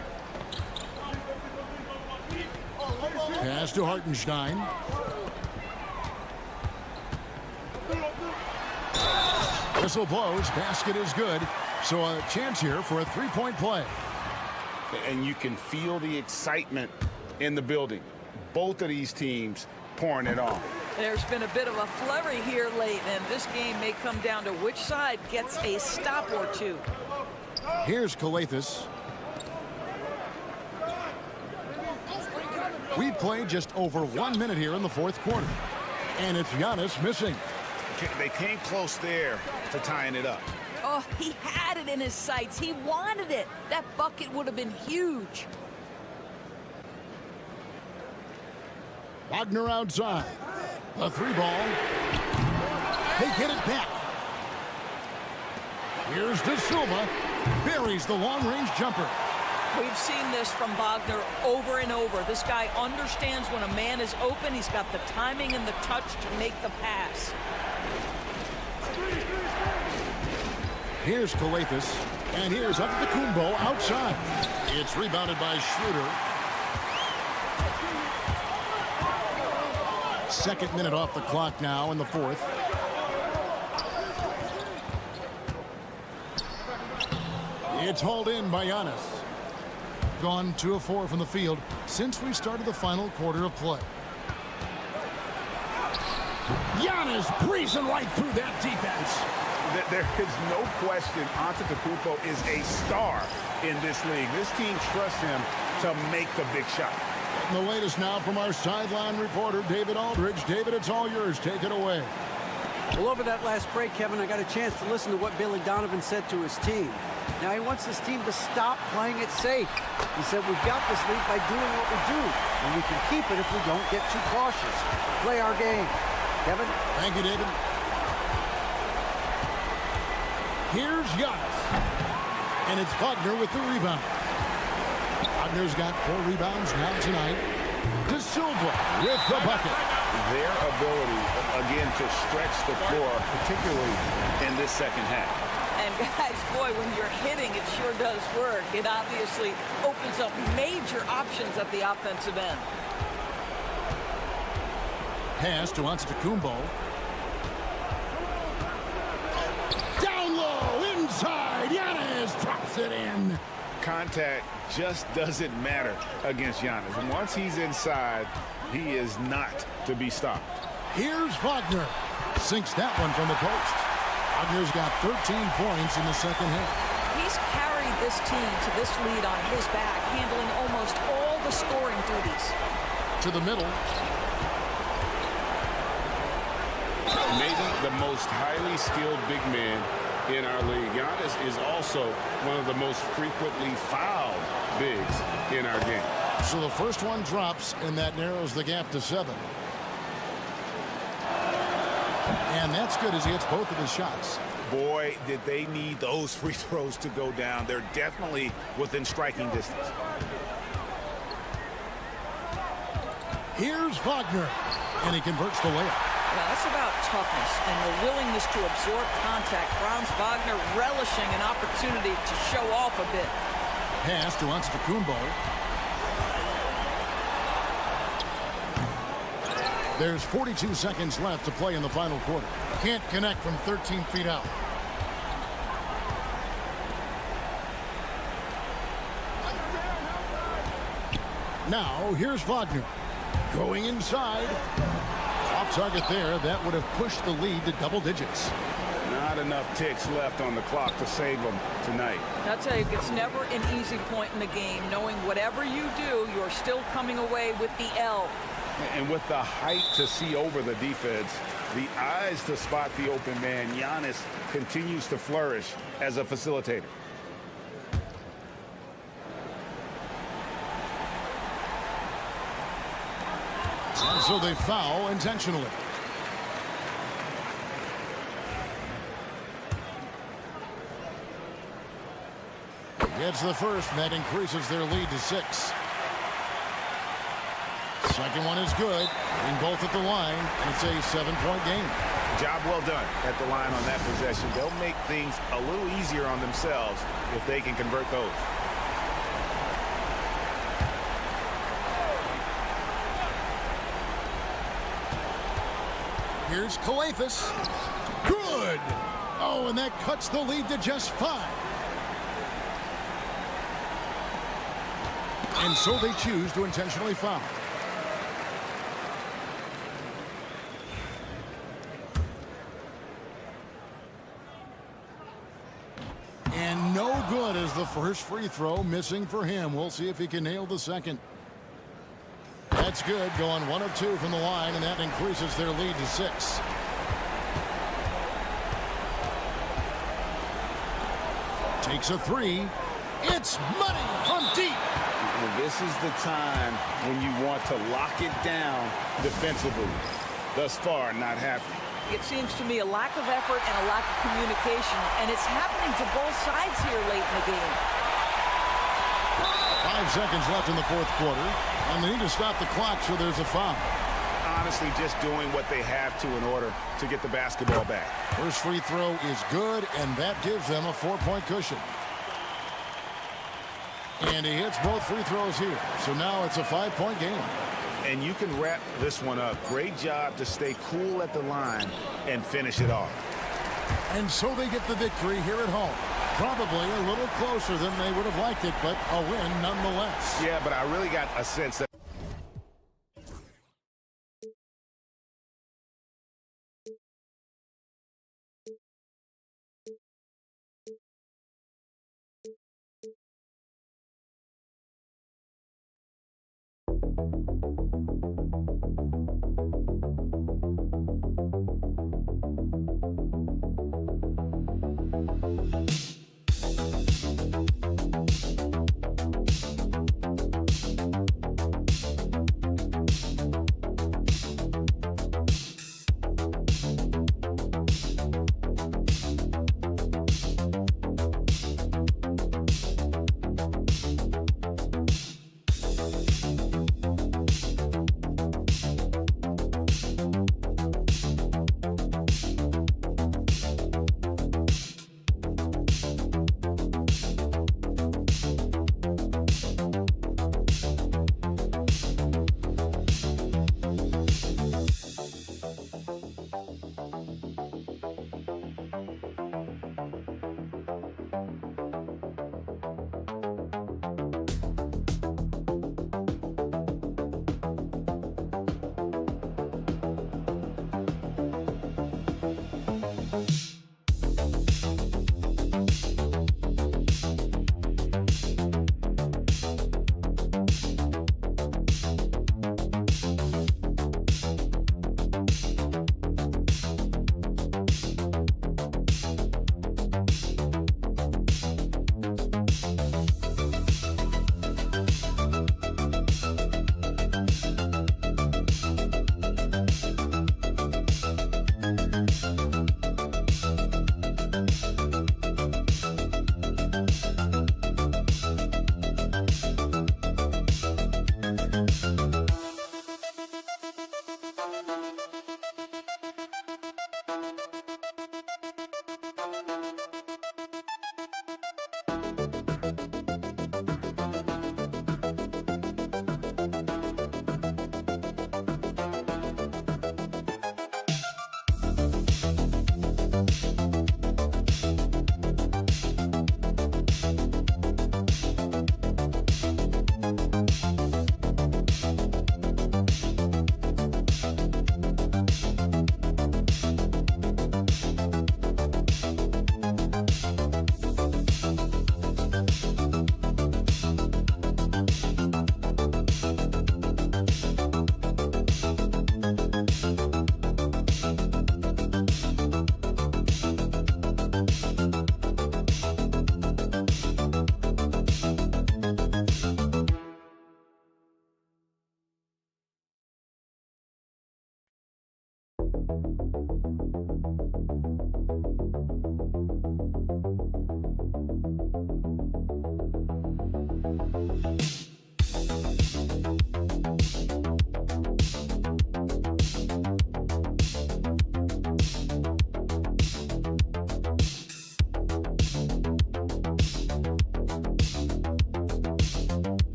Pass to Hartenstein. Whistle blows, basket is good. So a chance here for a 3-point play. And you can feel the excitement in the building. Both of these teams pouring it on. There's been a bit of a flurry here late, and this game may come down to which side gets a stop or two. Here's Calathis. We've played just over 1 minute here in the 4th quarter. And it's Giannis missing. They came close there to tying it up. Oh, he had it in his sights. He wanted it. That bucket would have been huge. Wagner outside. A 3 ball. They get it back. Here's De Silva. Buries the long-range jumper. We've seen this from Wagner over and over. This guy understands when a man is open. He's got the timing and the touch to make the pass. Here's Calathis. And here's Antetokounmpo outside. It's rebounded by Schroeder. 2nd minute off the clock now in the 4th. It's hauled in by Giannis. Gone 2 of 4 from the field since we started the final quarter of play. Giannis breezing right through that defense. There is no question Antetokounmpo is a star in this league. This team trusts him to make the big shot. And the latest now from our sideline reporter, David Aldridge. David, it's all yours. Take it away. Well, over that last break, Kevin, I got a chance to listen to what Billy Donovan said to his team. Now, he wants his team to stop playing it safe. He said, we've got this lead by doing what we do, and we can keep it if we don't get too cautious. Play our game. Kevin? Thank you, David. Here's Giannis. And it's Wagner with the rebound. Wagner's got 4 rebounds now tonight. De Silva with the bucket. Their ability, again, to stretch the floor, particularly in this second half. And guys, boy, when you're hitting, it sure does work. It obviously opens up major options at the offensive end. Pass to Antetokounmpo. Down low, inside. Giannis drops it in. Contact just doesn't matter against Giannis. And once he's inside, he is not to be stopped. Here's Wagner. Sinks that one from the post. Wagner's got 13 points in the second half. He's carried this team to this lead on his back, handling almost all the scoring duties. To the middle. Maybe the most highly skilled big man in our league. Giannis is also one of the most frequently fouled bigs in our game. So the first one drops, and that narrows the gap to 7. And that's good as he hits both of his shots. Boy, did they need those free throws to go down. They're definitely within striking distance. Here's Wagner, and he converts the layup. Well, that's about toughness and the willingness to absorb contact. Franz Wagner relishing an opportunity to show off a bit. Pass to Antetokounmpo. There's 42 seconds left to play in the final quarter. Can't connect from 13 feet out. Now, here's Wagner. Going inside. Off target there. That would have pushed the lead to double digits. Not enough ticks left on the clock to save them tonight. I'll tell you, it's never an easy point in the game, knowing whatever you do, you're still coming away with the L. And with the height to see over the defense, the eyes to spot the open man, Giannis continues to flourish as a facilitator. And so they foul intentionally. Gets the first, and that increases their lead to 6. Second one is good. Being both at the line, it's a 7-point game. Job well done at the line on that possession. They'll make things a little easier on themselves if they can convert those. Here's Kalathis. Good! Oh, and that cuts the lead to just 5. And so they choose to intentionally foul. And no good as the first free throw missing for him. We'll see if he can nail the second. That's good, going 1 of 2 from the line, and that increases their lead to 6. Takes a 3. It's money from deep. This is the time when you want to lock it down defensively. Thus far, not happening. It seems to me a lack of effort and a lack of communication, and it's happening to both sides here late in the game. 5 seconds left in the fourth quarter, and they need to stop the clock, so there's a foul. Honestly, just doing what they have to in order to get the basketball back. First free throw is good, and that gives them a 4-point cushion. And he hits both free throws here, so now it's a 5-point game. And you can wrap this one up. Great job to stay cool at the line and finish it off. And so they get the victory here at home. Probably a little closer than they would have liked it, but a win nonetheless. Yeah, but I really got a sense that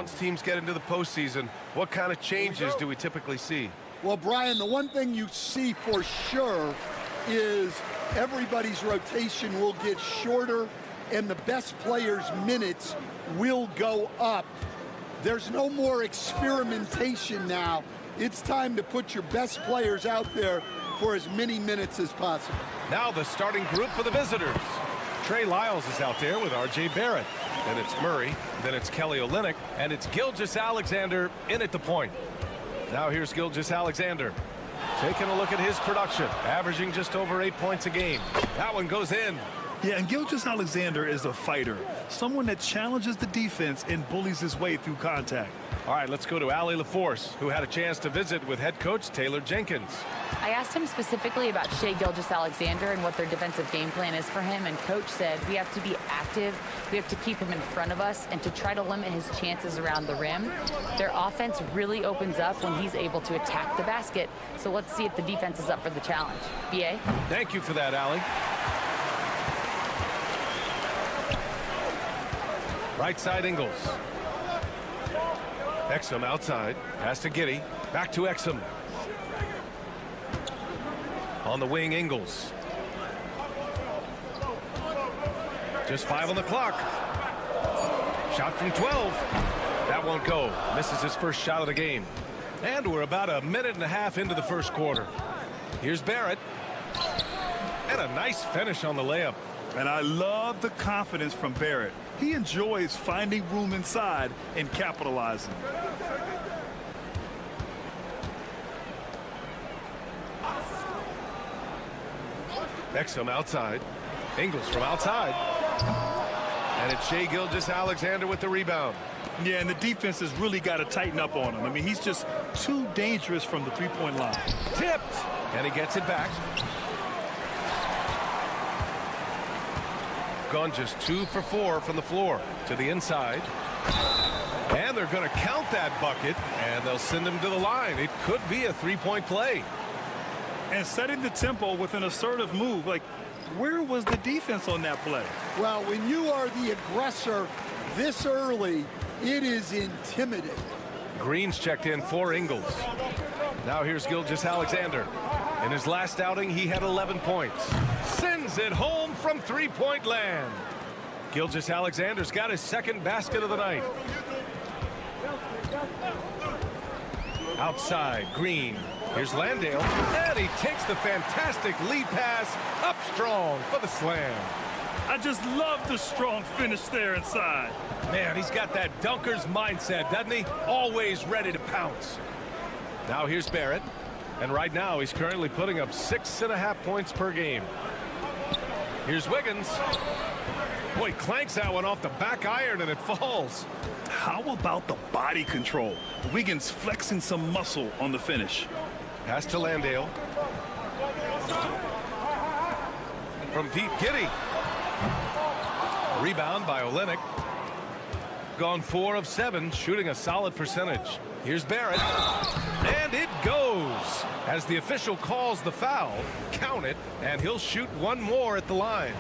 Once teams get into the postseason, what kind of changes do we typically see? Well, Brian, the one thing you see for sure is everybody's rotation will get shorter and the best players' minutes will go up There's no more experimentation now. It's time to put your best players out there for as many minutes as possible. Now the starting group for the visitors. Trey Lyles is out there with R.J. Barrett. Then it's Murray. Then it's Kelly Olynyk. And it's Gilgeous-Alexander in at the point. Now here's Gilgeous-Alexander. Taking a look at his production. Averaging just over 8 points a game. That one goes in. Yeah, and Gilgeous-Alexander is a fighter. Someone that challenges the defense and bullies his way through contact. All right, let's go to Allie LaForce, who had a chance to visit with head coach Taylor Jenkins. I asked him specifically about Shai Gilgeous-Alexander and what their defensive game plan is for him, and coach said we have to be active, we have to keep him in front of us, and to try to limit his chances around the rim. Their offense really opens up when he's able to attack the basket, so let's see if the defense is up for the challenge. B.A.? Thank you for that, Allie. Right side, Ingles. Exum outside. Pass to Giddey. Back to Exum. On the wing, Ingles. Just 5 on the clock. Shot from 12. That won't go. Misses his first shot of the game. And we're about a minute and a half into the first quarter. Here's Barrett. And a nice finish on the layup. And I love the confidence from Barrett. He enjoys finding room inside and capitalizing. Exum outside. Ingles from outside. And it's Shai Gilgeous-Alexander with the rebound. Yeah, and the defense has really got to tighten up on him. I mean, he's just too dangerous from the three-point line. Tipped. And he gets it back. Gone just 2 for 4 from the floor to the inside. And they're going to count that bucket, and they'll send him to the line. It could be a three-point play. And setting the tempo with an assertive move. Like, where was the defense on that play? Well, when you are the aggressor this early, it is intimidating. Green's checked in for Ingles. Now here's Gilgeous-Alexander. In his last outing, he had 11 points. Sends it home from three-point land. Gilgeous-Alexander's got his second basket of the night. Outside, Green. Here's Landale. And he takes the fantastic lead pass up strong for the slam. I just love the strong finish there inside. Man, he's got that dunker's mindset, doesn't he? Always ready to pounce. Now here's Barrett. And right now, he's currently putting up 6.5 points per game. Here's Wiggins. Boy, clanks that one off the back iron, and it falls. How about the body control? Wiggins flexing some muscle on the finish. Pass to Landale. From deep, Giddey. Rebound by Olynyk. Gone 4 of 7, shooting a solid percentage. Here's Barrett. And it goes. As the official calls the foul, count it, and he'll shoot one more at the line.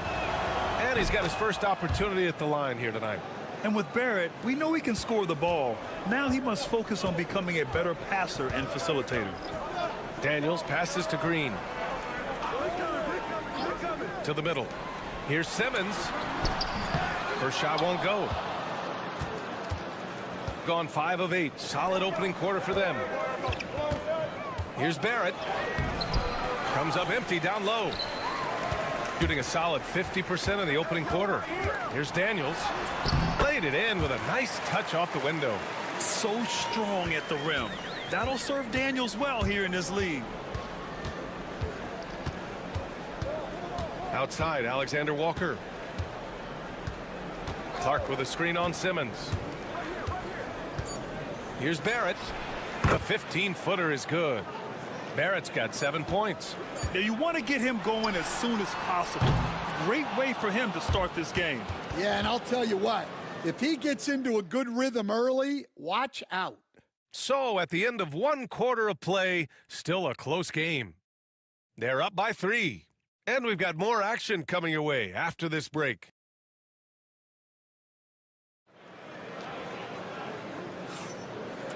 And he's got his first opportunity at the line here tonight. And with Barrett, we know he can score the ball. Now he must focus on becoming a better passer and facilitator. Daniels passes to Green. To the middle. Here's Simmons. First shot won't go. Gone 5 of 8. Solid opening quarter for them. Here's Barrett. Comes up empty down low. Shooting a solid 50% in the opening quarter. Here's Daniels. Laid it in with a nice touch off the window. So strong at the rim. That'll serve Daniels well here in this league. Outside, Alexander Walker. Clark with a screen on Simmons. Here's Barrett. The 15-footer is good. Barrett's got 7 points. Now you want to get him going as soon as possible. Great way for him to start this game. Yeah, and I'll tell you what, if he gets into a good rhythm early, watch out. So at the end of 1 quarter of play, still a close game. They're up by 3. And we've got more action coming your way after this break.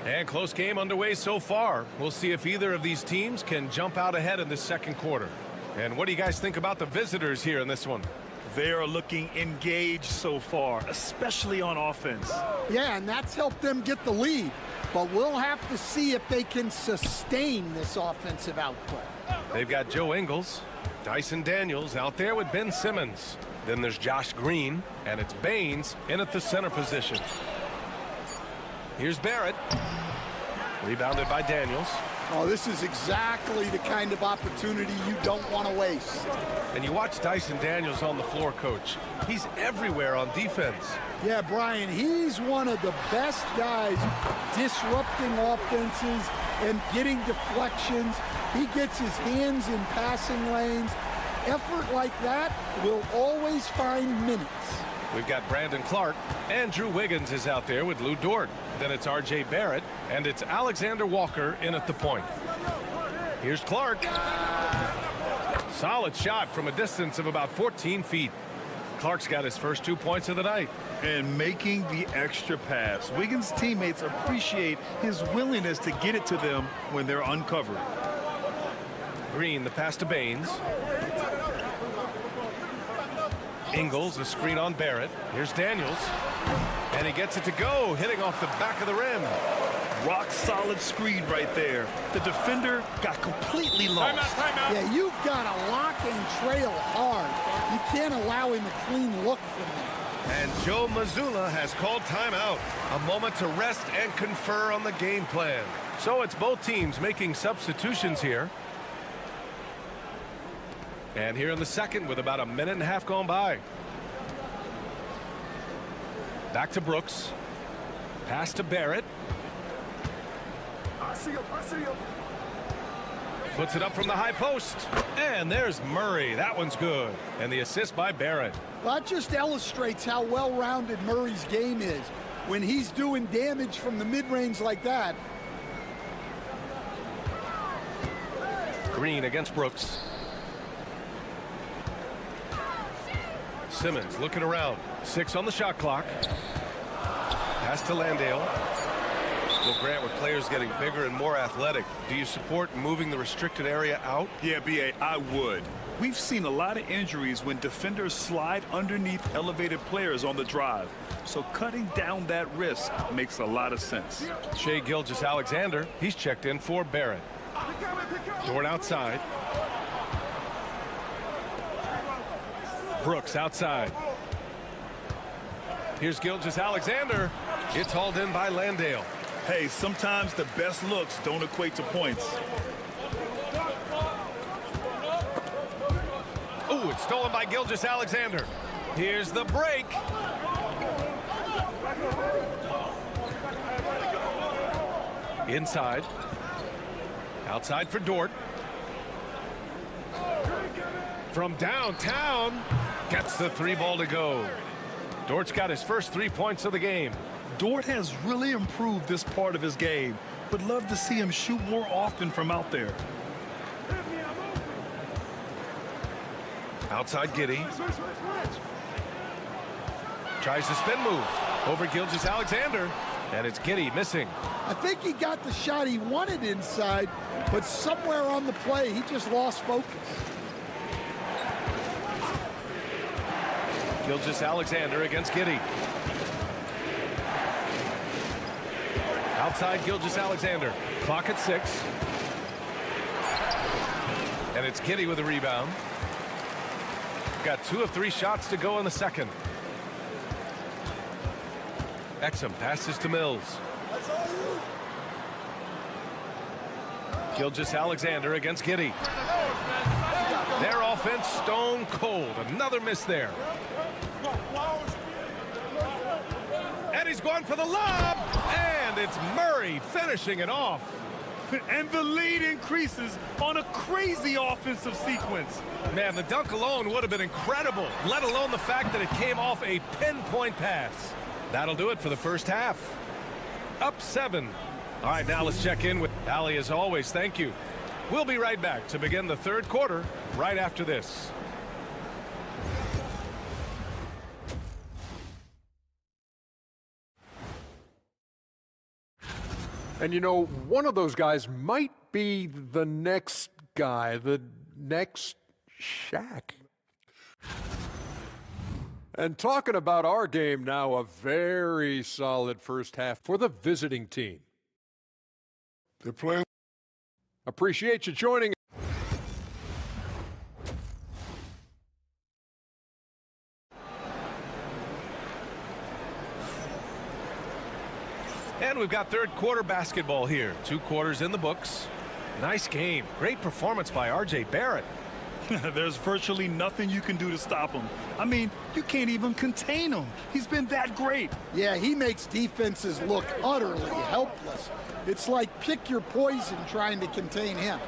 And close game underway so far. We'll see if either of these teams can jump out ahead in the second quarter. And what do you guys think about the visitors here in this one? They are looking engaged so far, especially on offense. Yeah, and that's helped them get the lead. But we'll have to see if they can sustain this offensive output. They've got Joe Ingles, Dyson Daniels out there with Ben Simmons. Then there's Josh Green, and it's Baines in at the center position. Here's Barrett. Rebounded by Daniels. Oh, this is exactly the kind of opportunity you don't want to waste. And you watch Dyson Daniels on the floor, Coach. He's everywhere on defense. Yeah, Brian, he's one of the best guys disrupting offenses and getting deflections. He gets his hands in passing lanes. Effort like that will always find minutes. We've got Brandon Clark. Andrew Wiggins is out there with Lou Dort. Then it's R.J. Barrett, and it's Alexander Walker in at the point. Here's Clark. Solid shot from a distance of about 14 feet. Clark's got his first 2 points of the night. And making the extra pass. Wiggins' teammates appreciate his willingness to get it to them when they're uncovered. Green, the pass to Baines. Ingles, a screen on Barrett. Here's Daniels. And he gets it to go, hitting off the back of the rim. Rock solid screen right there. The defender got completely lost. Timeout. Yeah, you've got to lock and trail hard. You can't allow him a clean look from there. And Joe Mazzulla has called timeout. A moment to rest and confer on the game plan. So it's both teams making substitutions here. And here in the second with about a minute and a half gone by. Back to Brooks. Pass to Barrett. I see him. Puts it up from the high post. And there's Murray. That one's good. And the assist by Barrett. Well, that just illustrates how well-rounded Murray's game is. When he's doing damage from the mid-range like that. Green against Brooks. Simmons looking around. 6 on the shot clock. Pass to Landale. Well, Grant, with players getting bigger and more athletic, do you support moving the restricted area out? Yeah, B.A., I would. We've seen a lot of injuries when defenders slide underneath elevated players on the drive. So cutting down that risk makes a lot of sense. Shai Gilgeous-Alexander, he's checked in for Barrett. Dort outside. Brooks outside. Here's Gilgeous-Alexander. It's hauled in by Landale. Hey, sometimes the best looks don't equate to points. Ooh, it's stolen by Gilgeous-Alexander. Here's the break. Inside. Outside for Dort. From downtown, gets the 3 ball to go. Dort's got his first 3 points of the game. Dort has really improved this part of his game. Would love to see him shoot more often from out there. Outside Giddey. Tries to spin move over Gilgeous-Alexander, and it's Giddey missing. I think he got the shot he wanted inside, but somewhere on the play, he just lost focus. Gilgeous-Alexander against Giddey. Outside Gilgeous-Alexander. Clock at 6. And it's Giddey with a rebound. Got 2 of 3 shots to go in the second. Exum passes to Mills. Gilgeous-Alexander against Giddey. Their offense stone cold. Another miss there. And he's going for the lob. And it's Murray finishing it off. And the lead increases on a crazy offensive sequence. Man, the dunk alone would have been incredible, let alone the fact that it came off a pinpoint pass. That'll do it for the first half. Up 7. All right, now let's check in with Allie as always. Thank you. We'll be right back to begin the third quarter right after this. And you know, one of those guys might be the next guy, the next Shaq. And talking about our game now, a very solid first half for the visiting team. They're playing. Appreciate you joining. And we've got third quarter basketball here. 2 quarters in the books. Nice game. Great performance by R.J. Barrett. There's virtually nothing you can do to stop him. I mean, you can't even contain him. He's been that great. Yeah, he makes defenses look utterly helpless. It's like pick your poison trying to contain him.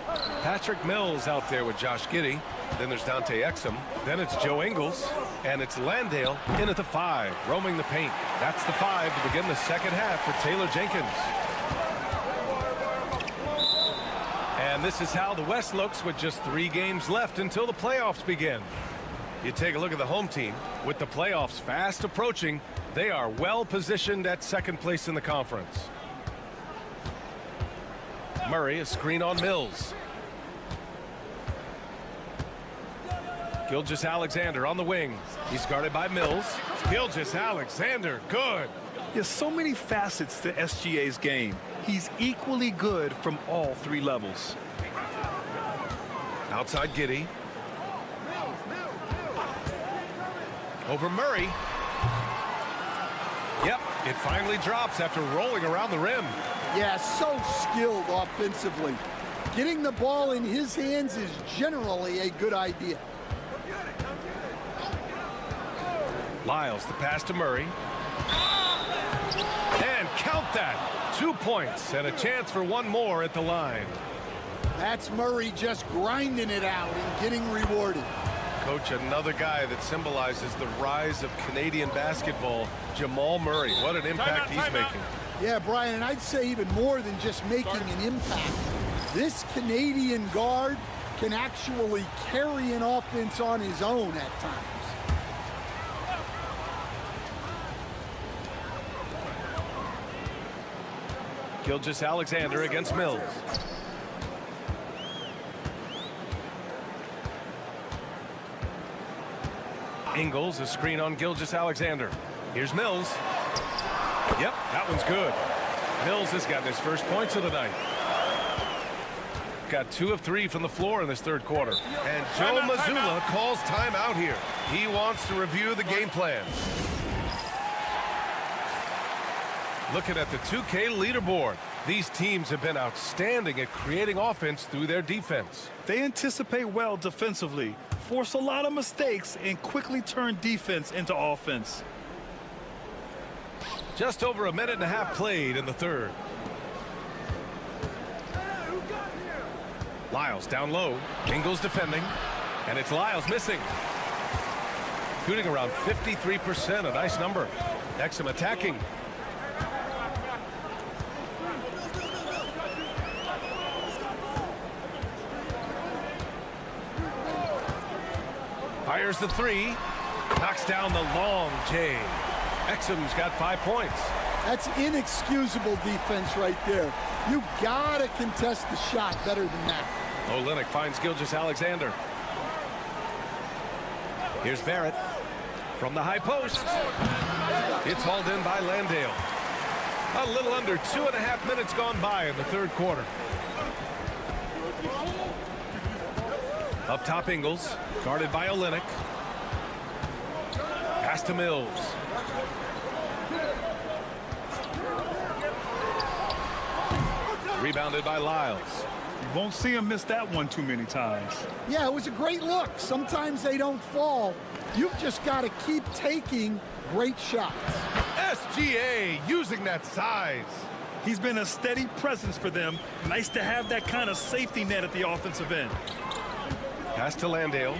Patrick Mills out there with Josh Giddey. Then there's Dante Exum. Then it's Joe Ingles. And it's Landale in at the 5, roaming the paint. That's the 5 to begin the second half for Taylor Jenkins. And this is how the West looks with just 3 games left until the playoffs begin. You take a look at the home team. With the playoffs fast approaching, they are well positioned at second place in the conference. Murray, a screen on Mills. Gilgeous-Alexander on the wing. He's guarded by Mills. Gilgeous-Alexander, good. There's so many facets to SGA's game. He's equally good from all 3 levels. Outside Giddey. Over Murray. Yep, it finally drops after rolling around the rim. Yeah, so skilled offensively. Getting the ball in his hands is generally a good idea. Lyles, the pass to Murray. And count that. 2 points and a chance for 1 more at the line. That's Murray just grinding it out and getting rewarded. Coach, another guy that symbolizes the rise of Canadian basketball, Jamal Murray. What an impact he's making. Yeah, Brian, and I'd say even more than just making an impact. This Canadian guard can actually carry an offense on his own at times. Gilgeous-Alexander against Mills. Ingles, a screen on Gilgeous-Alexander. Here's Mills. Yep, that one's good. Mills has gotten his first points of the night. Got 2 of 3 from the floor in this third quarter. And Joe Mazzulla calls timeout here. He wants to review the game plan. Looking at the 2K leaderboard, these teams have been outstanding at creating offense through their defense. They anticipate well defensively, force a lot of mistakes, and quickly turn defense into offense. Just over 1.5 minutes played in the third. Lyles down low. Ingles defending. And it's Lyles missing. Shooting around 53%, a nice number. Exum attacking. Fires the 3. Knocks down the long J. Exum's got 5 points. That's inexcusable defense right there. You gotta contest the shot better than that. Olynyk finds Gilgeous-Alexander. Here's Barrett from the high post. It's hauled in by Landale. A little under 2.5 minutes gone by in the third quarter. Up top Ingles, guarded by Olynyk. Pass to Mills. Rebounded by Lyles. You won't see him miss that one too many times. Yeah, it was a great look. Sometimes they don't fall. You've just got to keep taking great shots. SGA using that size. He's been a steady presence for them. Nice to have that kind of safety net at the offensive end. Pass to Landale.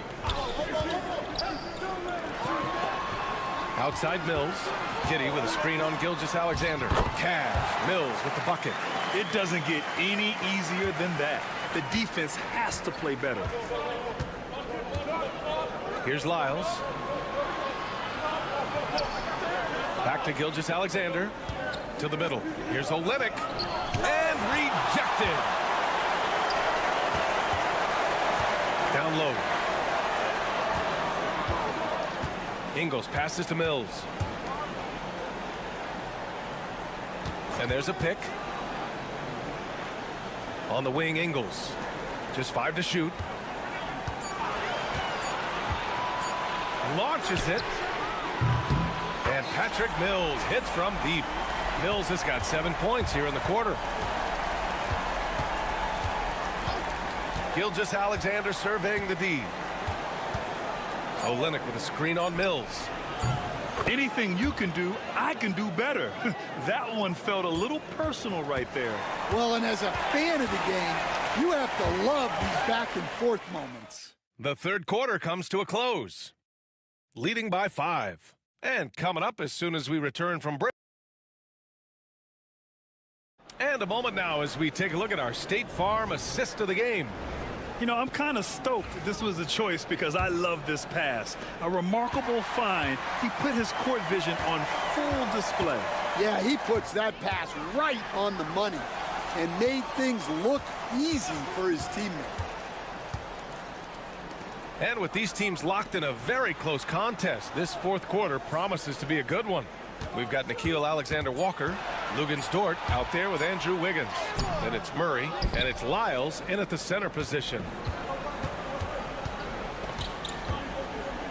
Outside Mills. Giddey with a screen on Gilgeous-Alexander. Cash. Mills with the bucket. It doesn't get any easier than that. The defense has to play better. Here's Lyles. Back to Gilgeous-Alexander. To the middle. Here's Olynyk. And rejected. Down low. Ingles passes to Mills. And there's a pick. On the wing, Ingles. Just 5 to shoot. Launches it. And Patrick Mills hits from deep. Mills has got 7 points here in the quarter. Gilgeous-Alexander surveying the D. Olynyk with a screen on Mills. Anything you can do, I can do better. That one felt a little personal right there. Well, and as a fan of the game, you have to love these back and forth moments. The third quarter comes to a close. Leading by 5. And coming up as soon as we return from break. And a moment now as we take a look at our State Farm assist of the game. You know, I'm kind of stoked this was a choice because I love this pass. A remarkable find. He put his court vision on full display. Yeah, he puts that pass right on the money and made things look easy for his teammate. And with these teams locked in a very close contest, this fourth quarter promises to be a good one. We've got Nickeil Alexander-Walker, Luguentz Dort out there with Andrew Wiggins. Then it's Murray, and it's Lyles in at the center position.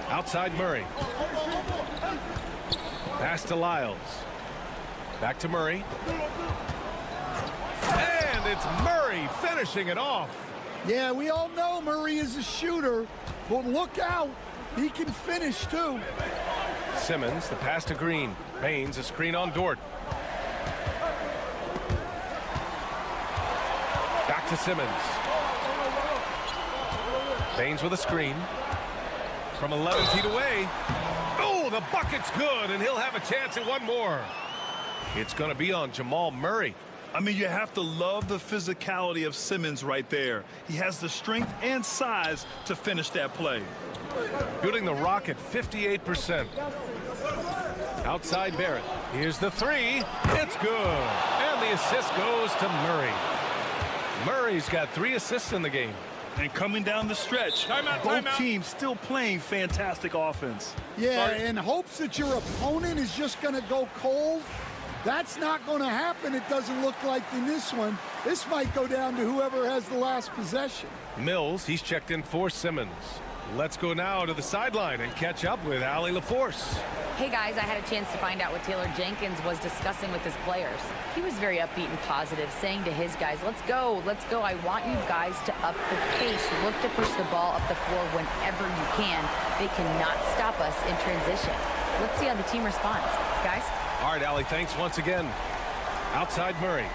Outside Murray. Pass to Lyles. Back to Murray. And it's Murray finishing it off. Yeah, we all know Murray is a shooter, but look out. He can finish, too. Simmons, the pass to Green. Baines, a screen on Dort. Back to Simmons. Baines with a screen. From 11 feet away. Oh, the bucket's good, and he'll have a chance at one more. It's going to be on Jamal Murray. I mean, you have to love the physicality of Simmons right there. He has the strength and size to finish that play. Shooting the rock at 58%. Outside Barrett. Here's the three. It's good. And the assist goes to Murray. Murray's got 3 assists in the game. And coming down the stretch, both teams still playing fantastic offense. Yeah, in hopes that your opponent is just going to go cold. That's not going to happen, it doesn't look like in this one. This might go down to whoever has the last possession. Mills, he's checked in for Simmons. Let's go now to the sideline and catch up with Allie LaForce. Hey guys, I had a chance to find out what Taylor Jenkins was discussing with his players. He was very upbeat and positive, saying to his guys, let's go. I want you guys to up the pace. Look to push the ball up the floor whenever you can. They cannot stop us in transition. Let's see how the team responds. Guys? All right, Allie, thanks once again. Outside Murray.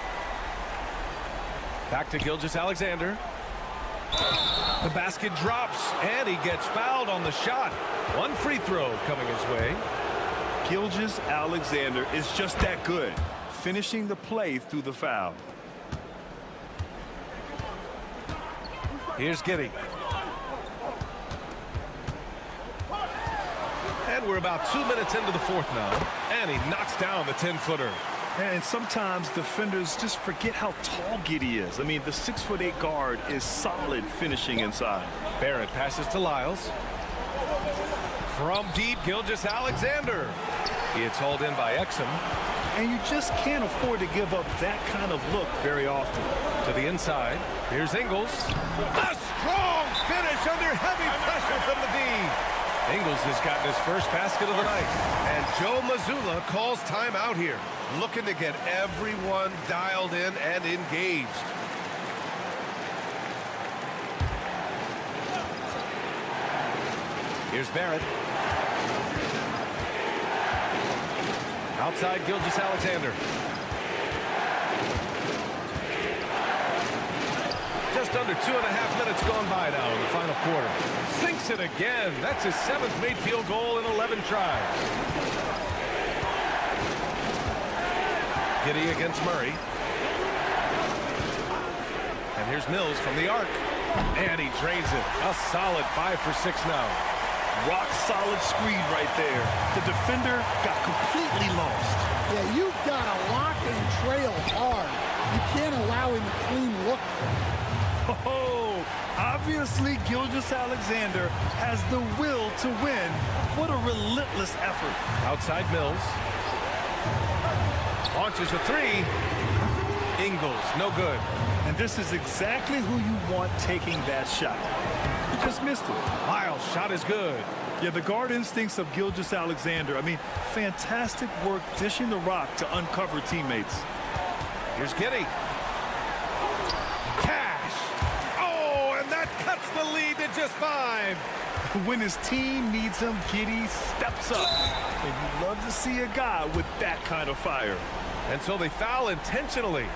Back to Gilgeous-Alexander. The basket drops, and he gets fouled on the shot. One free throw coming his way. Gilgeous-Alexander is just that good, finishing the play through the foul. Here's Giddey. And we're about 2 minutes into the fourth now. And he knocks down the 10-footer. And sometimes defenders just forget how tall Giddey is. I mean, the 6'8" guard is solid finishing inside. Barrett passes to Lyles. From deep, Gilgeous-Alexander. It's hauled in by Exum. And you just can't afford to give up that kind of look very often. To the inside. Here's Ingles. A strong finish under heavy pressure from the D. Ingles has gotten his first basket of the night. And Joe Mazzulla calls timeout here, looking to get everyone dialed in and engaged. Here's Barrett. Outside Gilgeous-Alexander. Just under 2.5 minutes gone by now in the final quarter. Sinks it again. That's his 7th made field goal in 11 tries. Giddey against Murray. And here's Mills from the arc. And he drains it. A solid 5 for 6 now. Rock solid screen right there. The defender got completely lost. Yeah, you've got to lock and trail hard. You can't allow him a clean look. Oh, Obviously, Gilgeous-Alexander has the will to win. What a relentless effort. Outside Mills. Launches a three. Ingles, no good. And this is exactly who you want taking that shot. He just missed it. Miles' shot is good. Yeah, the guard instincts of Gilgeous-Alexander. I mean, fantastic work dishing the rock to uncover teammates. Here's Giddey. Cash. Oh, and that cuts the lead to just 5. When his team needs him, Giddey steps up. And you love to see a guy with that kind of fire. And so they foul intentionally.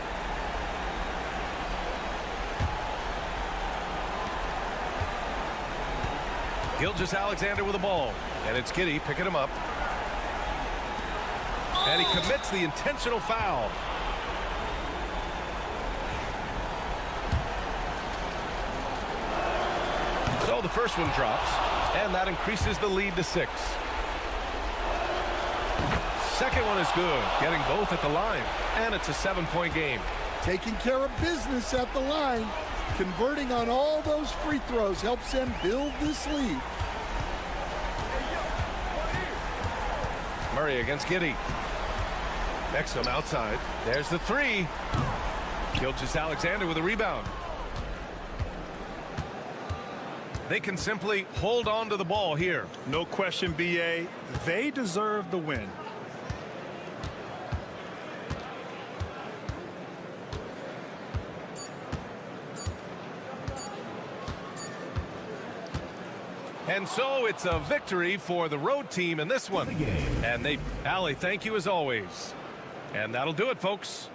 Gilgeous-Alexander with the ball. And it's Giddey picking him up. And he commits the intentional foul. So the first one drops. And that increases the lead to 6. Second one is good. Getting both at the line. And it's a 7-point game. Taking care of business at the line. Converting on all those free throws helps them build this lead. Murray against Giddey. Exum outside. There's the 3. Gilgeous-Alexander with a rebound. They can simply hold on to the ball here. No question, B.A. They deserve the win. And so it's a victory for the road team in this one. And Allie, thank you as always. And that'll do it, folks.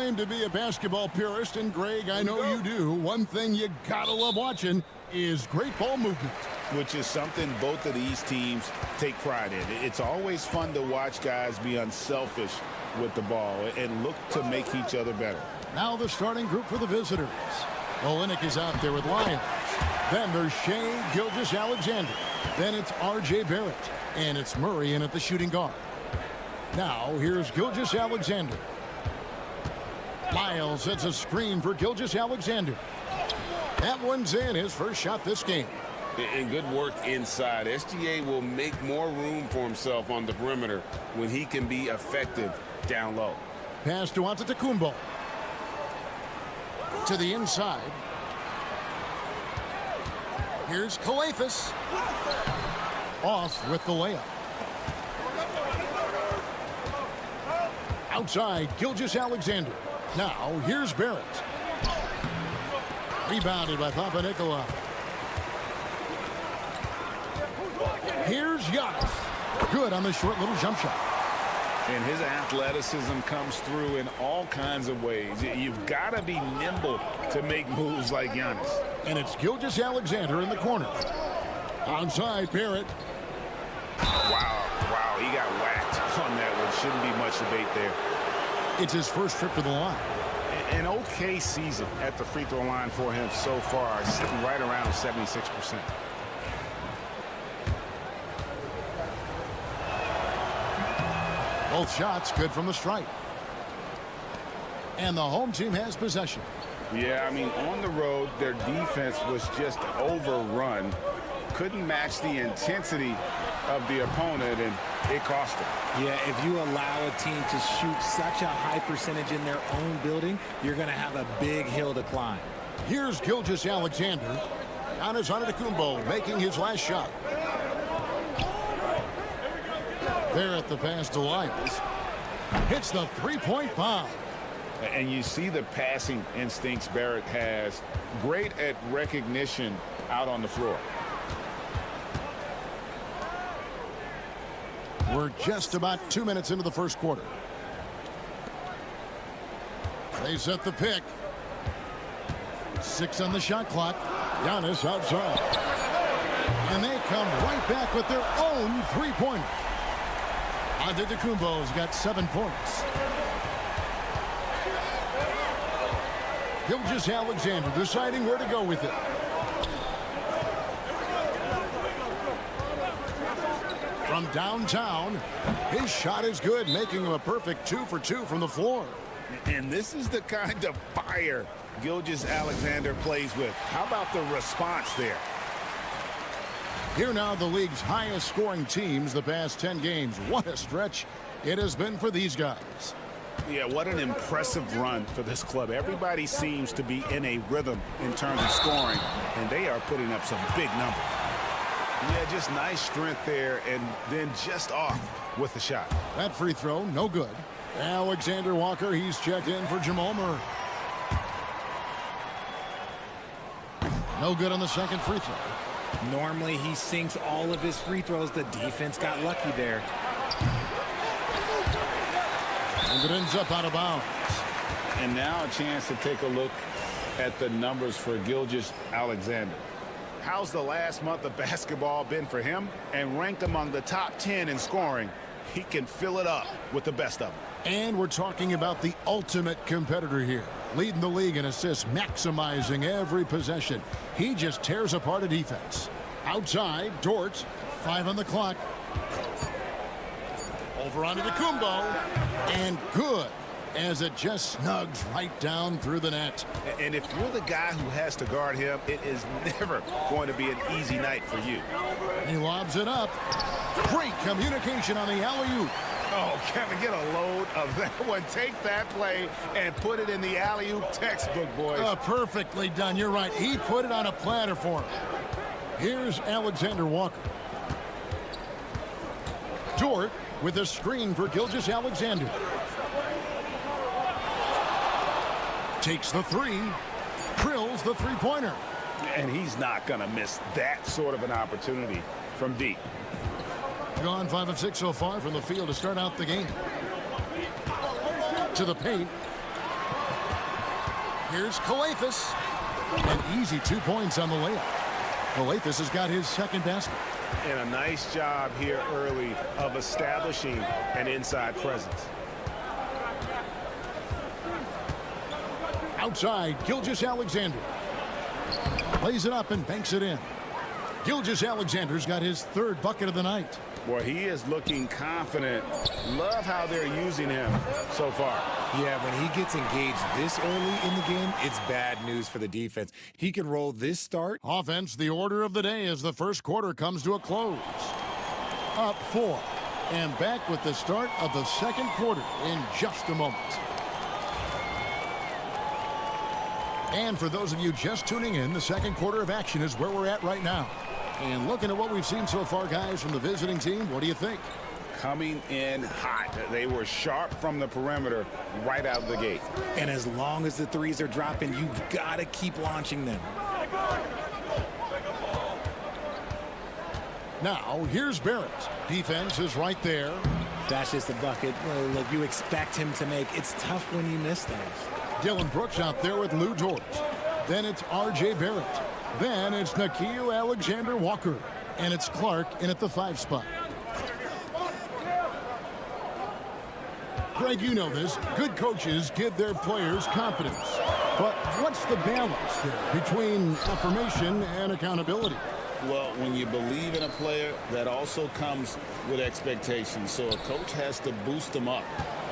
claim to be a basketball purist, and Greg, I know you do. One thing you gotta love watching is great ball movement. Which is something both of these teams take pride in. It's always fun to watch guys be unselfish with the ball and look to make each other better. Now the starting group for the visitors. Olenek is out there with Lyons. Then there's Shea Gilgeous-Alexander. Then it's R.J. Barrett. And it's Murray in at the shooting guard. Now here's Gilgeous-Alexander. Lyles sets a screen for Gilgeous-Alexander. That one's in, his first shot this game. And good work inside. SGA will make more room for himself on the perimeter when he can be effective down low. Pass to Antetokounmpo. To the inside. Here's Kalathis. Off with the layup. Outside, Gilgeous-Alexander. Now, here's Barrett. Rebounded by Papanikolaou. Here's Giannis. Good on the short little jump shot. And his athleticism comes through in all kinds of ways. You've got to be nimble to make moves like Giannis. And it's Gilgeous-Alexander in the corner. Onside, Barrett. Wow, he got whacked on that one. Shouldn't be much debate there. It's his first trip to the line. An okay season at the free throw line for him so far, sitting right around 76%. Both shots good from the stripe. And the home team has possession. Yeah, I mean, on the road, their defense was just overrun. Couldn't match the intensity of the opponent, and it cost them. Yeah, if you allow a team to shoot such a high percentage in their own building, you're going to have a big hill to climb. Here's Gilgeous-Alexander. Giannis Antetokounmpo making his last shot. There at the pass to Lyles. Hits the three-point bomb. And you see the passing instincts Barrett has. Great at recognition out on the floor. We're just about 2 minutes into the first quarter. They set the pick. 6 on the shot clock. Giannis outside. And they come right back with their own three-pointer. Antetokounmpo's got 7 points. Gilgeous-Alexander deciding where to go with it. From downtown, his shot is good, making him a perfect 2 for 2 from the floor. And this is the kind of fire Gilgeous-Alexander plays with. How about the response there? Here now, the league's highest scoring teams the past 10 games. What a stretch it has been for these guys. Yeah, what an impressive run for this club. Everybody seems to be in a rhythm in terms of scoring, and they are putting up some big numbers. Yeah, just nice strength there, and then just off with the shot. That free throw, no good. Alexander Walker, he's checked in for Jamal Murray. No good on the second free throw. Normally, he sinks all of his free throws. The defense got lucky there. And it ends up out of bounds. And now a chance to take a look at the numbers for Gilgeous-Alexander. How's the last month of basketball been for him? And ranked among the top 10 in scoring, he can fill it up with the best of them. And we're talking about the ultimate competitor here. Leading the league in assists, maximizing every possession. He just tears apart a defense. Outside, Dort, 5 on the clock. Over onto Antetokounmpo, and good, as it just snugs right down through the net. And if you're the guy who has to guard him, it is never going to be an easy night for you. He lobs it up. Great communication on the alley-oop. Oh, Kevin, get a load of that one. Take that play and put it in the alley-oop textbook, boys. Perfectly done. You're right. He put it on a platter for him. Here's Alexander Walker. Dort with a screen for Gilgeous-Alexander. Takes the three. Drills the three-pointer. And he's not going to miss that sort of an opportunity from deep. Gone 5 of 6 so far from the field to start out the game. To the paint. Here's Calathes. An easy 2 points on the layup. Calathes has got his second basket. And a nice job here early of establishing an inside presence. Outside, Gilgeous-Alexander. Plays it up and banks it in. Gilgeous-Alexander's got his 3rd bucket of the night. Boy, he is looking confident. Love how they're using him so far. Yeah, when he gets engaged this early in the game, it's bad news for the defense. He can roll this start. Offense, the order of the day as the first quarter comes to a close. Up 4. And back with the start of the second quarter in just a moment. And for those of you just tuning in, the second quarter of action is where we're at right now. And looking at what we've seen so far, guys, from the visiting team, what do you think? Coming in hot. They were sharp from the perimeter right out of the gate. And as long as the threes are dropping, you've got to keep launching them. Now, here's Barrett. Defense is right there. That's just a bucket look you expect him to make. It's tough when you miss those. Dylan Brooks out there with Lou Dort. Then it's R.J. Barrett. Then it's Nickeil Alexander-Walker. And it's Clark in at the 5 spot. Greg, you know this. Good coaches give their players confidence. But what's the balance there between affirmation and accountability? Well, when you believe in a player, that also comes with expectations. So a coach has to boost them up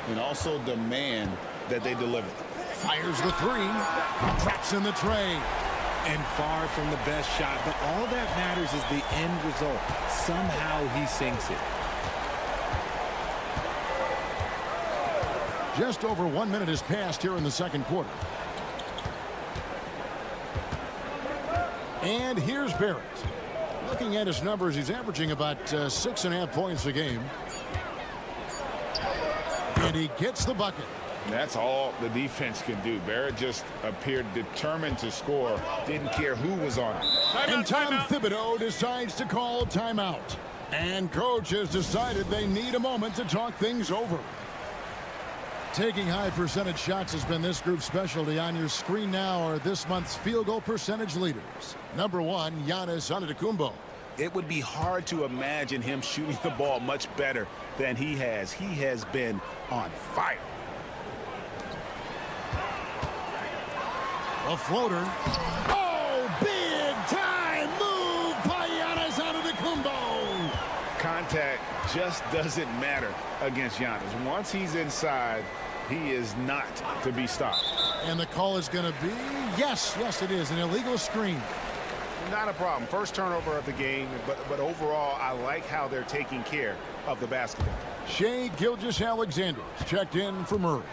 and also demand that they deliver. Fires the 3. Traps in the tray. And far from the best shot, but all that matters is the end result. Somehow he sinks it. Just over 1 minute has passed here in the second quarter. And here's Barrett. Looking at his numbers, he's averaging about 6.5 points a game. And he gets the bucket. That's all the defense can do. Barrett just appeared determined to score. Didn't care who was on it. And Tom Thibodeau decides to call timeout. And coach has decided they need a moment to talk things over. Taking high percentage shots has been this group's specialty. On your screen now are this month's field goal percentage leaders. Number 1, Giannis Antetokounmpo. It would be hard to imagine him shooting the ball much better than he has. He has been on fire. A floater. Oh, big time move by Giannis Antetokounmpo. Contact just doesn't matter against Giannis. Once he's inside, he is not to be stopped. And the call is going to be, yes, it is, an illegal screen. Not a problem. First turnover of the game, but overall, I like how they're taking care of the basketball. Shai Gilgeous-Alexander checked in for Murray.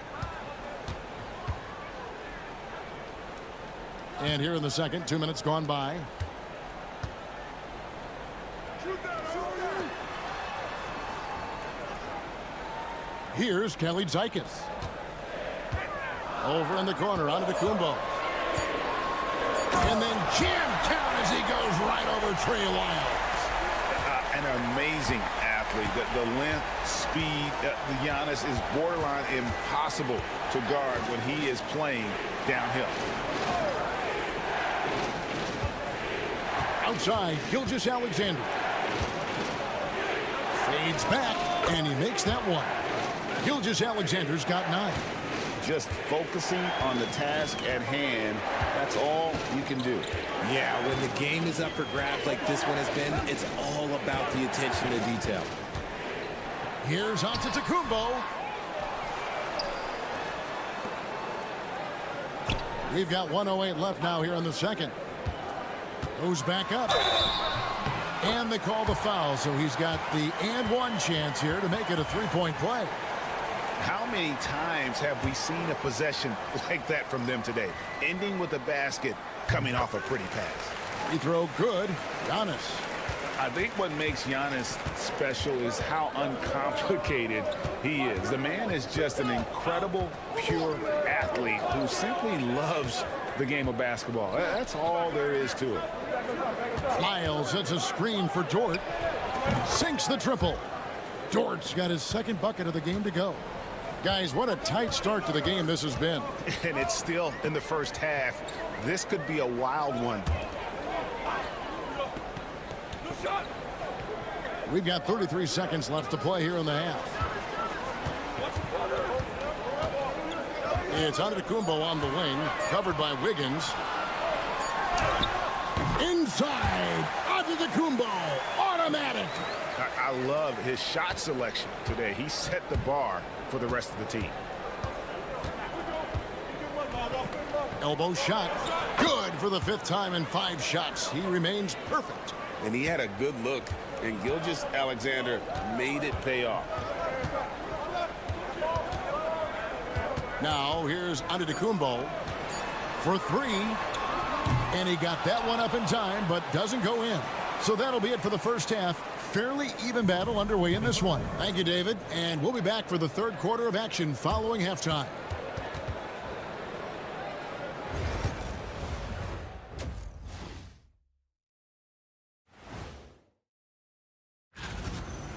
And here in the second, 2 minutes gone by. Here's Kelly Zykis. Over in the corner, Antetokounmpo. And then jam count as he goes right over Trey Lyles. An amazing athlete. The length, speed, the Giannis is borderline impossible to guard when he is playing downhill. Outside, Gilgeous-Alexander. Fades back, and he makes that one. Gilgeous-Alexander's got 9. Just focusing on the task at hand, that's all you can do. Yeah, when the game is up for grabs like this one has been, it's all about the attention to detail. Here's Antetokounmpo. We've got 1:08 left now here in the second. Goes back up. And they call the foul, so he's got the and one chance here to make it a 3-point play. How many times have we seen a possession like that from them today? Ending with a basket, coming off a pretty pass. Free throw good. Giannis. I think what makes Giannis special is how uncomplicated he is. The man is just an incredible, pure athlete who simply loves the game of basketball. That's all there is to it. Lyles hits a screen for Dort. Sinks the triple. Dort's got his second bucket of the game to go. Guys, what a tight start to the game this has been. And it's still in the first half. This could be a wild one. We've got 33 seconds left to play here in the half. It's Antetokounmpo on the wing, covered by Wiggins. Inside, Antetokounmpo, automatic. I love his shot selection today. He set the bar for the rest of the team. Elbow shot, good for the 5th time in 5 shots. He remains perfect. And he had a good look, and Gilgeous-Alexander made it pay off. Now here's Antetokounmpo for 3. And he got that one up in time, but doesn't go in. So that'll be it for the first half. Fairly even battle underway in this one. Thank you, David. And we'll be back for the third quarter of action following halftime.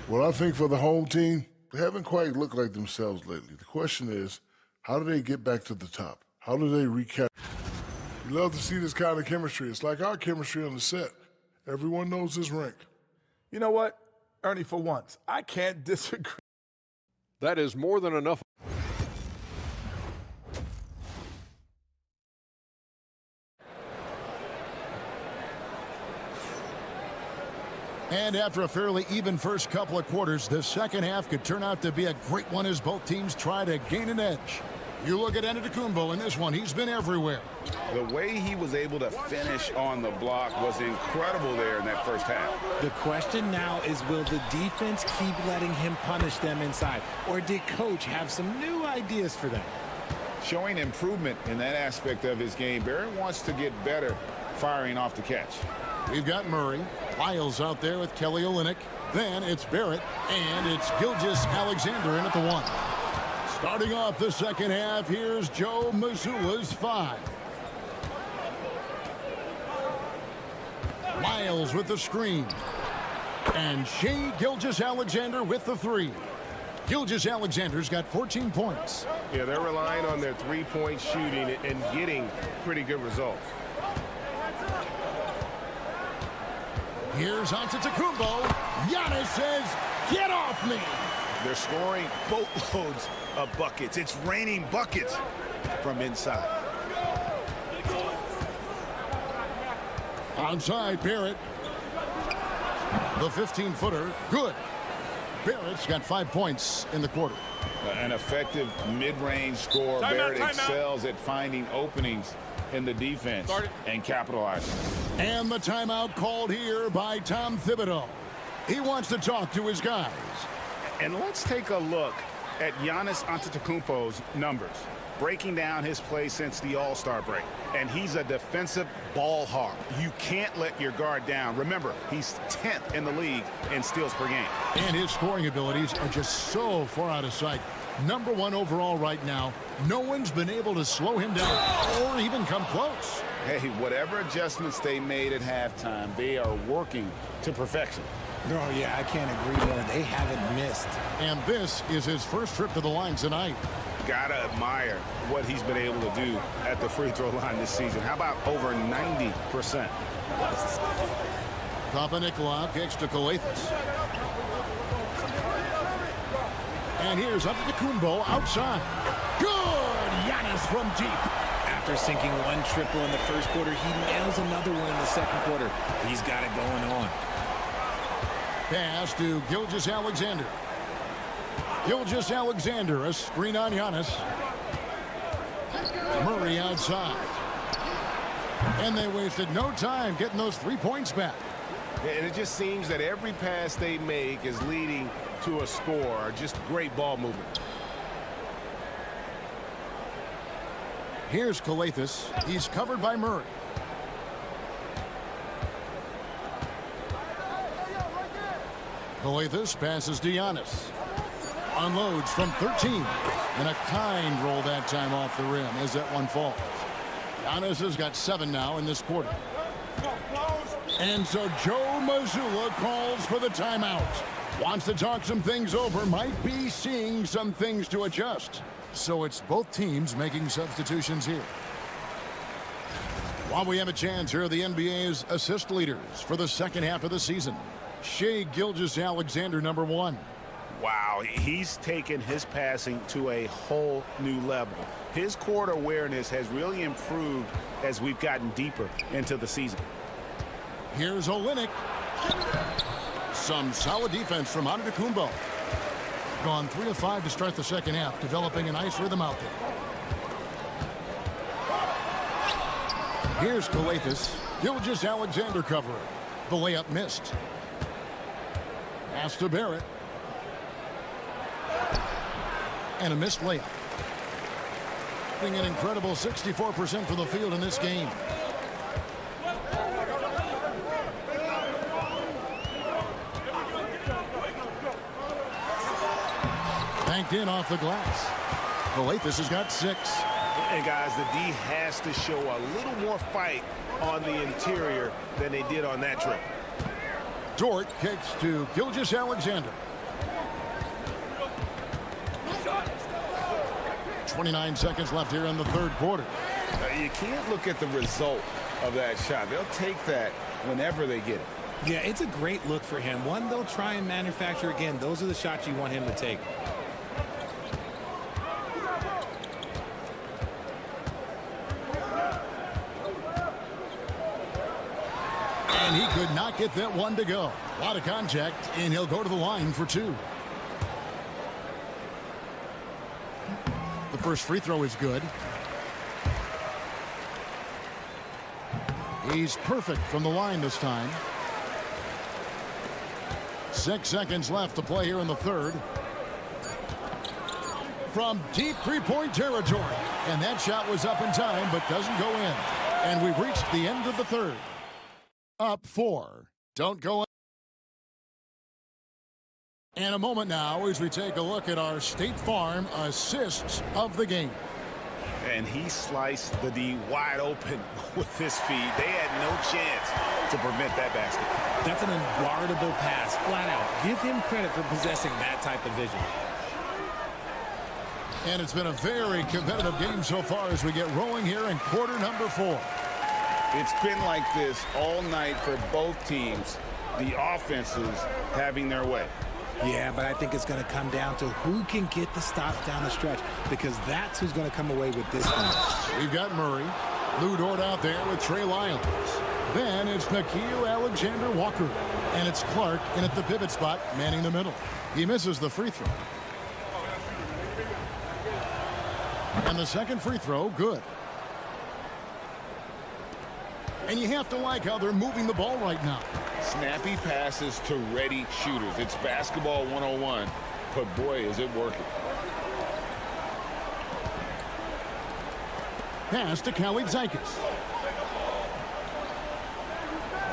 Well, I think for the home team, They haven't quite looked like themselves lately. The question is, how do they get back to the top? How do they recap? You love to see this kind of chemistry. It's like our chemistry on the set. Everyone knows his rank. You know what, Ernie, for once, I can't disagree. That is more than enough. And after a fairly even first couple of quarters, the second half could turn out to be a great one as both teams try to gain an edge. You look at Antetokounmpo in this one, he's been everywhere. The way he was able to finish on the block was incredible there in that first half. The question now is, will the defense keep letting him punish them inside? Or did coach have some new ideas for them? Showing improvement in that aspect of his game. Barrett wants to get better firing off the catch. We've got Murray. Lyles out there with Kelly Olynyk. Then it's Barrett, and it's Gilgeous-Alexander in at the 1. Starting off the second half, here's Joe Mazzulla's 5. Lyles with the screen. And Shai Gilgeous-Alexander with the 3. Gilgeous-Alexander's got 14 points. Yeah, they're relying on their three-point shooting and getting pretty good results. Here's Antetokounmpo. Giannis says, "Get off me!" They're scoring boatloads of buckets. It's raining buckets from inside. Onside, Barrett. The 15-footer, good. Barrett's got 5 points in the quarter. An effective mid-range score. Barrett excels at finding openings in the defense and capitalizing. And the timeout called here by Tom Thibodeau. He wants to talk to his guys. And let's take a look at Giannis Antetokounmpo's numbers, breaking down his play since the All-Star break. And he's a defensive ball hawk. You can't let your guard down. Remember, he's 10th in the league in steals per game. And his scoring abilities are just so far out of sight. Number 1 overall right now. No one's been able to slow him down or even come close. Hey, whatever adjustments they made at halftime, they are working to perfection. Oh, yeah, I can't agree more. They haven't missed. And this is his first trip to the line tonight. Gotta admire what he's been able to do at the free throw line this season. How about over 90%? Papanikolaou kicks to Coathis. And here's Antetokounmpo outside. Good! Giannis from deep. After sinking one triple in the first quarter, he nails another one in the second quarter. He's got it going on. Pass to Gilgeous-Alexander. Gilgeous-Alexander, a screen on Giannis. Murray outside. And they wasted no time getting those 3 points back. And it just seems that every pass they make is leading to a score. Just great ball movement. Here's Coathis. He's covered by Murray. Coathis passes to Giannis. Unloads from 13. And a kind roll that time off the rim as that one falls. Giannis has got 7 now in this quarter. And so Joe Mazzulla calls for the timeout. Wants to talk some things over. Might be seeing some things to adjust. So it's both teams making substitutions here. While we have a chance, here are the NBA's assist leaders for the second half of the season. Shai Gilgeous-Alexander, number 1. Wow, he's taken his passing to a whole new level. His court awareness has really improved as we've gotten deeper into the season. Here's Olynyk. Some solid defense from Antetokounmpo. Gone 3 of 5 to start the second half, developing a nice rhythm out there. Here's Coathis. Gilgeous-Alexander covering. The layup missed. Pass to Barrett. And a missed layup. An incredible 64% from the field in this game. Banked in off the glass. Coathis has got 6. And guys, the D has to show a little more fight on the interior than they did on that trip. Dort kicks to Gilgeous-Alexander. 29 seconds left here in the third quarter. You can't look at the result of that shot. They'll take that whenever they get it. Yeah, it's a great look for him. One they'll try and manufacture again. Those are the shots you want him to take. And he could not get that one to go. A lot of contact, and he'll go to the line for two. The first free throw is good. He's perfect from the line this time. 6 seconds left to play here in the third. From deep three-point territory. And that shot was up in time, but doesn't go in. And we've reached the end of the third. Up 4. Don't go in. And a moment now as we take a look at our State Farm assists of the game. And he sliced the D wide open with his feet. They had no chance to prevent that basket. That's an unguardable pass, flat out. Give him credit for possessing that type of vision. And it's been a very competitive game so far as we get rolling here in quarter number 4. It's been like this all night for both teams. The offenses having their way. Yeah, but I think it's going to come down to who can get the stops down the stretch, because that's who's going to come away with this one. We've got Murray. Lou Dort out there with Trey Lyons. Then it's Nickeil Alexander-Walker. And it's Clark in at the pivot spot, manning the middle. He misses the free throw. And the second free throw, good. And you have to like how they're moving the ball right now. Snappy passes to ready shooters. It's basketball 101, but boy, is it working. Pass to Khalid Zykis.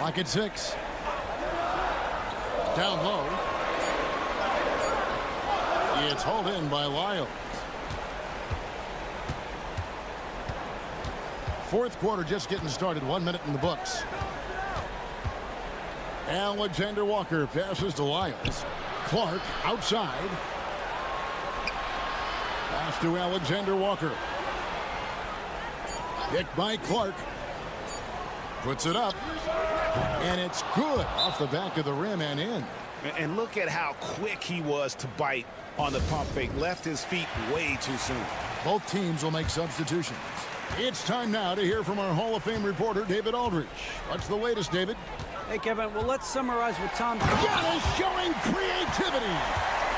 Lock at 6. Down low. It's hauled in by Lyles. Fourth quarter just getting started. 1 minute in the books. Alexander Walker passes to Lyles. Clark outside. Pass to Alexander Walker. Picked by Clark. Puts it up. And it's good off the back of the rim and in. And look at how quick he was to bite on the pump fake. Left his feet way too soon. Both teams will make substitutions. It's time now to hear from our Hall of Fame reporter, David Aldridge. What's the latest, David? Hey, Kevin, well, let's summarize what Tom... Giannis showing creativity.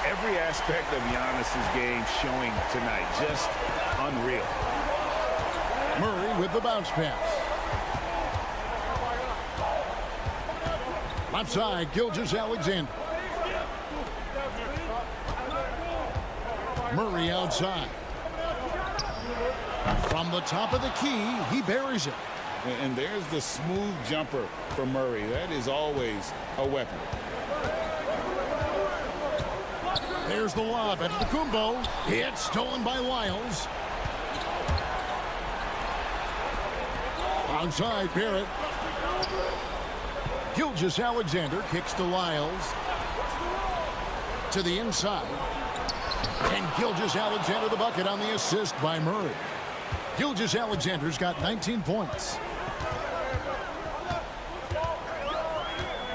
Every aspect of Giannis's game showing tonight. Just unreal. Murray with the bounce pass. Left side, Gilgeous-Alexander. Murray outside. From the top of the key, he buries it. And there's the smooth jumper for Murray. That is always a weapon. There's the lob at Antetokounmpo. It's stolen by Lyles. Outside, Barrett. Gilgeous-Alexander kicks to Lyles. To the inside. And Gilgeous-Alexander the bucket on the assist by Murray. Gilgeous-Alexander's got 19 points.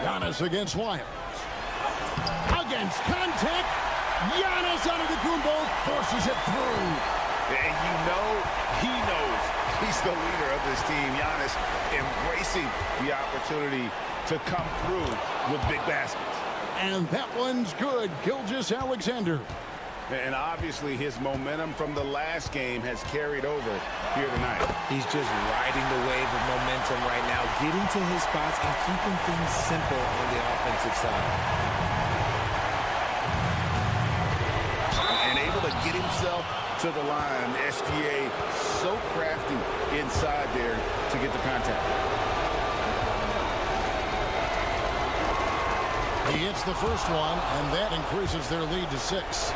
Giannis against Lyles. Against contact. Giannis Antetokounmpo forces it through. And you know he knows he's the leader of this team. Giannis embracing the opportunity to come through with big baskets. And that one's good. Gilgeous-Alexander. And obviously his momentum from the last game has carried over here tonight. He's just riding the wave of momentum right now, getting to his spots and keeping things simple on the offensive side. And able to get himself to the line. SGA so crafty inside there to get the contact. He hits the first one, and that increases their lead to 6.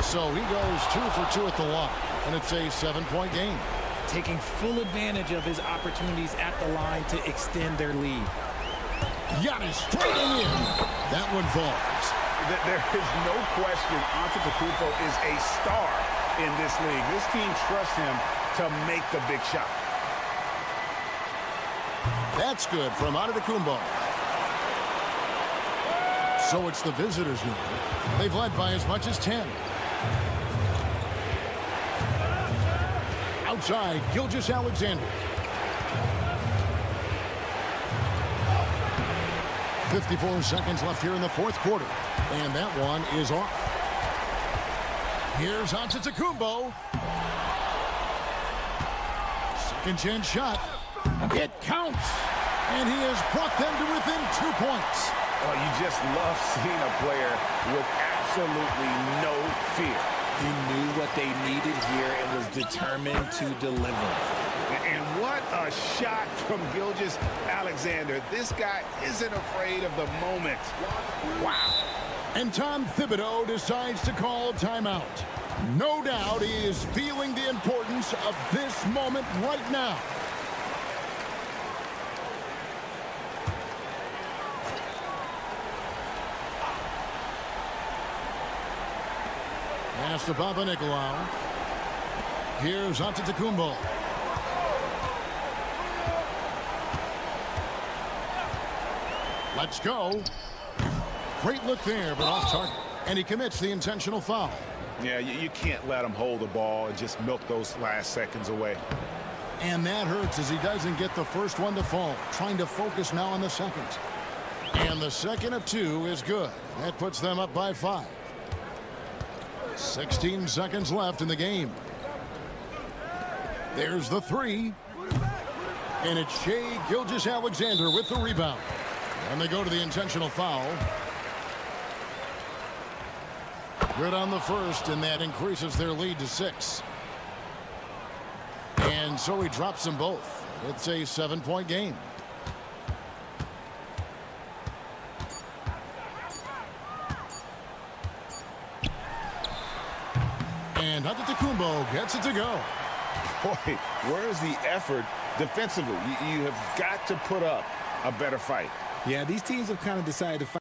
So he goes 2 for 2 at the line, and it's a 7-point game. Taking full advantage of his opportunities at the line to extend their lead. Giannis straight in. That one falls. There is no question Antetokounmpo is a star in this league. This team trusts him to make the big shot. That's good from Antetokounmpo. So it's the visitors now. They've led by as much as 10. Outside, Gilgeous-Alexander. 54 seconds left here in the fourth quarter. And that one is off. Here's Antetokounmpo. Second chance shot. It counts. And he has brought them to within 2 points. Well, you just love seeing a player with absolutely no fear. He knew what they needed here and was determined to deliver. And what a shot from Gilgeous-Alexander. This guy isn't afraid of the moment. Wow. And Tom Thibodeau decides to call timeout. No doubt he is feeling the importance of this moment right now. Pass to Papanikolaou. Here's Antetokounmpo. Let's go. Great look there, but off target. And he commits the intentional foul. Yeah, you can't let him hold the ball and just milk those last seconds away. And that hurts as he doesn't get the first one to fall. Trying to focus now on the second. And the second of two is good. That puts them up by 5. 16 seconds left in the game. There's the three. And it's Shai Gilgeous-Alexander with the rebound. And they go to the intentional foul. Good on the first, and that increases their lead to 6. And so he drops them both. It's a 7-point game. And Antetokounmpo gets it to go. Boy, where's the effort defensively? You have got to put up a better fight. Yeah, these teams have kind of decided to fight.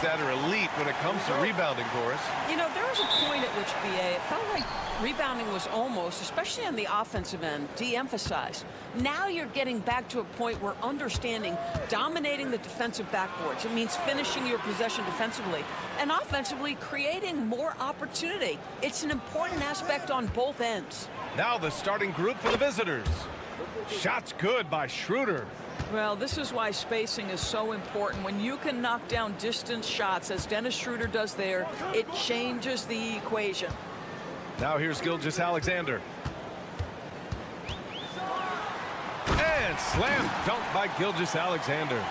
that are elite when it comes to rebounding, Doris. You know, there was a point at which, BA, it felt like rebounding was almost, especially on the offensive end, de-emphasized. Now you're getting back to a point where understanding dominating the defensive backboards. It means finishing your possession defensively and offensively creating more opportunity. It's an important aspect on both ends. Now the starting group for the visitors. Shots good by Schroeder. Well, this is why spacing is so important. When you can knock down distance shots, as Dennis Schroeder does there, it changes the equation. Now here's Gilgeous-Alexander. And slam dunk by Gilgeous-Alexander.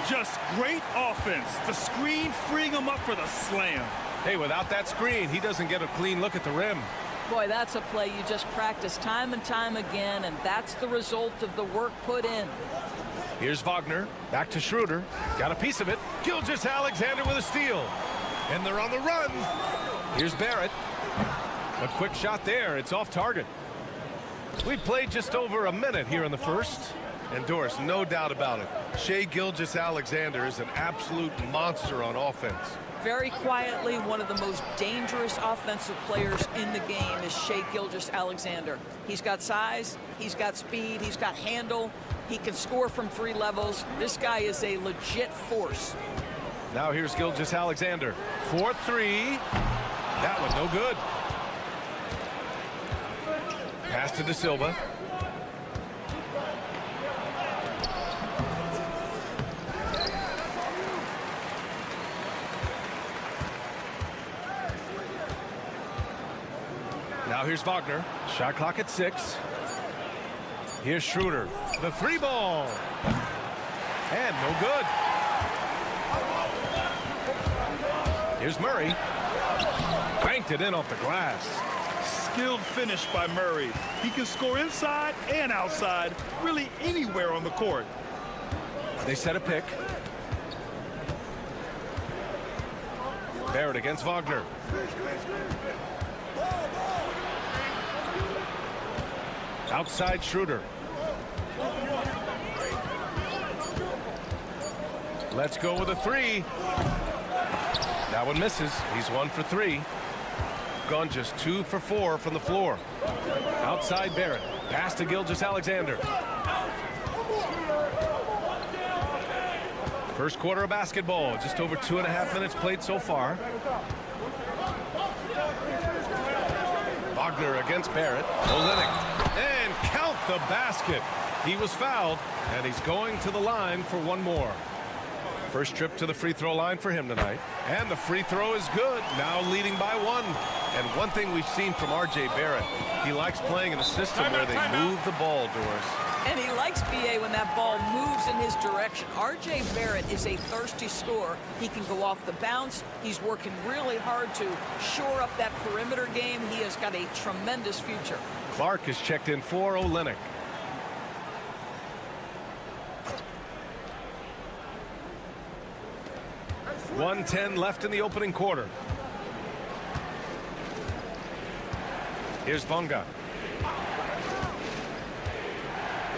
Just great offense. The screen freeing him up for the slam. Hey, without that screen, he doesn't get a clean look at the rim. Boy, that's a play you just practice time and time again, and that's the result of the work put in. Here's Wagner, back to Schroeder, got a piece of it. Gilgeous-Alexander with a steal. And they're on the run. Here's Barrett. A quick shot there, it's off target. We played just over a minute here in the first. And Doris, no doubt about it, Shai Gilgeous-Alexander is an absolute monster on offense. Very quietly, one of the most dangerous offensive players in the game is Shai Gilgeous-Alexander. He's got size, he's got speed, he's got handle, he can score from 3 levels. This guy is a legit force. Now here's Gilgeous-Alexander. 4-3. That one no good. Pass to De Silva. Now here's Wagner. Shot clock at 6. Here's Schroeder. The 3-ball. And no good. Here's Murray. Banked it in off the glass. Skilled finish by Murray. He can score inside and outside, really anywhere on the court. They set a pick. Barrett against Wagner. Outside Schroeder. Let's go with a 3. That one misses. He's 1 for 3. Gone just 2 for 4 from the floor. Outside Barrett. Pass to Gilgeous-Alexander. First quarter of basketball. Just over 2.5 minutes played so far. Wagner against Barrett. Olynyk. And count the basket. He was fouled, and he's going to the line for one more. First trip to the free throw line for him tonight. And the free throw is good. Now leading by 1. And one thing we've seen from R.J. Barrett, he likes playing in a system where they move the ball, Doris. And he likes BA when that ball moves in his direction. R.J. Barrett is a thirsty scorer. He can go off the bounce. He's working really hard to shore up that perimeter game. He has got a tremendous future. Clark is checked in for Olynyk. .110 left in the opening quarter. Here's Bonga.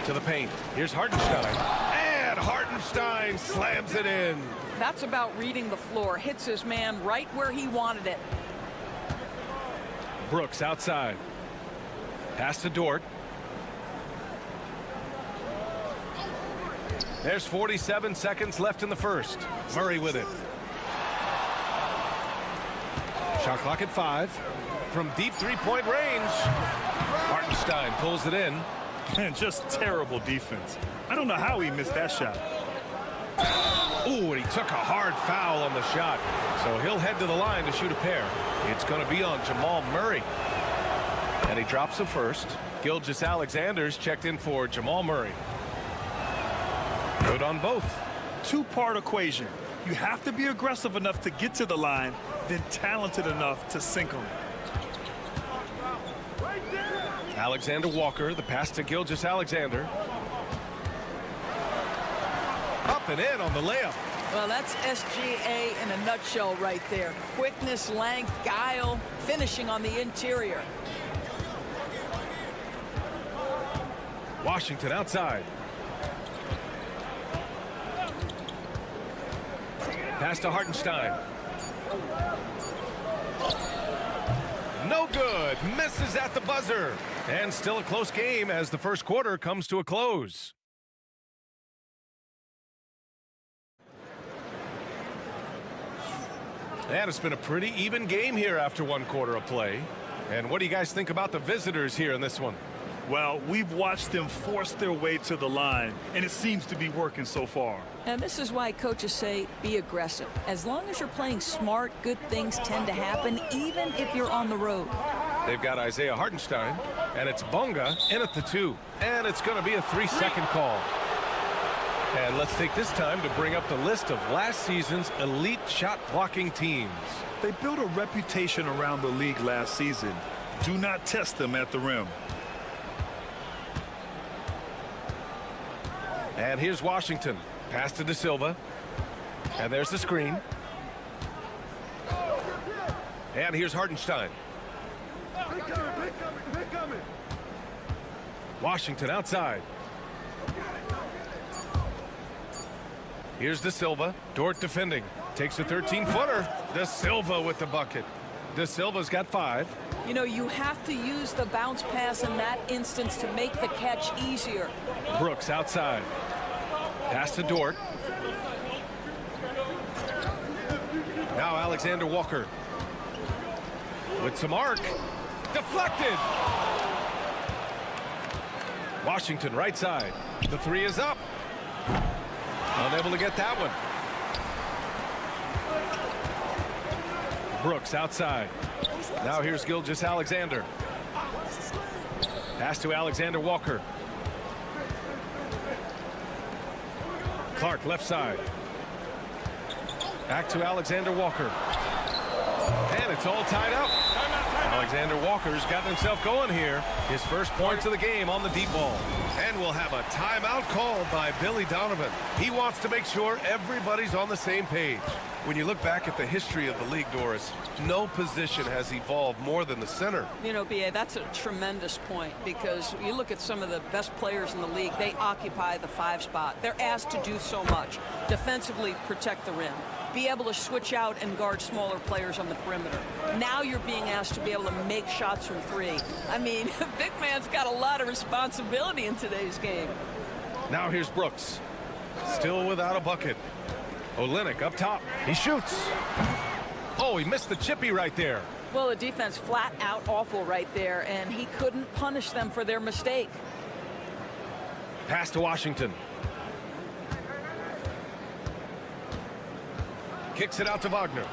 To the paint. Here's Hartenstein. And Hartenstein slams it in. That's about reading the floor. Hits his man right where he wanted it. Brooks outside. Pass to Dort. There's 47 seconds left in the first. Murray with it. Shot clock at 5. From deep three-point range. Hartenstein pulls it in. And just terrible defense. I don't know how he missed that shot. Ooh, and he took a hard foul on the shot. So he'll head to the line to shoot a pair. It's going to be on Jamal Murray. And he drops the first. Gilgeous-Alexander's checked in for Jamal Murray. Good on both. Two-part equation. You have to be aggressive enough to get to the line, then talented enough to sink them. Alexander Walker, the pass to Gilgeous-Alexander. Up and in on the layup. Well, that's SGA in a nutshell right there. Quickness, length, guile, finishing on the interior. Washington outside. Pass to Hartenstein. No good. Misses at the buzzer. And still a close game as the first quarter comes to a close. And it's been a pretty even game here after one quarter of play. And what do you guys think about the visitors here in this one? Well, we've watched them force their way to the line, and it seems to be working so far. And this is why coaches say be aggressive. As long as you're playing smart, good things tend to happen, even if you're on the road. They've got Isaiah Hartenstein, and it's Bonga in at the 2. And it's going to be a 3-second call. And let's take this time to bring up the list of last season's elite shot blocking teams. They built a reputation around the league last season. Do not test them at the rim. And here's Washington. Pass to De Silva. And there's the screen. And here's Hartenstein. Washington outside. Here's De Silva. Dort defending. Takes a 13-footer. De Silva with the bucket. De Silva's got 5. You know, you have to use the bounce pass in that instance to make the catch easier. Brooks outside. Pass to Dort. Now Alexander Walker. With some arc. Deflected. Washington right side. The 3 is up. Unable to get that one. Brooks outside. Now here's Gilgeous-Alexander. Pass to Alexander Walker. Clark left side. Back to Alexander Walker. And it's all tied up. Alexander Walker's gotten himself going here. His first points of the game on the deep ball. And we'll have a timeout called by Billy Donovan. He wants to make sure everybody's on the same page. When you look back at the history of the league, Doris, no position has evolved more than the center. You know, B.A., that's a tremendous point, because you look at some of the best players in the league, they occupy the 5 spot. They're asked to do so much. Defensively, protect the rim. Be able to switch out and guard smaller players on the perimeter. Now you're being asked to be able to make shots from 3. I mean, big man's got a lot of responsibility in today's game. Now here's Brooks. Still without a bucket. Olynyk up top. He shoots. Oh, he missed the chippy right there. Well, the defense flat out awful right there, and he couldn't punish them for their mistake. Pass to Washington. Kicks it out to Wagner.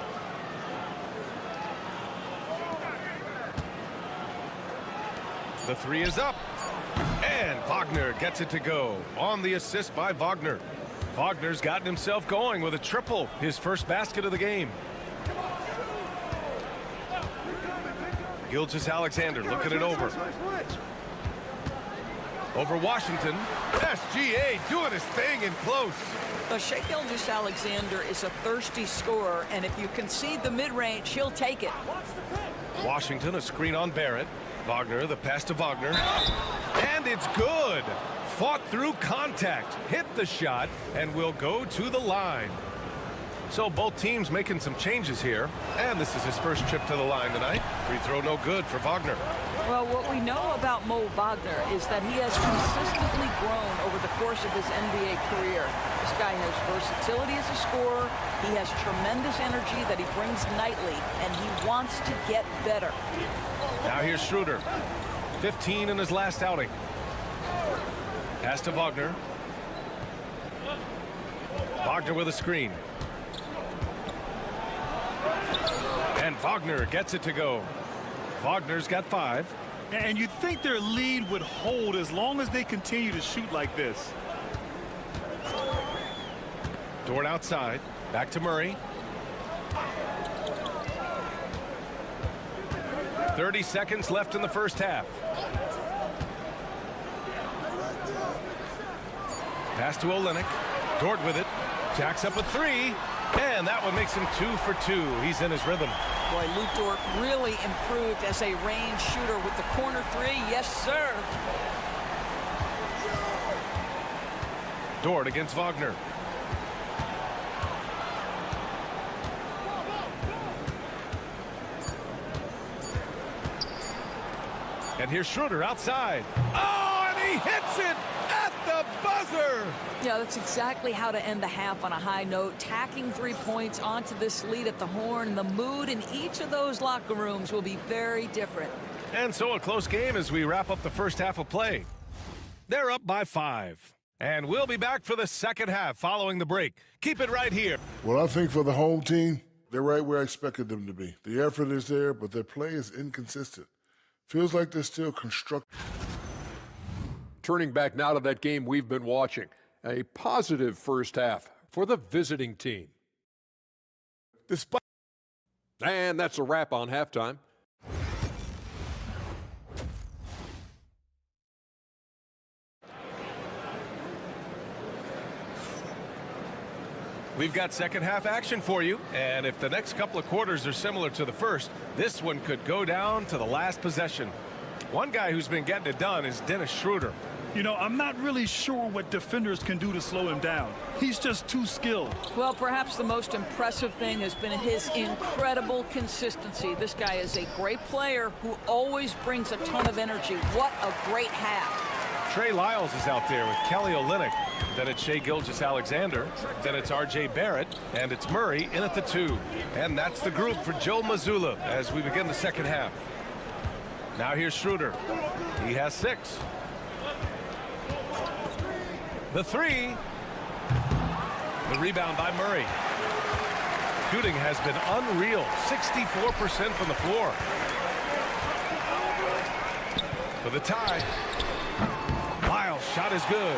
The 3 is up. And Wagner gets it to go. On the assist by Wagner. Wagner's gotten himself going with a triple. His first basket of the game. Gilgeous-Alexander looking it over. Over Washington. SGA doing his thing in close. Shai Gilgeous-Alexander is a thirsty scorer, and if you concede the mid-range, he'll take it. Washington, a screen on Barrett. Wagner, the pass to Wagner. And it's good. Fought through contact, hit the shot, and will go to the line. So both teams making some changes here. And this is his first trip to the line tonight. Free throw no good for Wagner. Well, what we know about Mo Wagner is that he has consistently grown over the course of his NBA career. This guy has versatility as a scorer. He has tremendous energy that he brings nightly, and he wants to get better. Now here's Schroeder. 15 in his last outing. Pass to Wagner. Wagner with a screen. And Wagner gets it to go. Wagner's got 5. And you'd think their lead would hold as long as they continue to shoot like this. Dort outside. Back to Murray. 30 seconds left in the first half. Pass to Olynyk. Dort with it. Jacks up a 3. And that one makes him 2 for 2. He's in his rhythm. Boy, Luke Dort really improved as a range shooter with the corner 3. Yes, sir. Dort against Wagner. And here's Schroeder outside. Oh, and he hits it at the buzzer. Yeah, that's exactly how to end the half on a high note. Tacking 3 points onto this lead at the horn. The mood in each of those locker rooms will be very different. And so a close game as we wrap up the first half of play. They're up by 5. And we'll be back for the second half following the break. Keep it right here. Well, I think for the home team, they're right where I expected them to be. The effort is there, but their play is inconsistent. Feels like they're still constructing. Turning back now to that game we've been watching. A positive first half for the visiting team. And that's a wrap on halftime. We've got second half action for you, and if the next couple of quarters are similar to the first, this one could go down to the last possession. One guy who's been getting it done is Dennis Schroeder. You know, I'm not really sure what defenders can do to slow him down. He's just too skilled. Well, perhaps the most impressive thing has been his incredible consistency. This guy is a great player who always brings a ton of energy. What a great half. Trey Lyles is out there with Kelly Olynyk. Then it's Shai Gilgeous-Alexander. Then it's R.J. Barrett. And it's Murray in at the 2. And that's the group for Joe Mazzulla as we begin the second half. Now here's Schroeder. He has 6. The 3. The rebound by Murray. Shooting has been unreal. 64% from the floor. For the tie. Lyles' shot is good.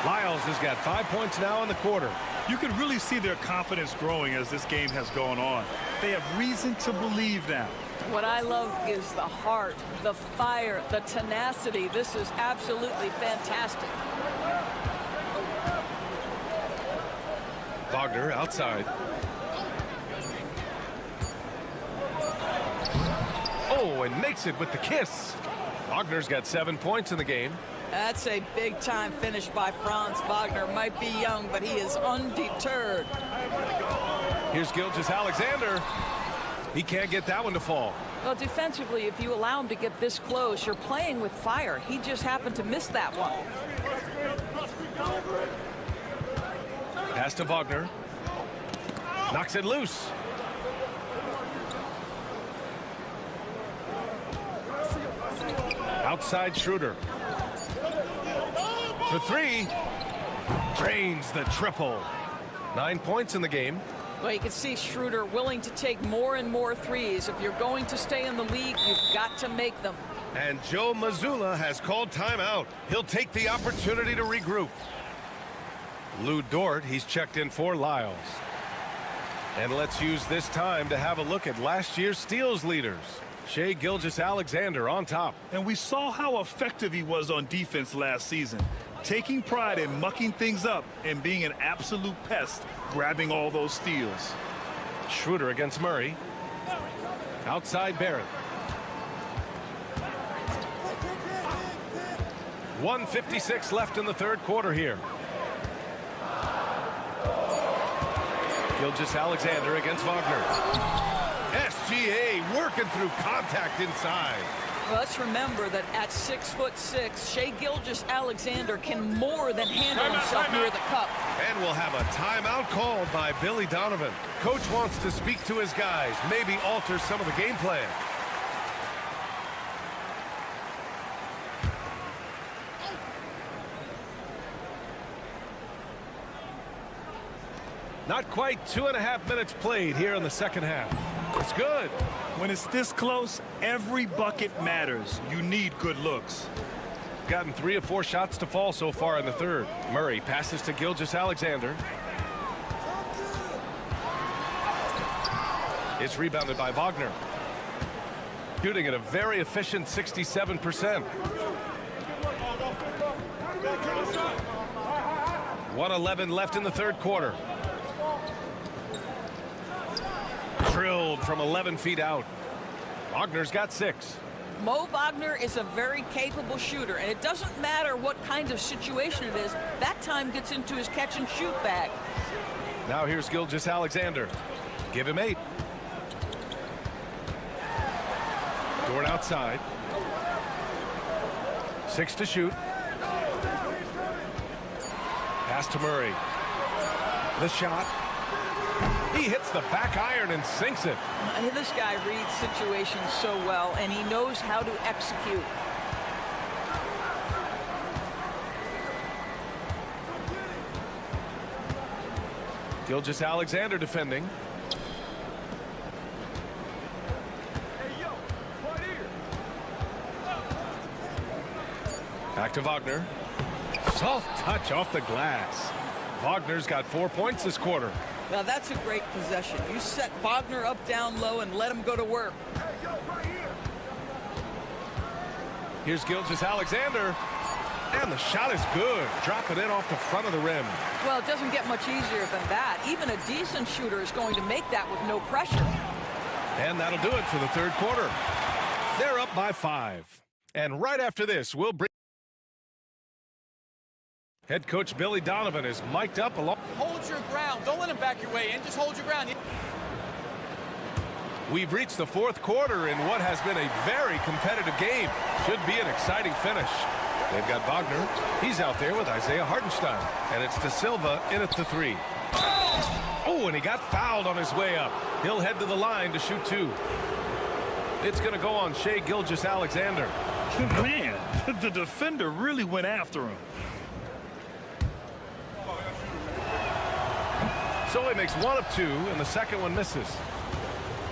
Lyles has got 5 points now in the quarter. You can really see their confidence growing as this game has gone on. They have reason to believe now. What I love is the heart, the fire, the tenacity. This is absolutely fantastic. Wagner outside. Oh, and makes it with the kiss. Wagner's got 7 points in the game. That's a big-time finish by Franz Wagner. Might be young, but he is undeterred. Here's Gilgeous-Alexander. He can't get that one to fall. Well, defensively, if you allow him to get this close, you're playing with fire. He just happened to miss that one. Pass to Wagner. Knocks it loose. Outside Schroeder. For three. Drains the triple. 9 points in the game. Well, you can see Schroeder willing to take more and more threes. If you're going to stay in the league, you've got to make them. And Joe Mazzulla has called timeout. He'll take the opportunity to regroup. Lou Dort, he's checked in for Lyles. And let's use this time to have a look at last year's steals leaders. Shai Gilgeous-Alexander on top. And we saw how effective he was on defense last season, taking pride in mucking things up and being an absolute pest, grabbing all those steals. Schroeder against Murray. Outside Barrett. 1:56 left in the third quarter here. Gilgeous-Alexander against Wagner. SGA working through contact inside. Well, let's remember that at 6'6", Shai Gilgeous-Alexander can more than handle himself near the cup. And we'll have a timeout called by Billy Donovan. Coach wants to speak to his guys, maybe alter some of the game plan. Not quite 2.5 minutes played here in the second half. It's good. When it's this close, every bucket matters. You need good looks. Gotten 3 of 4 shots to fall so far in the third. Murray passes to Gilgeous-Alexander. It's rebounded by Wagner. Shooting at a very efficient 67%. 1:11 left in the third quarter. Drilled from 11 feet out. Wagner's got 6. Mo Wagner is a very capable shooter, and it doesn't matter what kind of situation it is. That time gets into his catch-and-shoot bag. Now here's Gilgeous-Alexander. Give him 8. Dort outside. 6 to shoot. Pass to Murray. The shot. He hits the back iron and sinks it. This guy reads situations so well, and he knows how to execute. Gilgeous-Alexander defending. Back to Wagner. Soft touch off the glass. Wagner's got 4 points this quarter. Now that's a great possession. You set Wagner up down low and let him go to work. Here's Gilgeous-Alexander. And the shot is good. Drop it in off the front of the rim. Well, it doesn't get much easier than that. Even a decent shooter is going to make that with no pressure. And that'll do it for the third quarter. They're up by 5. And right after this, we'll bring head coach Billy Donovan is mic'd up along. Hold your ground. Don't let him back your way in. Just hold your ground. We've reached the fourth quarter in what has been a very competitive game. Should be an exciting finish. They've got Wagner. He's out there with Isaiah Hartenstein. And it's De Silva in at the 3. Oh, and he got fouled on his way up. He'll head to the line to shoot 2. It's going to go on Shai Gilgeous-Alexander. Man, the defender really went after him. So he makes 1 of 2, and the second one misses.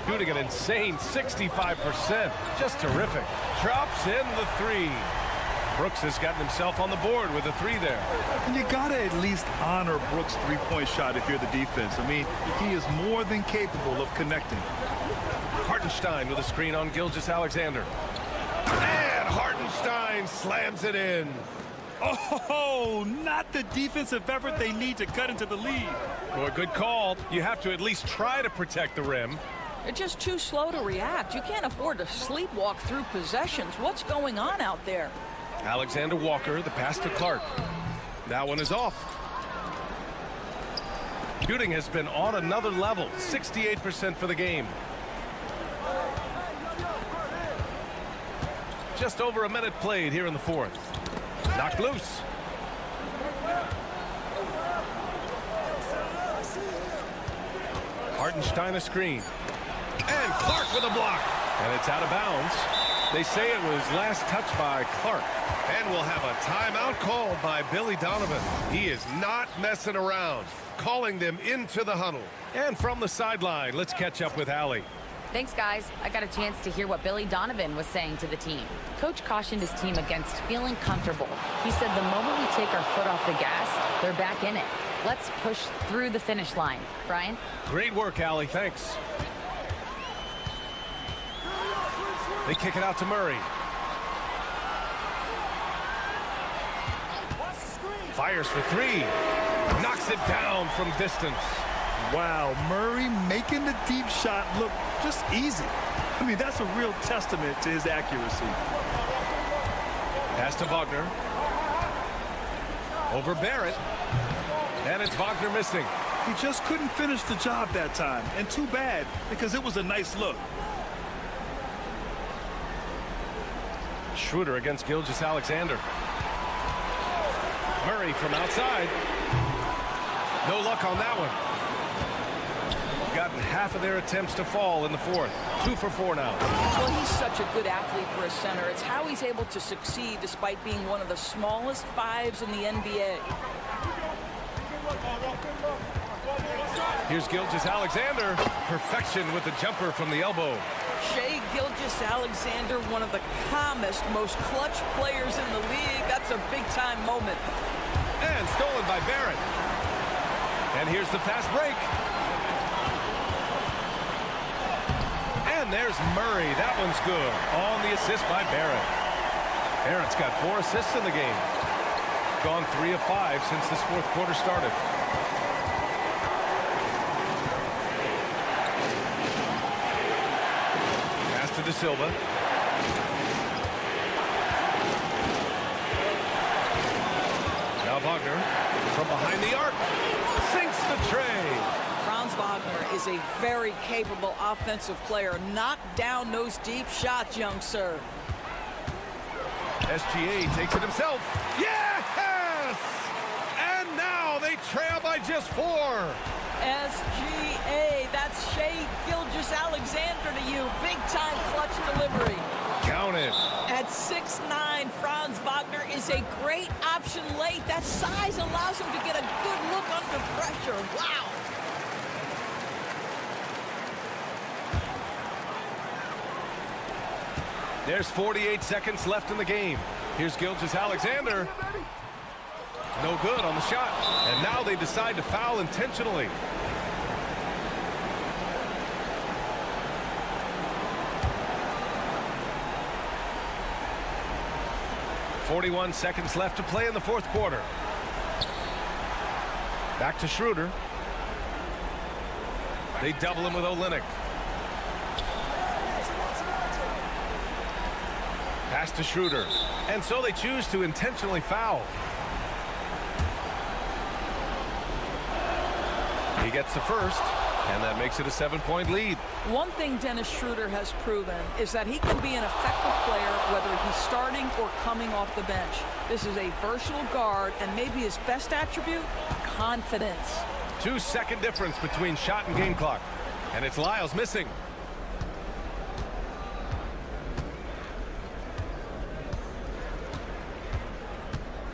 Shooting an insane 65%. Just terrific. Drops in the 3. Brooks has gotten himself on the board with a 3 there. And you got to at least honor Brooks' three-point shot if you're the defense. I mean, he is more than capable of connecting. Hartenstein with a screen on Gilgeous-Alexander. And Hartenstein slams it in. Oh, not the defensive effort they need to cut into the lead. Boy, good call. You have to at least try to protect the rim. They're just too slow to react. You can't afford to sleepwalk through possessions. What's going on out there? Alexander Walker, the pass to Clark. That one is off. Shooting has been on another level, 68% for the game. Just over a minute played here in the fourth. Knocked loose. Hartenstein a screen. And Clark with a block. And it's out of bounds. They say it was last touched by Clark. And we'll have a timeout called by Billy Donovan. He is not messing around, calling them into the huddle. And from the sideline, let's catch up with Allie. Thanks, guys. I got a chance to hear what Billy Donovan was saying to the team. Coach cautioned his team against feeling comfortable. He said the moment we take our foot off the gas, they're back in it. Let's push through the finish line. Brian? Great work, Allie. Thanks. They kick it out to Murray. Fires for 3. Knocks it down from distance. Wow, Murray making the deep shot look just easy. I mean, that's a real testament to his accuracy. Pass to Wagner. Over Barrett. And it's Wagner missing. He just couldn't finish the job that time. And too bad, because it was a nice look. Schroeder against Gilgeous-Alexander. Murray from outside. No luck on that one. Gotten half of their attempts to fall in the fourth. 2 for 4 now. Well, he's such a good athlete for a center. It's how he's able to succeed despite being one of the smallest 5s in the NBA. Here's Gilgeous-Alexander. Perfection with the jumper from the elbow. Shai Gilgeous-Alexander, one of the calmest, most clutch players in the league. That's a big-time moment. And stolen by Barrett. And here's the fast break. And there's Murray. That one's good. On the assist by Barrett. Barrett's got 4 assists in the game. Gone 3 of 5 since this fourth quarter started. Pass to De Silva. Now Wagner from behind the arc. Sinks the tray. Franz Wagner is a very capable offensive player. Knock down those deep shots, young sir. SGA takes it himself. Yes! And now they trail by just 4. SGA, that's Shai Gilgeous-Alexander to you. Big-time clutch delivery. Count it. At 6'9", Franz Wagner is a great option late. That size allows him to get a good look under pressure. Wow. There's 48 seconds left in the game. Here's Gilgeous-Alexander. No good on the shot. And now they decide to foul intentionally. .41 seconds left to play in the fourth quarter. Back to Schroeder. They double him with Olynyk. Pass to Schroeder. And so they choose to intentionally foul. He gets the first, and that makes it a 7-point lead. One thing Dennis Schroeder has proven is that he can be an effective player whether he's starting or coming off the bench. This is a versatile guard, and maybe his best attribute, confidence. 2-second difference between shot and game clock. And it's Lyles missing.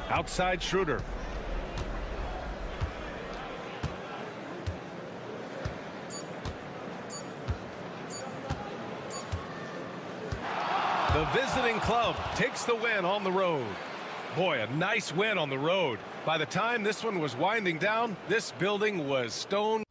Outside Schroeder. The visiting club takes the win on the road. Boy, a nice win on the road. By the time this one was winding down, this building was stone.